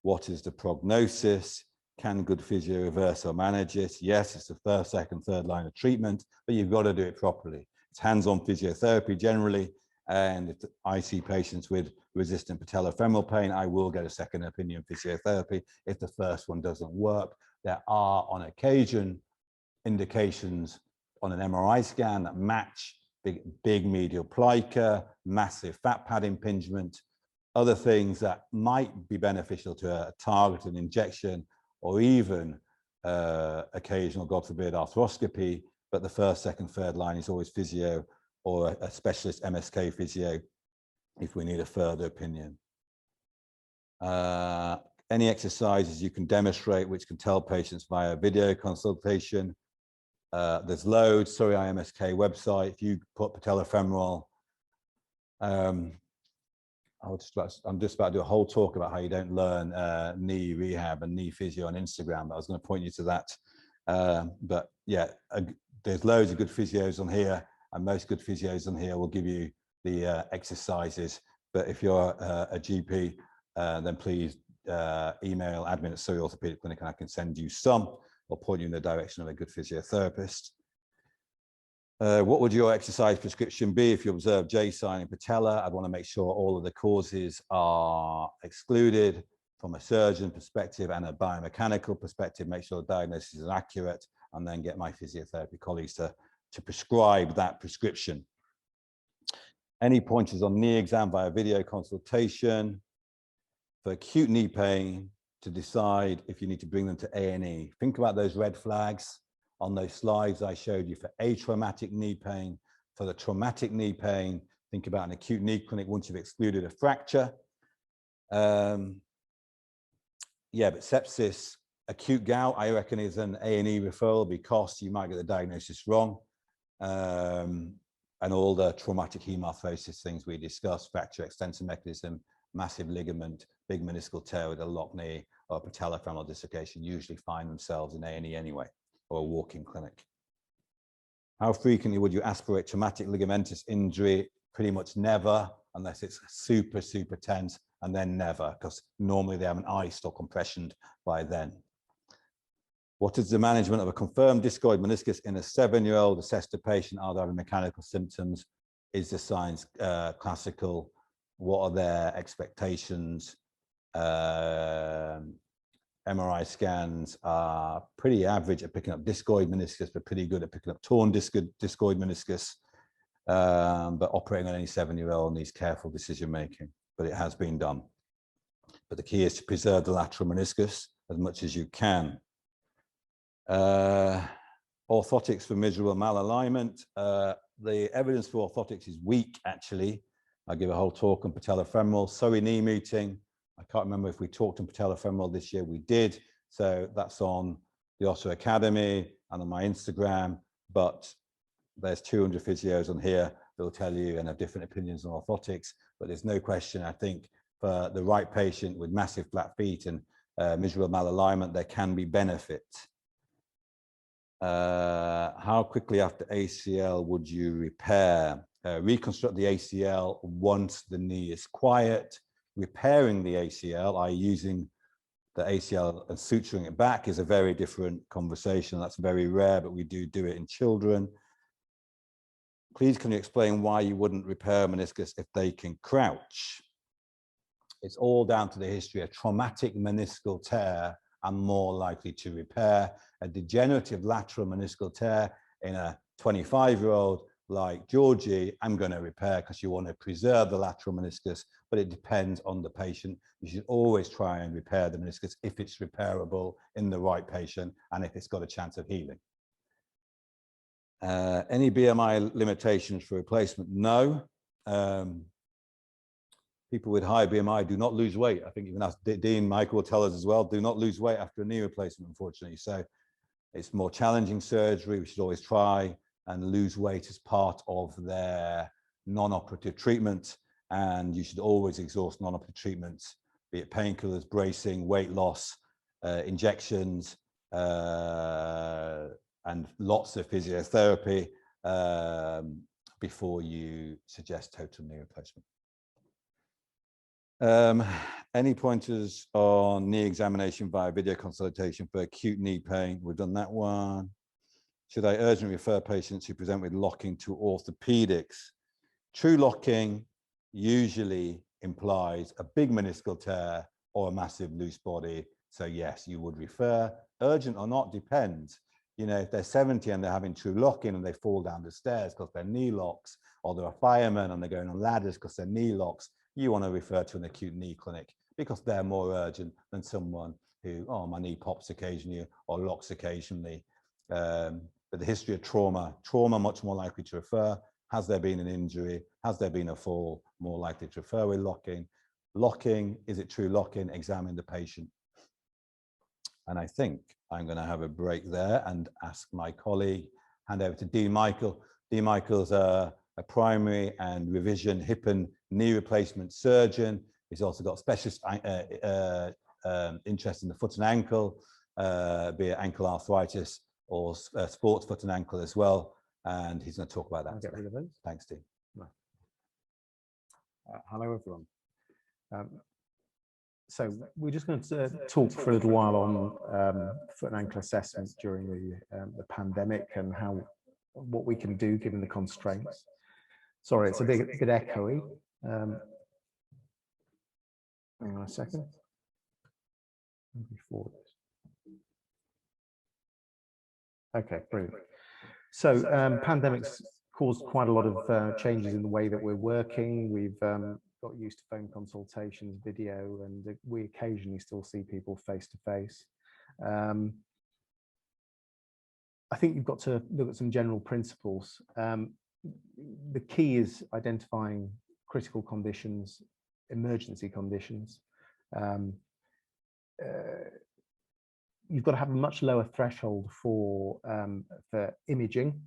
What is the prognosis? Can good physio reverse or manage it? Yes, it's the first, second, third line of treatment, but you've got to do it properly. It's hands-on physiotherapy generally, and if I see patients with resistant patellofemoral pain, I will get a second opinion physiotherapy if the first one doesn't work. There are, on occasion, indications on an MRI scan that match big medial plica, massive fat pad impingement, other things that might be beneficial to a targeted injection, or even occasional, God forbid, arthroscopy. But the first, second, third line is always physio or a specialist MSK physio if we need a further opinion. Any exercises you can demonstrate which can tell patients via video consultation. There's loads. Sorry, IMSK website. If you put patellofemoral, I'm just about to do a whole talk about how you don't learn knee rehab and knee physio on Instagram, but I was going to point you to that. But yeah, there's loads of good physios on here, and most good physios on here will give you the exercises. But if you're a GP, then please email admin@Surrey Orthopedic Clinic, and I can send you some or point you in the direction of a good physiotherapist. What would your exercise prescription be if you observe J sign in patella? I'd want to make sure all of the causes are excluded from a surgeon perspective and a biomechanical perspective, make sure the diagnosis is accurate, and then get my physiotherapy colleagues to prescribe that prescription. Any pointers on knee exam via video consultation? For acute knee pain, to decide if you need to bring them to A&E. Think about those red flags on those slides I showed you for atraumatic knee pain. For the traumatic knee pain, think about an acute knee clinic once you've excluded a fracture. Yeah, but sepsis, acute gout, I reckon is an A&E referral because you might get the diagnosis wrong. And all the traumatic hemarthrosis things we discussed, fracture, extensor mechanism, massive ligament, big meniscal tear with a lock knee or patellofemoral dislocation usually find themselves in A&E anyway, or a walk-in clinic. How frequently would you aspirate traumatic ligamentous injury? Pretty much never, unless it's super, super tense, and then never, because normally they haven't iced or compressioned by then. What is the management of a confirmed discoid meniscus in a 7-year-old? Assess the patient. Are they having mechanical symptoms? Is the signs classical? What are their expectations? MRI scans are pretty average at picking up discoid meniscus, but pretty good at picking up torn discoid meniscus. But operating on any 7-year-old needs careful decision making, but it has been done. But the key is to preserve the lateral meniscus as much as you can. Orthotics for miserable malalignment. The evidence for orthotics is weak, actually. I give a whole talk on patellofemoral. Surrey knee meeting. I can't remember if we talked on patellofemoral this year. We did. So that's on the Össur Academy and on my Instagram. But there's 200 physios on here that will tell you and have different opinions on orthotics. But there's no question, I think, for the right patient with massive flat feet and miserable malalignment, there can be benefit. How quickly after ACL would you repair? Reconstruct the ACL once the knee is quiet. Repairing the ACL, i.e. using the ACL and suturing it back, is a very different conversation. That's very rare, but we do it in children. Please, can you explain why you wouldn't repair meniscus if they can crouch? It's all down to the history. A traumatic meniscal tear, I'm more likely to repair. A degenerative lateral meniscal tear in a 25-year-old like Georgie, I'm going to repair because you want to preserve the lateral meniscus, but it depends on the patient. You should always try and repair the meniscus if it's repairable in the right patient and if it's got a chance of healing. Any BMI limitations for replacement? No. People with high BMI do not lose weight. I think even as Dean Michael will tell us as well, do not lose weight after a knee replacement, unfortunately. So it's more challenging surgery. We should always try and lose weight as part of their non-operative treatment. And you should always exhaust non-operative treatments, be it painkillers, bracing, weight loss, injections, and lots of physiotherapy before you suggest total knee replacement. Any pointers on knee examination via video consultation for acute knee pain? We've done that one. Should I urgently refer patients who present with locking to orthopedics? True locking usually implies a big meniscal tear or a massive loose body. So yes, you would refer. Urgent or not depends. You know, if they're 70 and they're having true locking and they fall down the stairs because their knee locks, or they're a fireman and they're going on ladders because their knee locks, you want to refer to an acute knee clinic because they're more urgent than someone who, oh, my knee pops occasionally or locks occasionally. But the history of trauma much more likely to refer. Has there been an injury? Has there been a fall? More likely to refer with locking. Locking, is it true locking? Examine the patient. And I think I'm going to have a break there and ask my colleague, hand over to Dean Michael. Dean Michael's a primary and revision hip and knee replacement surgeon. He's also got specialist interest in the foot and ankle, be it ankle arthritis or sports foot and ankle as well. And he's going to talk about that. I'll get rid of those. Thanks, Dean. Hello, everyone. So we're just going to talk for a little while on foot and ankle assessment during the pandemic and what we can do given the constraints. Sorry, it's a bit echoey. Hang on a second. Okay, brilliant. So pandemics caused quite a lot of changes in the way that we're working. We've got used to phone consultations, video, and we occasionally still see people face to face. I think you've got to look at some general principles. The key is identifying critical conditions, emergency conditions. You've got to have a much lower threshold for imaging.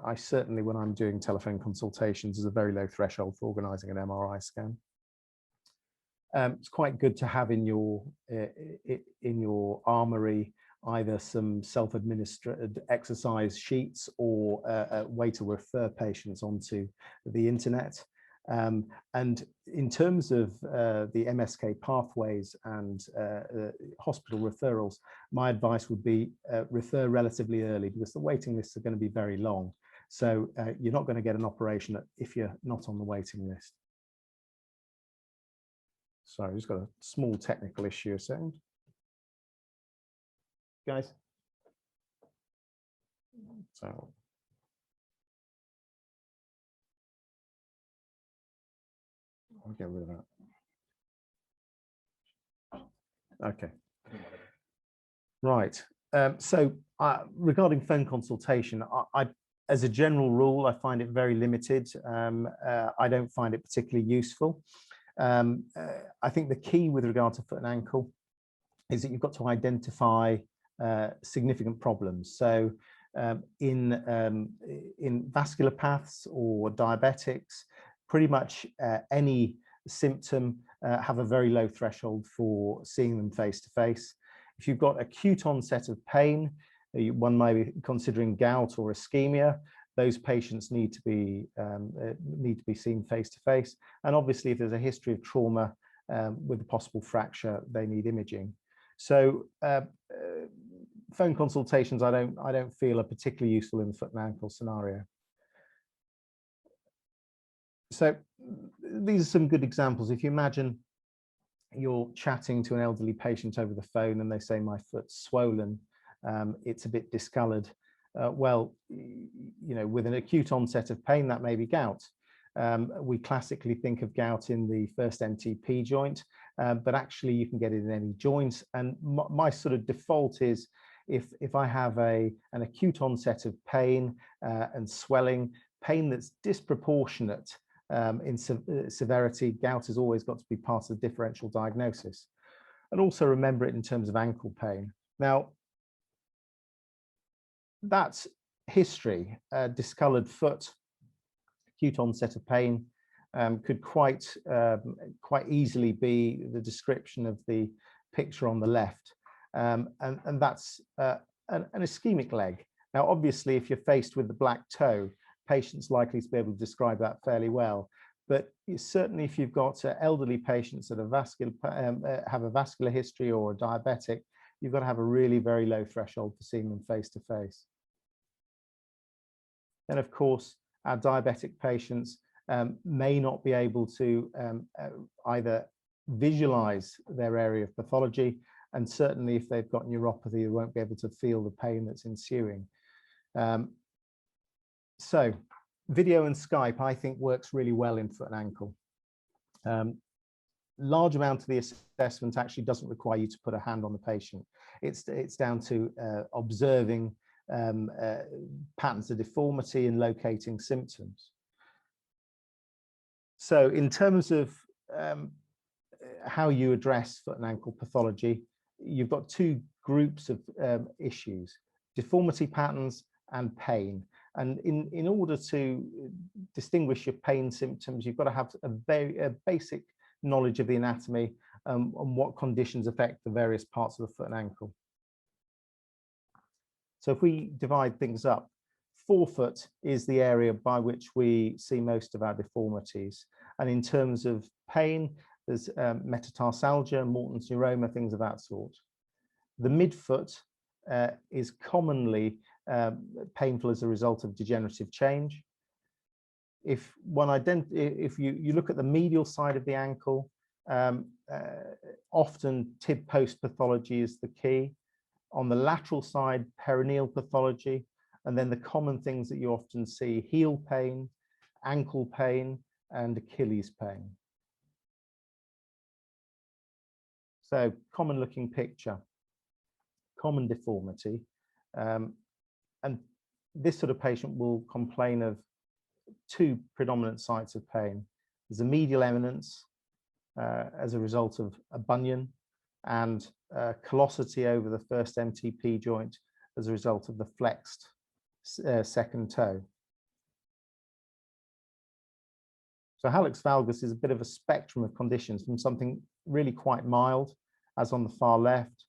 I certainly, when I'm doing telephone consultations, there's a very low threshold for organising an MRI scan. It's quite good to have in your armory either some self-administered exercise sheets or a way to refer patients onto the internet. And in terms of the MSK pathways and hospital referrals, my advice would be refer relatively early because the waiting lists are going to be very long. So you're not going to get an operation if you're not on the waiting list. Sorry, we've just got a small technical issue a second. Guys. So. I'll get rid of that. Okay. Right. So regarding phone consultation, as a general rule, I find it very limited. I don't find it particularly useful. I think the key with regard to foot and ankle is that you've got to identify significant problems. So in vascular paths or diabetics, pretty much any symptom have a very low threshold for seeing them face to face. If you've got acute onset of pain, one may be considering gout or ischemia. Those patients need to be seen face to face. And obviously, if there's a history of trauma with a possible fracture, they need imaging. So phone consultations, I don't feel are particularly useful in the foot and ankle scenario. So these are some good examples. If you imagine you're chatting to an elderly patient over the phone and they say, my foot's swollen, it's a bit discolored. Well, you know, with an acute onset of pain, that may be gout. We classically think of gout in the first MTP joint, but actually you can get it in any joint. And my sort of default is if I have an acute onset of pain and swelling, pain that's disproportionate in severity, gout has always got to be part of the differential diagnosis. And also remember it in terms of ankle pain. Now, that's history. Discolored foot, acute onset of pain could quite easily be the description of the picture on the left. And that's an ischemic leg. Now, obviously, if you're faced with the black toe, patients likely to be able to describe that fairly well. But certainly if you've got elderly patients that are have a vascular history or a diabetic, you've got to have a really very low threshold for seeing them face to face. Then, of course, our diabetic patients may not be able to either visualize their area of pathology, and certainly if they've got neuropathy, they won't be able to feel the pain that's ensuing. So video and Skype, I think, works really well in foot and ankle. Large amount of the assessment actually doesn't require you to put a hand on the patient. It's down to observing patterns of deformity and locating symptoms. So in terms of how you address foot and ankle pathology, you've got two groups of issues: deformity patterns and pain. And in order to distinguish your pain symptoms, you've got to have a basic knowledge of the anatomy and what conditions affect the various parts of the foot and ankle. So if we divide things up, forefoot is the area by which we see most of our deformities. And in terms of pain, there's metatarsalgia, Morton's neuroma, things of that sort. The midfoot is commonly painful as a result of degenerative change. If you look at the medial side of the ankle, often tib post pathology is the key. On the lateral side, perineal pathology, and then the common things that you often see: heel pain, ankle pain, and Achilles pain. So common looking picture, common deformity. And this sort of patient will complain of two predominant sites of pain. There's a medial eminence as a result of a bunion, and callosity over the first MTP joint as a result of the flexed second toe. So hallux valgus is a bit of a spectrum of conditions, from something really quite mild, as on the far left,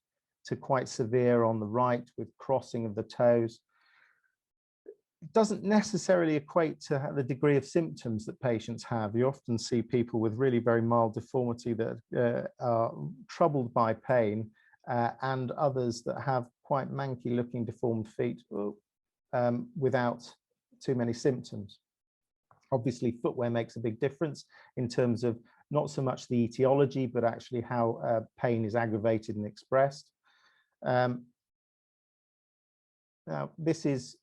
to quite severe on the right with crossing of the toes. It doesn't necessarily equate to the degree of symptoms that patients have. You often see people with really very mild deformity that are troubled by pain, and others that have quite manky looking deformed feet without too many symptoms. Obviously, footwear makes a big difference in terms of not so much the etiology, but actually how pain is aggravated and expressed. Now, this is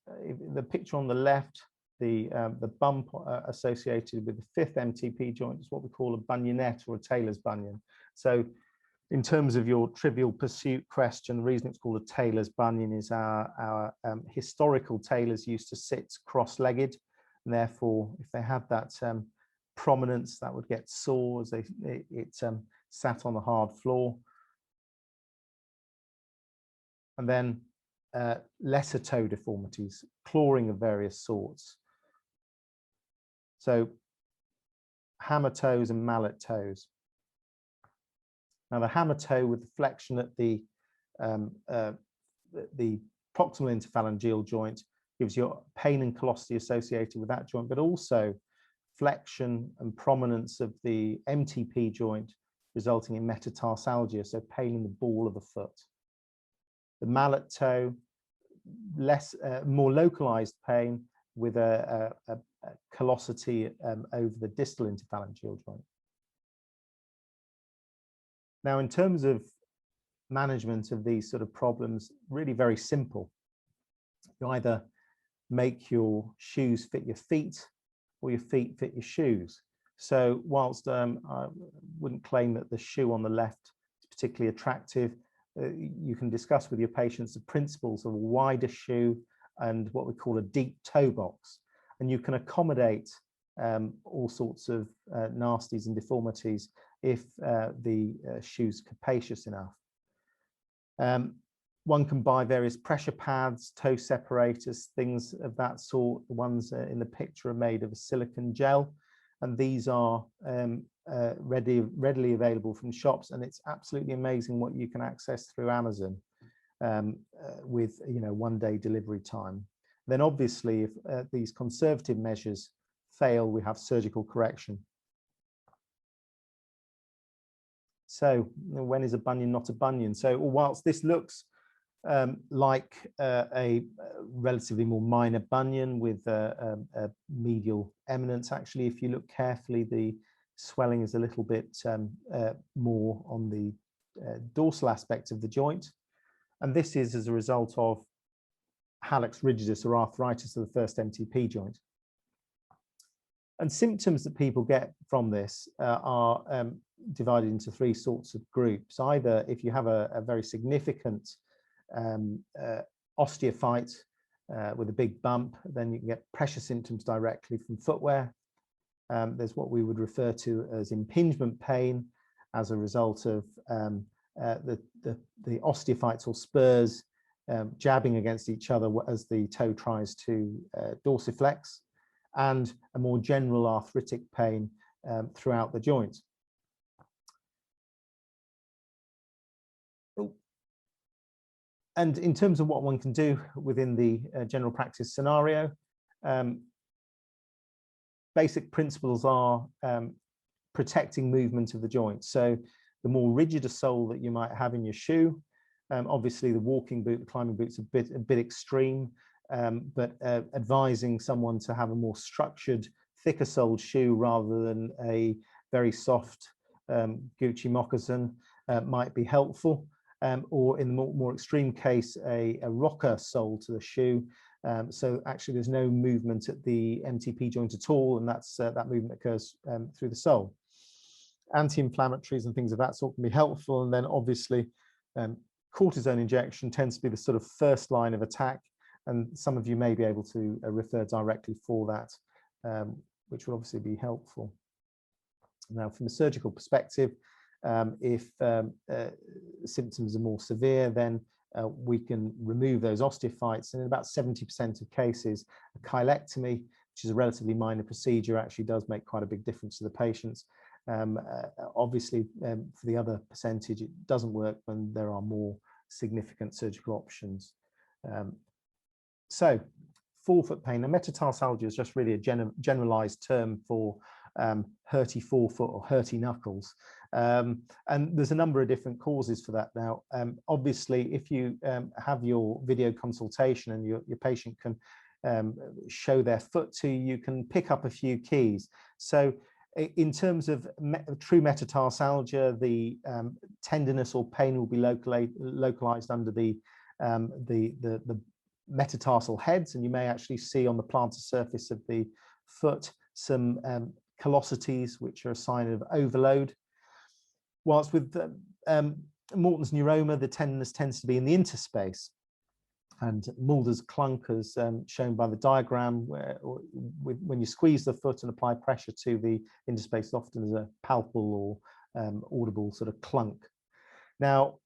the picture on the left. The bump associated with the 5th MTP joint is what we call a bunionette or a Taylor's bunion. So in terms of your trivial pursuit question, the reason it's called a Taylor's bunion is our historical tailors used to sit cross-legged, and therefore if they had that prominence, that would get sore as it sat on the hard floor. And then lesser toe deformities, clawing of various sorts. So hammer toes and mallet toes. Now the hammer toe with the flexion at the proximal interphalangeal joint gives you pain and callosity associated with that joint, but also flexion and prominence of the MTP joint resulting in metatarsalgia, so pain in the ball of the foot. The mallet toe, more localized pain with a callosity over the distal interphalangeal joint. Now, in terms of management of these sort of problems, really very simple. You either make your shoes fit your feet or your feet fit your shoes. So whilst I wouldn't claim that the shoe on the left is particularly attractive, you can discuss with your patients the principles of a wider shoe and what we call a deep toe box. And you can accommodate all sorts of nasties and deformities if the shoe's capacious enough. One can buy various pressure pads, toe separators, things of that sort. The ones in the picture are made of a silicone gel, and these are readily available from shops, and it's absolutely amazing what you can access through Amazon with one-day delivery time. Then obviously if these conservative measures fail, we have surgical correction. So when is a bunion not a bunion? So whilst this looks like a relatively more minor bunion with a medial eminence, actually if you look carefully, the swelling is a little bit more on the dorsal aspect of the joint, and this is as a result of hallux rigidus or arthritis of the 1st MTP joint. And symptoms that people get from this are divided into 3 sorts of groups. Either if you have a very significant osteophyte with a big bump, then you can get pressure symptoms directly from footwear. There's what we would refer to as impingement pain as a result of the osteophytes or spurs jabbing against each other as the toe tries to dorsiflex, and a more general arthritic pain throughout the joint. And in terms of what one can do within the general practice scenario, basic principles are protecting movement of the joint. So the more rigid a sole that you might have in your shoe, obviously the walking boot, the climbing boot's a bit extreme, but advising someone to have a more structured, thicker soled shoe rather than a very soft Gucci moccasin might be helpful. Or in the more extreme case, a rocker sole to the shoe. So actually there's no movement at the MTP joint at all, and that's that movement occurs through the sole. Anti-inflammatories and things of that sort can be helpful, and then obviously cortisone injection tends to be the sort of first line of attack, and some of you may be able to refer directly for that, which will obviously be helpful. Now, from a surgical perspective, if symptoms are more severe, then we can remove those osteophytes, and in about 70% of cases, a cheilectomy, which is a relatively minor procedure, actually does make quite a big difference to the patients. Obviously, for the other percentage, it doesn't work when there are more significant surgical options. So, forefoot pain. Now, metatarsalgia is just really a generalized term for hurty forefoot or hurty knuckles. And there's a number of different causes for that now. Obviously, if you have your video consultation and your patient can show their foot to you, you can pick up a few keys. So In terms of true metatarsalgia, the tenderness or pain will be localized under the metatarsal heads, and you may actually see on the plantar surface of the foot some callosities, which are a sign of overload. Whilst with Morton's neuroma, the tenderness tends to be in the interspace. And Mulder's clunk, as shown by the diagram, where when you squeeze the foot and apply pressure to the interspace, often is a palpable or audible sort of clunk. Now,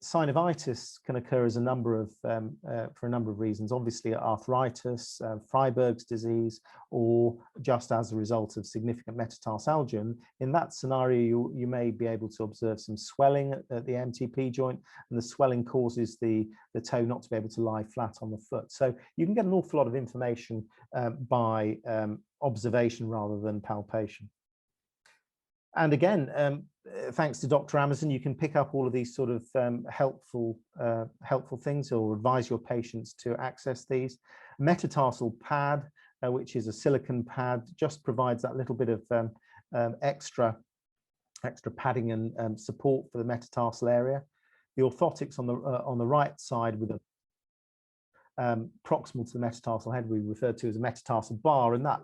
synovitis can occur as a number of for a number of reasons. Obviously, arthritis, Freiberg's disease, or just as a result of significant metatarsalgia. And in that scenario, you may be able to observe some swelling at the MTP joint, and the swelling causes the toe not to be able to lie flat on the foot. So you can get an awful lot of information by observation rather than palpation. And again, thanks to Dr. Amazon, you can pick up all of these sort of helpful things, or advise your patients to access these. Metatarsal pad, which is a silicone pad, just provides that little bit of extra padding and support for the metatarsal area. The orthotics on the right side with a proximal to the metatarsal head, we refer to as a metatarsal bar, and that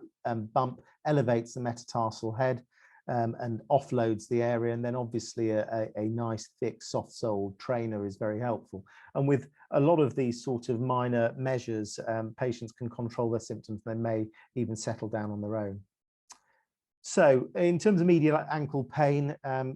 bump elevates the metatarsal head and offloads the area. And then obviously a nice thick soft soled trainer is very helpful. And with a lot of these sort of minor measures, patients can control their symptoms. They may even settle down on their own. So in terms of medial ankle pain, a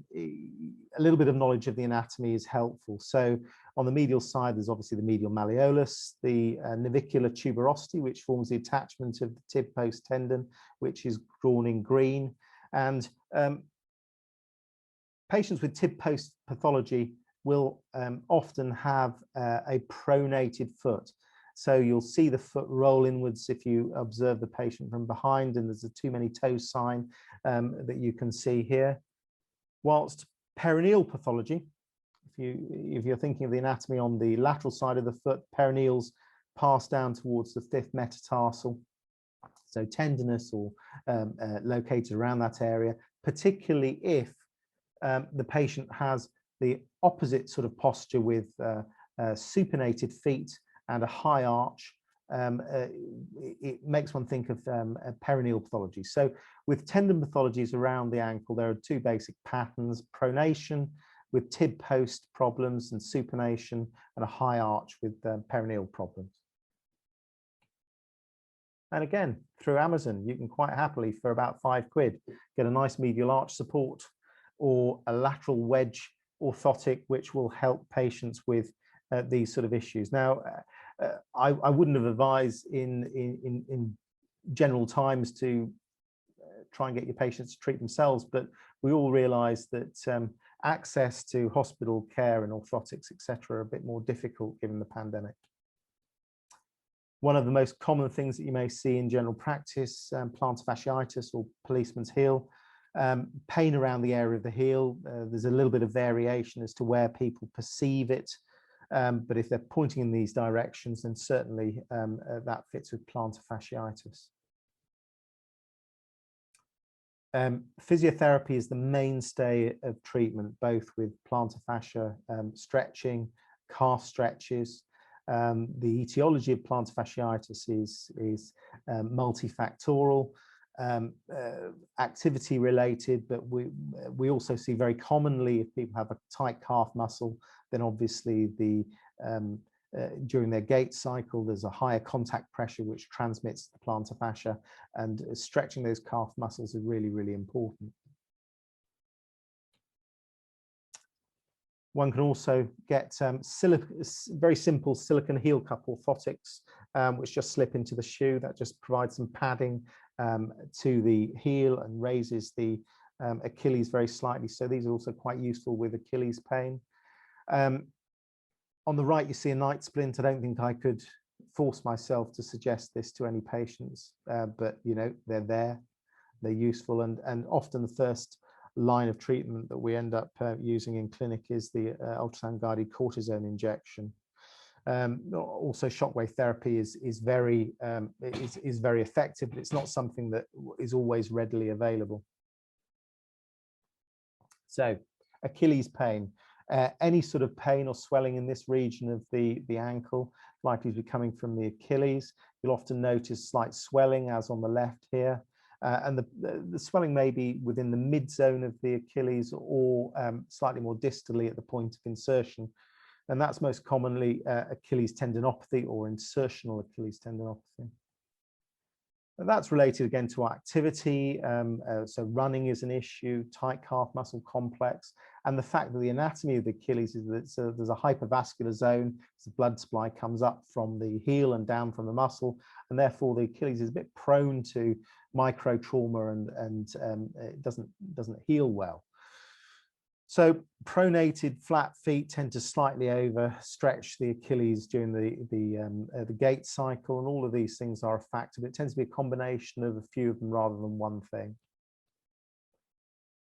little bit of knowledge of the anatomy is helpful. So on the medial side, there's obviously the medial malleolus, the navicular tuberosity, which forms the attachment of the tib post tendon, which is drawn in green. And patients with tib post pathology will often have a pronated foot. So you'll see the foot roll inwards if you observe the patient from behind, and there's a too many toes sign that you can see here. Whilst perineal pathology, if you're thinking of the anatomy on the lateral side of the foot, perineals pass down towards the fifth metatarsal. So tenderness or located around that area, particularly if the patient has the opposite sort of posture with supinated feet and a high arch, it makes one think of perineal pathology. So with tendon pathologies around the ankle, there are two basic patterns: pronation with tib post problems and supination, and a high arch with perineal problems. And again, through Amazon, you can quite happily, for about £5, get a nice medial arch support or a lateral wedge orthotic, which will help patients with these sort of issues. Now, I wouldn't have advised in general times to try and get your patients to treat themselves, but we all realize that access to hospital care and orthotics, etc., are a bit more difficult given the pandemic. One of the most common things that you may see in general practice, plantar fasciitis or policeman's heel, pain around the area of the heel. There's a little bit of variation as to where people perceive it, but if they're pointing in these directions, then certainly that fits with plantar fasciitis. Physiotherapy is the mainstay of treatment, both with plantar fascia stretching, calf stretches. The etiology of plantar fasciitis is multifactorial, activity related, but we also see very commonly, if people have a tight calf muscle, then obviously during their gait cycle, there's a higher contact pressure which transmits to the plantar fascia, and stretching those calf muscles is really, really important. One can also get very simple silicone heel cup orthotics, which just slip into the shoe. That just provides some padding to the heel and raises the Achilles very slightly. So these are also quite useful with Achilles pain. On the right, you see a night splint. I don't think I could force myself to suggest this to any patients, but you know, they're there, they're useful, and often the first line of treatment that we end up using in clinic is the ultrasound guided cortisone injection. Also, shockwave therapy is very effective, but it's not something that is always readily available. So Achilles pain, any sort of pain or swelling in this region of the ankle, likely to be coming from the Achilles. You'll often notice slight swelling as on the left here. And the swelling may be within the mid zone of the Achilles or slightly more distally at the point of insertion. And that's most commonly Achilles tendinopathy or insertional Achilles tendinopathy. And that's related again to activity. So running is an issue, tight calf muscle complex, and the fact that the anatomy of the Achilles is that there's a hypervascular zone. The blood supply comes up from the heel and down from the muscle, and therefore the Achilles is a bit prone to micro trauma and it doesn't heal well. So pronated flat feet tend to slightly overstretch the Achilles during the gait cycle, and all of these things are a factor, but it tends to be a combination of a few of them rather than one thing.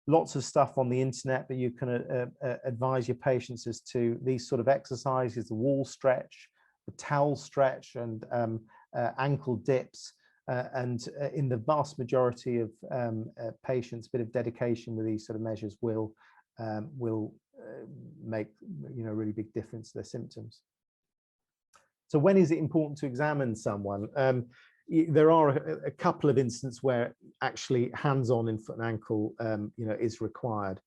Lots of stuff on the internet that you can advise your patients as to these sort of exercises: the wall stretch, the towel stretch, and ankle dips. And in the vast majority of patients, a bit of dedication with these sort of measures will make a really big difference to their symptoms. So when is it important to examine someone? There are a couple of instances where actually hands-on in foot and ankle is required.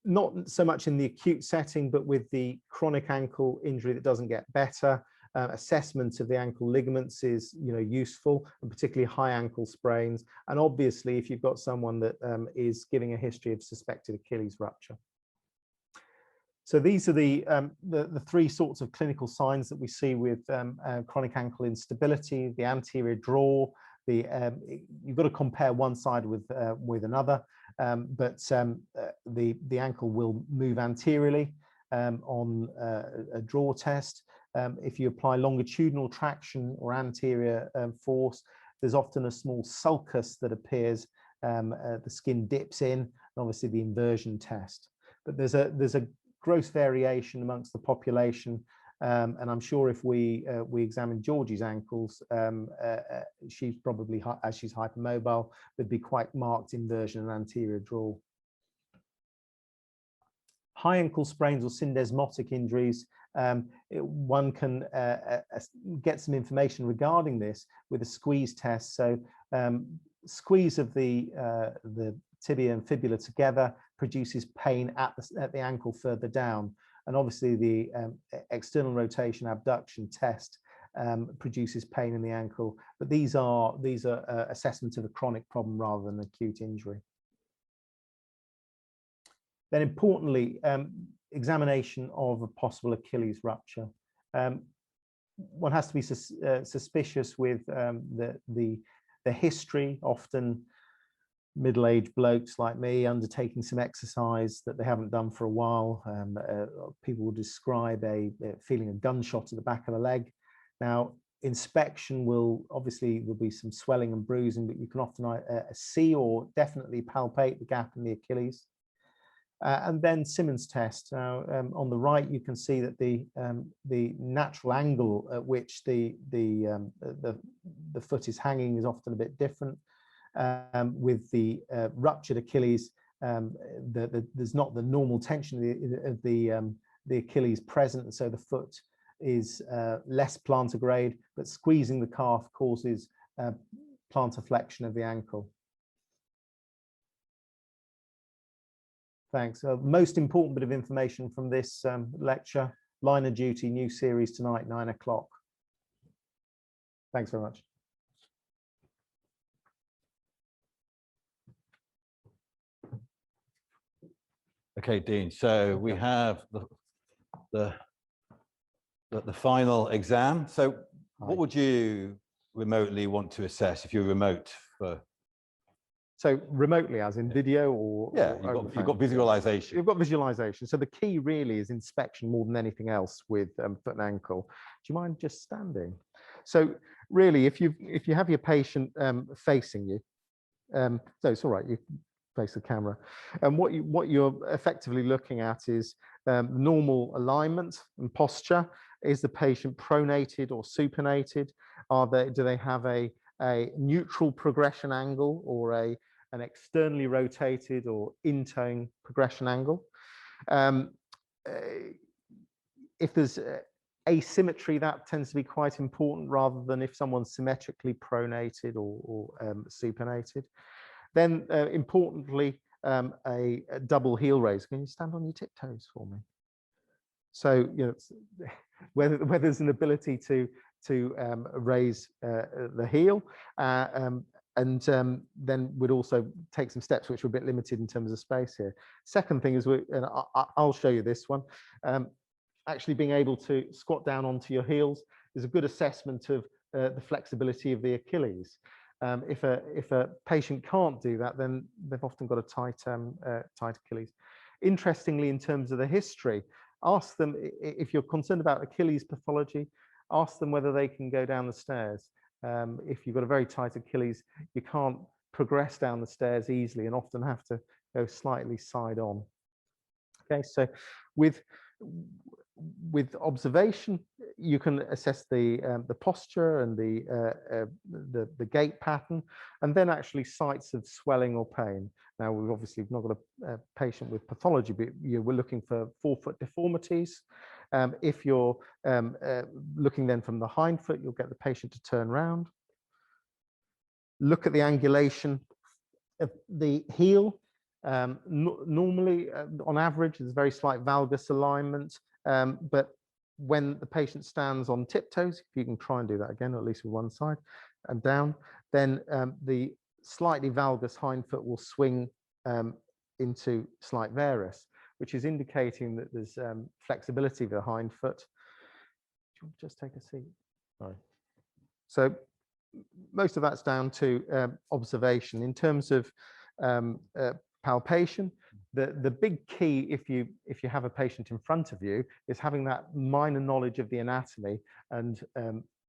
Not so much in the acute setting, but with the chronic ankle injury that doesn't get better. Assessment of the ankle ligaments is useful, and particularly high ankle sprains. And obviously, if you've got someone that is giving a history of suspected Achilles rupture. So these are the three sorts of clinical signs that we see with chronic ankle instability: the anterior draw. You've got to compare one side with another, but the ankle will move anteriorly on a draw test. If you apply longitudinal traction or anterior force, there's often a small sulcus that appears. The skin dips in, and obviously the inversion test. But there's a gross variation amongst the population, and I'm sure if we examine Georgie's ankles, she's probably, as she's hypermobile, there'd be quite marked inversion and anterior draw. High ankle sprains or syndesmotic injuries, one can get some information regarding this with a squeeze test. So squeeze of the tibia and fibula together produces pain at the ankle further down, and obviously the external rotation abduction test produces pain in the ankle. But these are assessments of a chronic problem rather than acute injury. Then importantly, examination of a possible Achilles rupture. One has to be suspicious with the history. Often middle-aged blokes like me undertaking some exercise that they haven't done for a while. People will describe feeling a gunshot at the back of the leg. Now, inspection there'll be some swelling and bruising, but you can often see or definitely palpate the gap in the Achilles. And then Simmons test. Now, on the right, you can see that the natural angle at which the foot is hanging is often a bit different. With the ruptured Achilles, there's not the normal tension of the Achilles present, so the foot is less plantar-grade, but squeezing the calf causes plantar flexion of the ankle. Thanks. Most important bit of information from this lecture: Line of Duty, new series tonight, 9 o'clock. Thanks very much. Okay, Dean. So we have the final exam. So what would you remotely want to assess if you're remote for? So remotely, as in video, or yeah, you've got visualization. You've got visualization. So the key really is inspection more than anything else with foot and ankle. Do you mind just standing? So really, if you have your patient facing you, so it's all right. You face the camera, and what you're effectively looking at is normal alignment and posture. Is the patient pronated or supinated? Do they have a neutral progression angle or a an externally rotated or in-tone progression angle. If there's asymmetry, that tends to be quite important rather than if someone's symmetrically pronated or supinated. Then importantly, a double heel raise. Can you stand on your tiptoes for me? So, you know, whether there's an ability to raise the heel, and then we'd also take some steps which are a bit limited in terms of space here. Second thing is, and I'll show you this one, actually being able to squat down onto your heels is a good assessment of the flexibility of the Achilles. If a patient can't do that, then they've often got a tight Achilles. Interestingly, in terms of the history, ask them, if you're concerned about Achilles pathology, ask them whether they can go down the stairs. If you've got a very tight Achilles, you can't progress down the stairs easily and often have to go slightly side on. Okay, so with observation, you can assess the posture and the gait pattern, and then actually sites of swelling or pain. Now, we've obviously not got a patient with pathology, but we're looking for forefoot deformities. If you're looking then from the hind foot, you'll get the patient to turn round. Look at the angulation of the heel. Normally, on average, there's very slight valgus alignment, but when the patient stands on tiptoes, if you can try and do that again, or at least with one side and down, then the slightly valgus hind foot will swing into slight varus, which is indicating that there's flexibility of the hind foot. Do you want to just take a seat? Sorry. So most of that's down to observation. In terms of palpation, the big key, if you have a patient in front of you, is having that minor knowledge of the anatomy and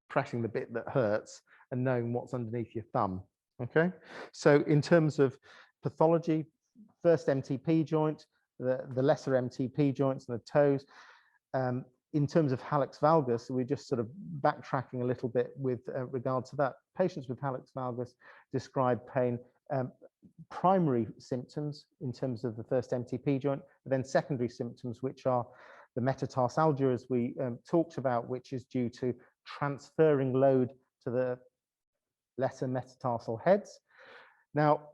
pressing the bit that hurts and knowing what's underneath your thumb. Okay, so in terms of pathology, first MTP joint, the lesser MTP joints and the toes. In terms of hallux valgus, we're just sort of backtracking a little bit with regard to that. Patients with hallux valgus describe pain, primary symptoms in terms of the first MTP joint, but then secondary symptoms, which are the metatarsalgia, as we talked about, which is due to transferring load to the lesser metatarsal heads. Now,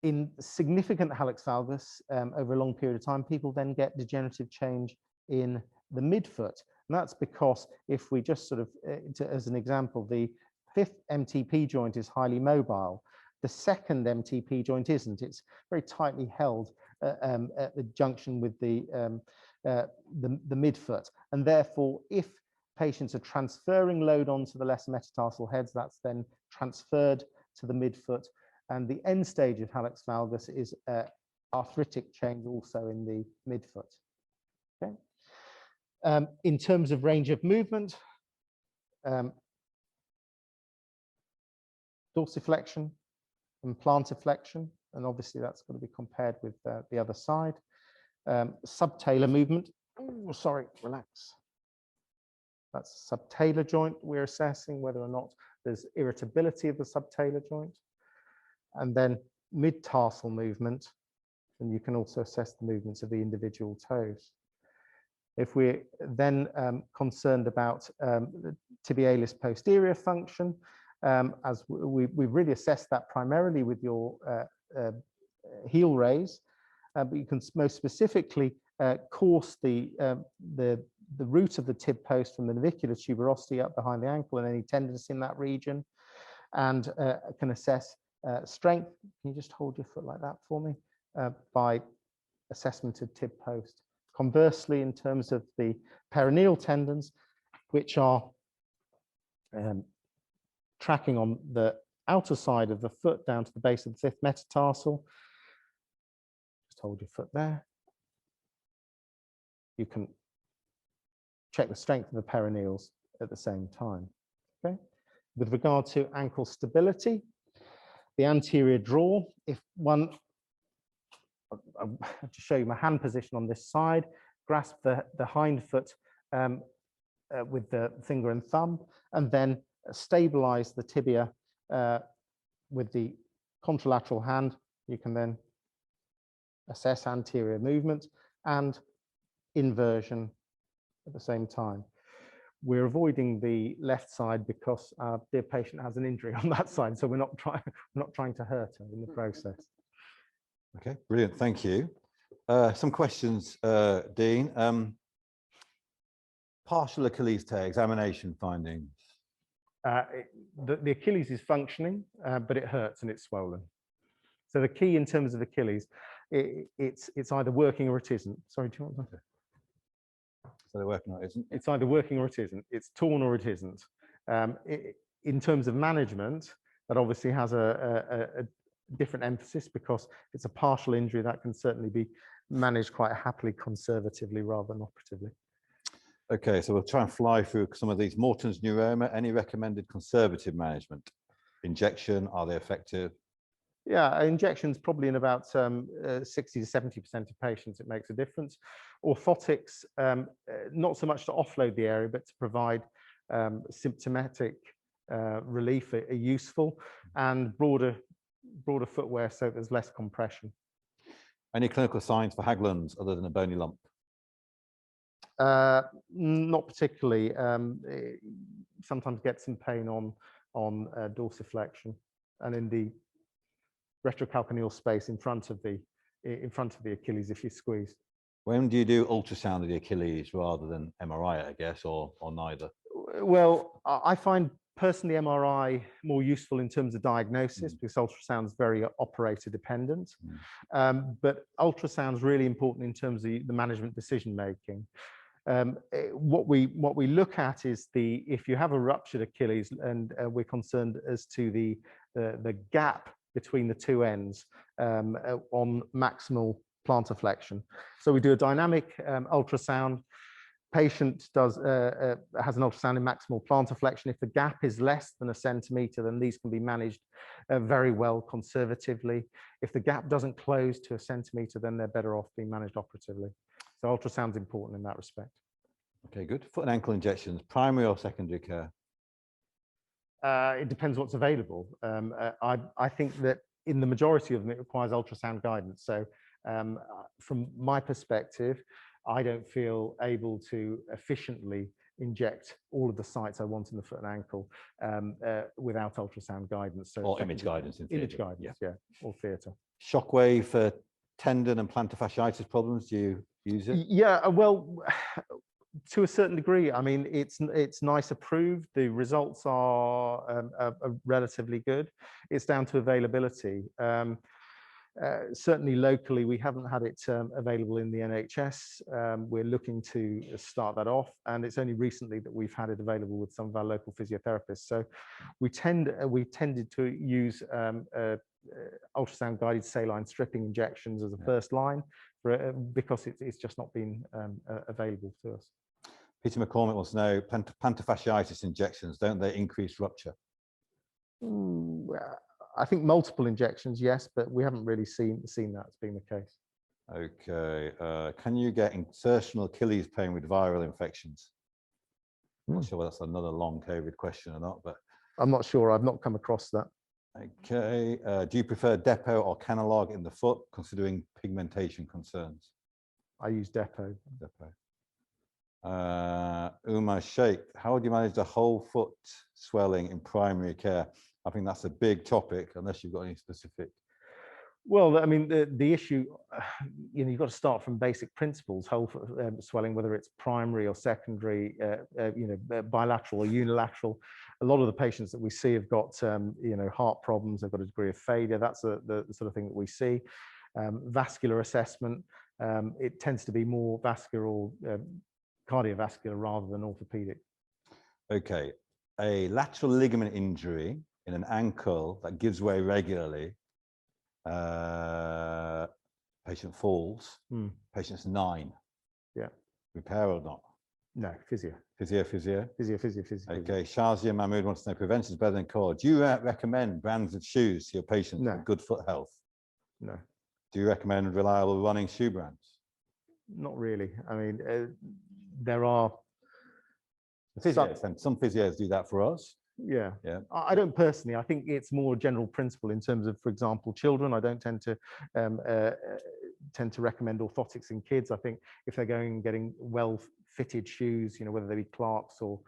in significant hallux valgus over a long period of time, people then get degenerative change in the midfoot. And that's because if we just sort of, as an example, the fifth MTP joint is highly mobile. The second MTP joint isn't. It's very tightly held at the junction with the midfoot. And therefore, if patients are transferring load onto the lesser metatarsal heads, that's then transferred to the midfoot. And the end stage of hallux valgus is arthritic change also in the midfoot. Okay. In terms of range of movement, dorsiflexion and plantarflexion, and obviously that's got to be compared with the other side. Subtalar movement. Oh, sorry, relax. That's a subtalar joint. We're assessing whether or not there's irritability of the subtalar joint. And then mid-tarsal movement, and you can also assess the movements of the individual toes. If we're then concerned about the tibialis posterior function, as we've really assessed that primarily with your heel raise, but you can most specifically course the root of the tib post from the navicular tuberosity up behind the ankle and any tenderness in that region, and can assess strength. Can you just hold your foot like that for me? By assessment of tib post. Conversely, in terms of the perineal tendons, which are tracking on the outer side of the foot down to the base of the fifth metatarsal, just hold your foot there. You can check the strength of the perineals at the same time. Okay. With regard to ankle stability, the anterior draw, if one, I'll just show you my hand position on this side, grasp the hind foot with the finger and thumb, and then stabilize the tibia with the contralateral hand, you can then assess anterior movement and inversion at the same time. We're avoiding the left side because our dear patient has an injury on that side, so we're not trying to hurt her in the process. Okay, brilliant. Thank you. Some questions, Dean. Partial Achilles tear examination findings. The Achilles is functioning, but it hurts and it's swollen. So the key in terms of Achilles, it's either working or it isn't. Sorry, do you want that? So they're working or it isn't? It's either working or it isn't. It's torn or it isn't. In terms of management, that obviously has a different emphasis because it's a partial injury that can certainly be managed quite happily conservatively rather than operatively. Okay, so we'll try and fly through some of these. Morton's neuroma, any recommended conservative management? Injection, are they effective? Yeah, injections probably in about 60 to 70% of patients, it makes a difference. Orthotics, not so much to offload the area, but to provide symptomatic relief are useful, and broader footwear so there's less compression. Any clinical signs for Haglund's other than a bony lump? Not particularly. Sometimes get some pain on dorsiflexion and in the retrocalcaneal space in front of the Achilles if you squeeze. When do you do ultrasound of the Achilles rather than MRI, I guess, or neither? Well, I find personally MRI more useful in terms of diagnosis because ultrasound is very operator dependent. But ultrasound is really important in terms of the management decision making. What we look at is if you have a ruptured Achilles, and we're concerned as to the gap between the two ends on maximal plantar flexion. So we do a dynamic ultrasound. Patient has an ultrasound in maximal plantar flexion. If the gap is less than 1 centimeter, then these can be managed very well conservatively. If the gap doesn't close to 1 centimeter, then they're better off being managed operatively. So ultrasound is important in that respect. Okay, good. Foot and ankle injections, primary or secondary care? It depends what's available. I think that in the majority of them, it requires ultrasound guidance. So from my perspective, I don't feel able to efficiently inject all of the sites I want in the foot and ankle without ultrasound guidance. So or image guidance in theatre. Image guidance, yeah, or theatre. Shockwave for tendon and plantar fasciitis problems, do you use it? Yeah, well, to a certain degree. I mean, it's NICE approved. The results are relatively good. It's down to availability. Certainly locally, we haven't had it available in the NHS. We're looking to start that off, and it's only recently that we've had it available with some of our local physiotherapists. So we tended to use ultrasound guided saline stripping injections as a first line because it's just not been available to us. Peter McCormick wants to know, plantar fasciitis injections, don't they increase rupture? I think multiple injections, yes, but we haven't really seen that as being the case. Okay. Can you get insertional Achilles pain with viral infections? I'm not sure whether that's another long COVID question or not, but I'm not sure. I've not come across that. Okay. Do you prefer depot or canalog in the foot, considering pigmentation concerns? I use depot. Umar Sheikh, how would you manage the whole foot swelling in primary care? I think that's a big topic, unless you've got any specific. Well, I mean, the issue, you've got to start from basic principles. Whole foot swelling, whether it's primary or secondary, bilateral or unilateral. A lot of the patients that we see have got, heart problems. They've got a degree of failure. That's the sort of thing that we see. Vascular assessment. It tends to be more vascular or cardiovascular rather than orthopedic. Okay, a lateral ligament injury in an ankle that gives way regularly. Patient falls. Patient's 9. Yeah. Repair or not? No, physio. Physio. Okay, Shazia Mahmood wants to know, prevention is better than cure. Do you recommend brands of shoes to your patients for good foot health? No. Do you recommend reliable running shoe brands? Not really. I mean, there are physios, and some physios do that for us. Yeah. Yeah. I don't personally. I think it's more a general principle in terms of, for example, children. I don't tend to recommend orthotics in kids. I think if they're getting well-fitted shoes, whether they be Clarks or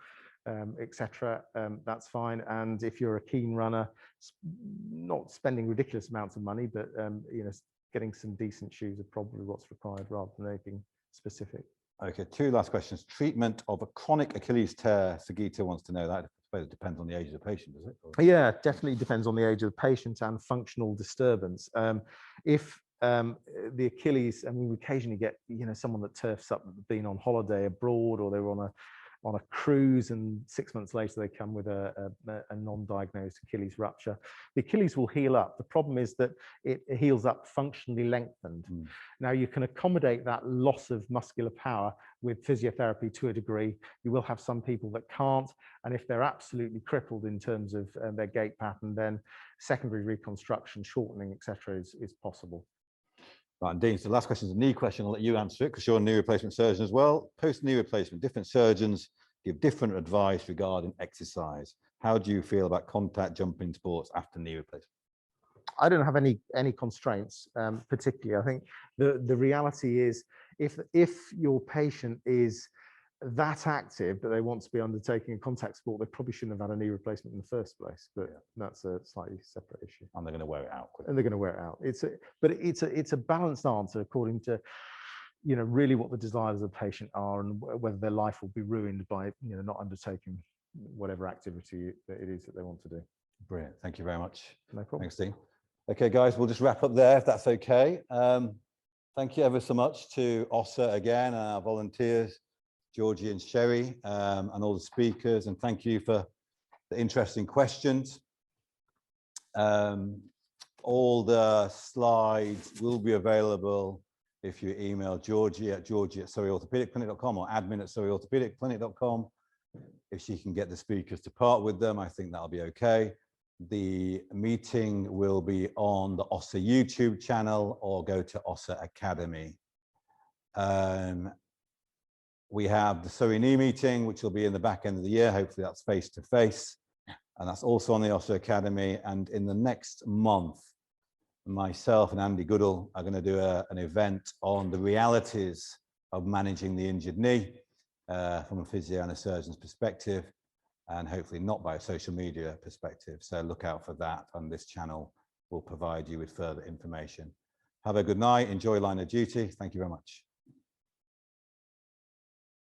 etc., that's fine. And if you're a keen runner, not spending ridiculous amounts of money, but getting some decent shoes are probably what's required rather than anything specific. Okay, 2 last questions. Treatment of a chronic Achilles tear. Sagita wants to know that. I suppose it depends on the age of the patient, does it? Or... Yeah, definitely depends on the age of the patient and functional disturbance. If the Achilles, we occasionally get, someone that turfs up, been on holiday abroad, or they were on a cruise, and 6 months later they come with a non-diagnosed Achilles rupture. The Achilles will heal up. The problem is that it heals up functionally lengthened. Now, you can accommodate that loss of muscular power with physiotherapy to a degree. You will have some people that can't, and if they're absolutely crippled in terms of their gait pattern, then secondary reconstruction, shortening, etc., is possible. Right, and Dean, so the last question is a knee question. I'll let you answer it because you're a knee replacement surgeon as well. Post-knee replacement, different surgeons give different advice regarding exercise. How do you feel about contact jumping sports after knee replacement? I don't have any constraints particularly. I think the reality is if your patient is that active that they want to be undertaking a contact sport, they probably shouldn't have had a knee replacement in the first place. But that's a slightly separate issue. And they're going to wear it out quickly. And they're going to wear it out. It's a balanced answer according to really what the desires of the patient are and whether their life will be ruined by not undertaking whatever activity that it is that they want to do. Brilliant. Thank you very much. No problem. Thanks, Dean. Okay, guys, we'll just wrap up there if that's okay. Thank you ever so much to Össur again, and our volunteers, Georgie and Sherry, and all the speakers, and thank you for the interesting questions. All the slides will be available if you email Georgie at surreyorthopaedicclinic.com or admin@surreyorthopaedicclinic.com. If she can get the speakers to part with them, I think that'll be okay. The meeting will be on the Össur YouTube channel, or go to Össur Academy. We have the Surrey Knee meeting, which will be in the back end of the year. Hopefully that's face to face. And that's also on the Össur Academy. And in the next month, myself and Andy Goodall are going to do an event on the realities of managing the injured knee from a physio and a surgeon's perspective, and hopefully not by a social media perspective. So look out for that, and this channel will provide you with further information. Have a good night. Enjoy line of duty. Thank you very much.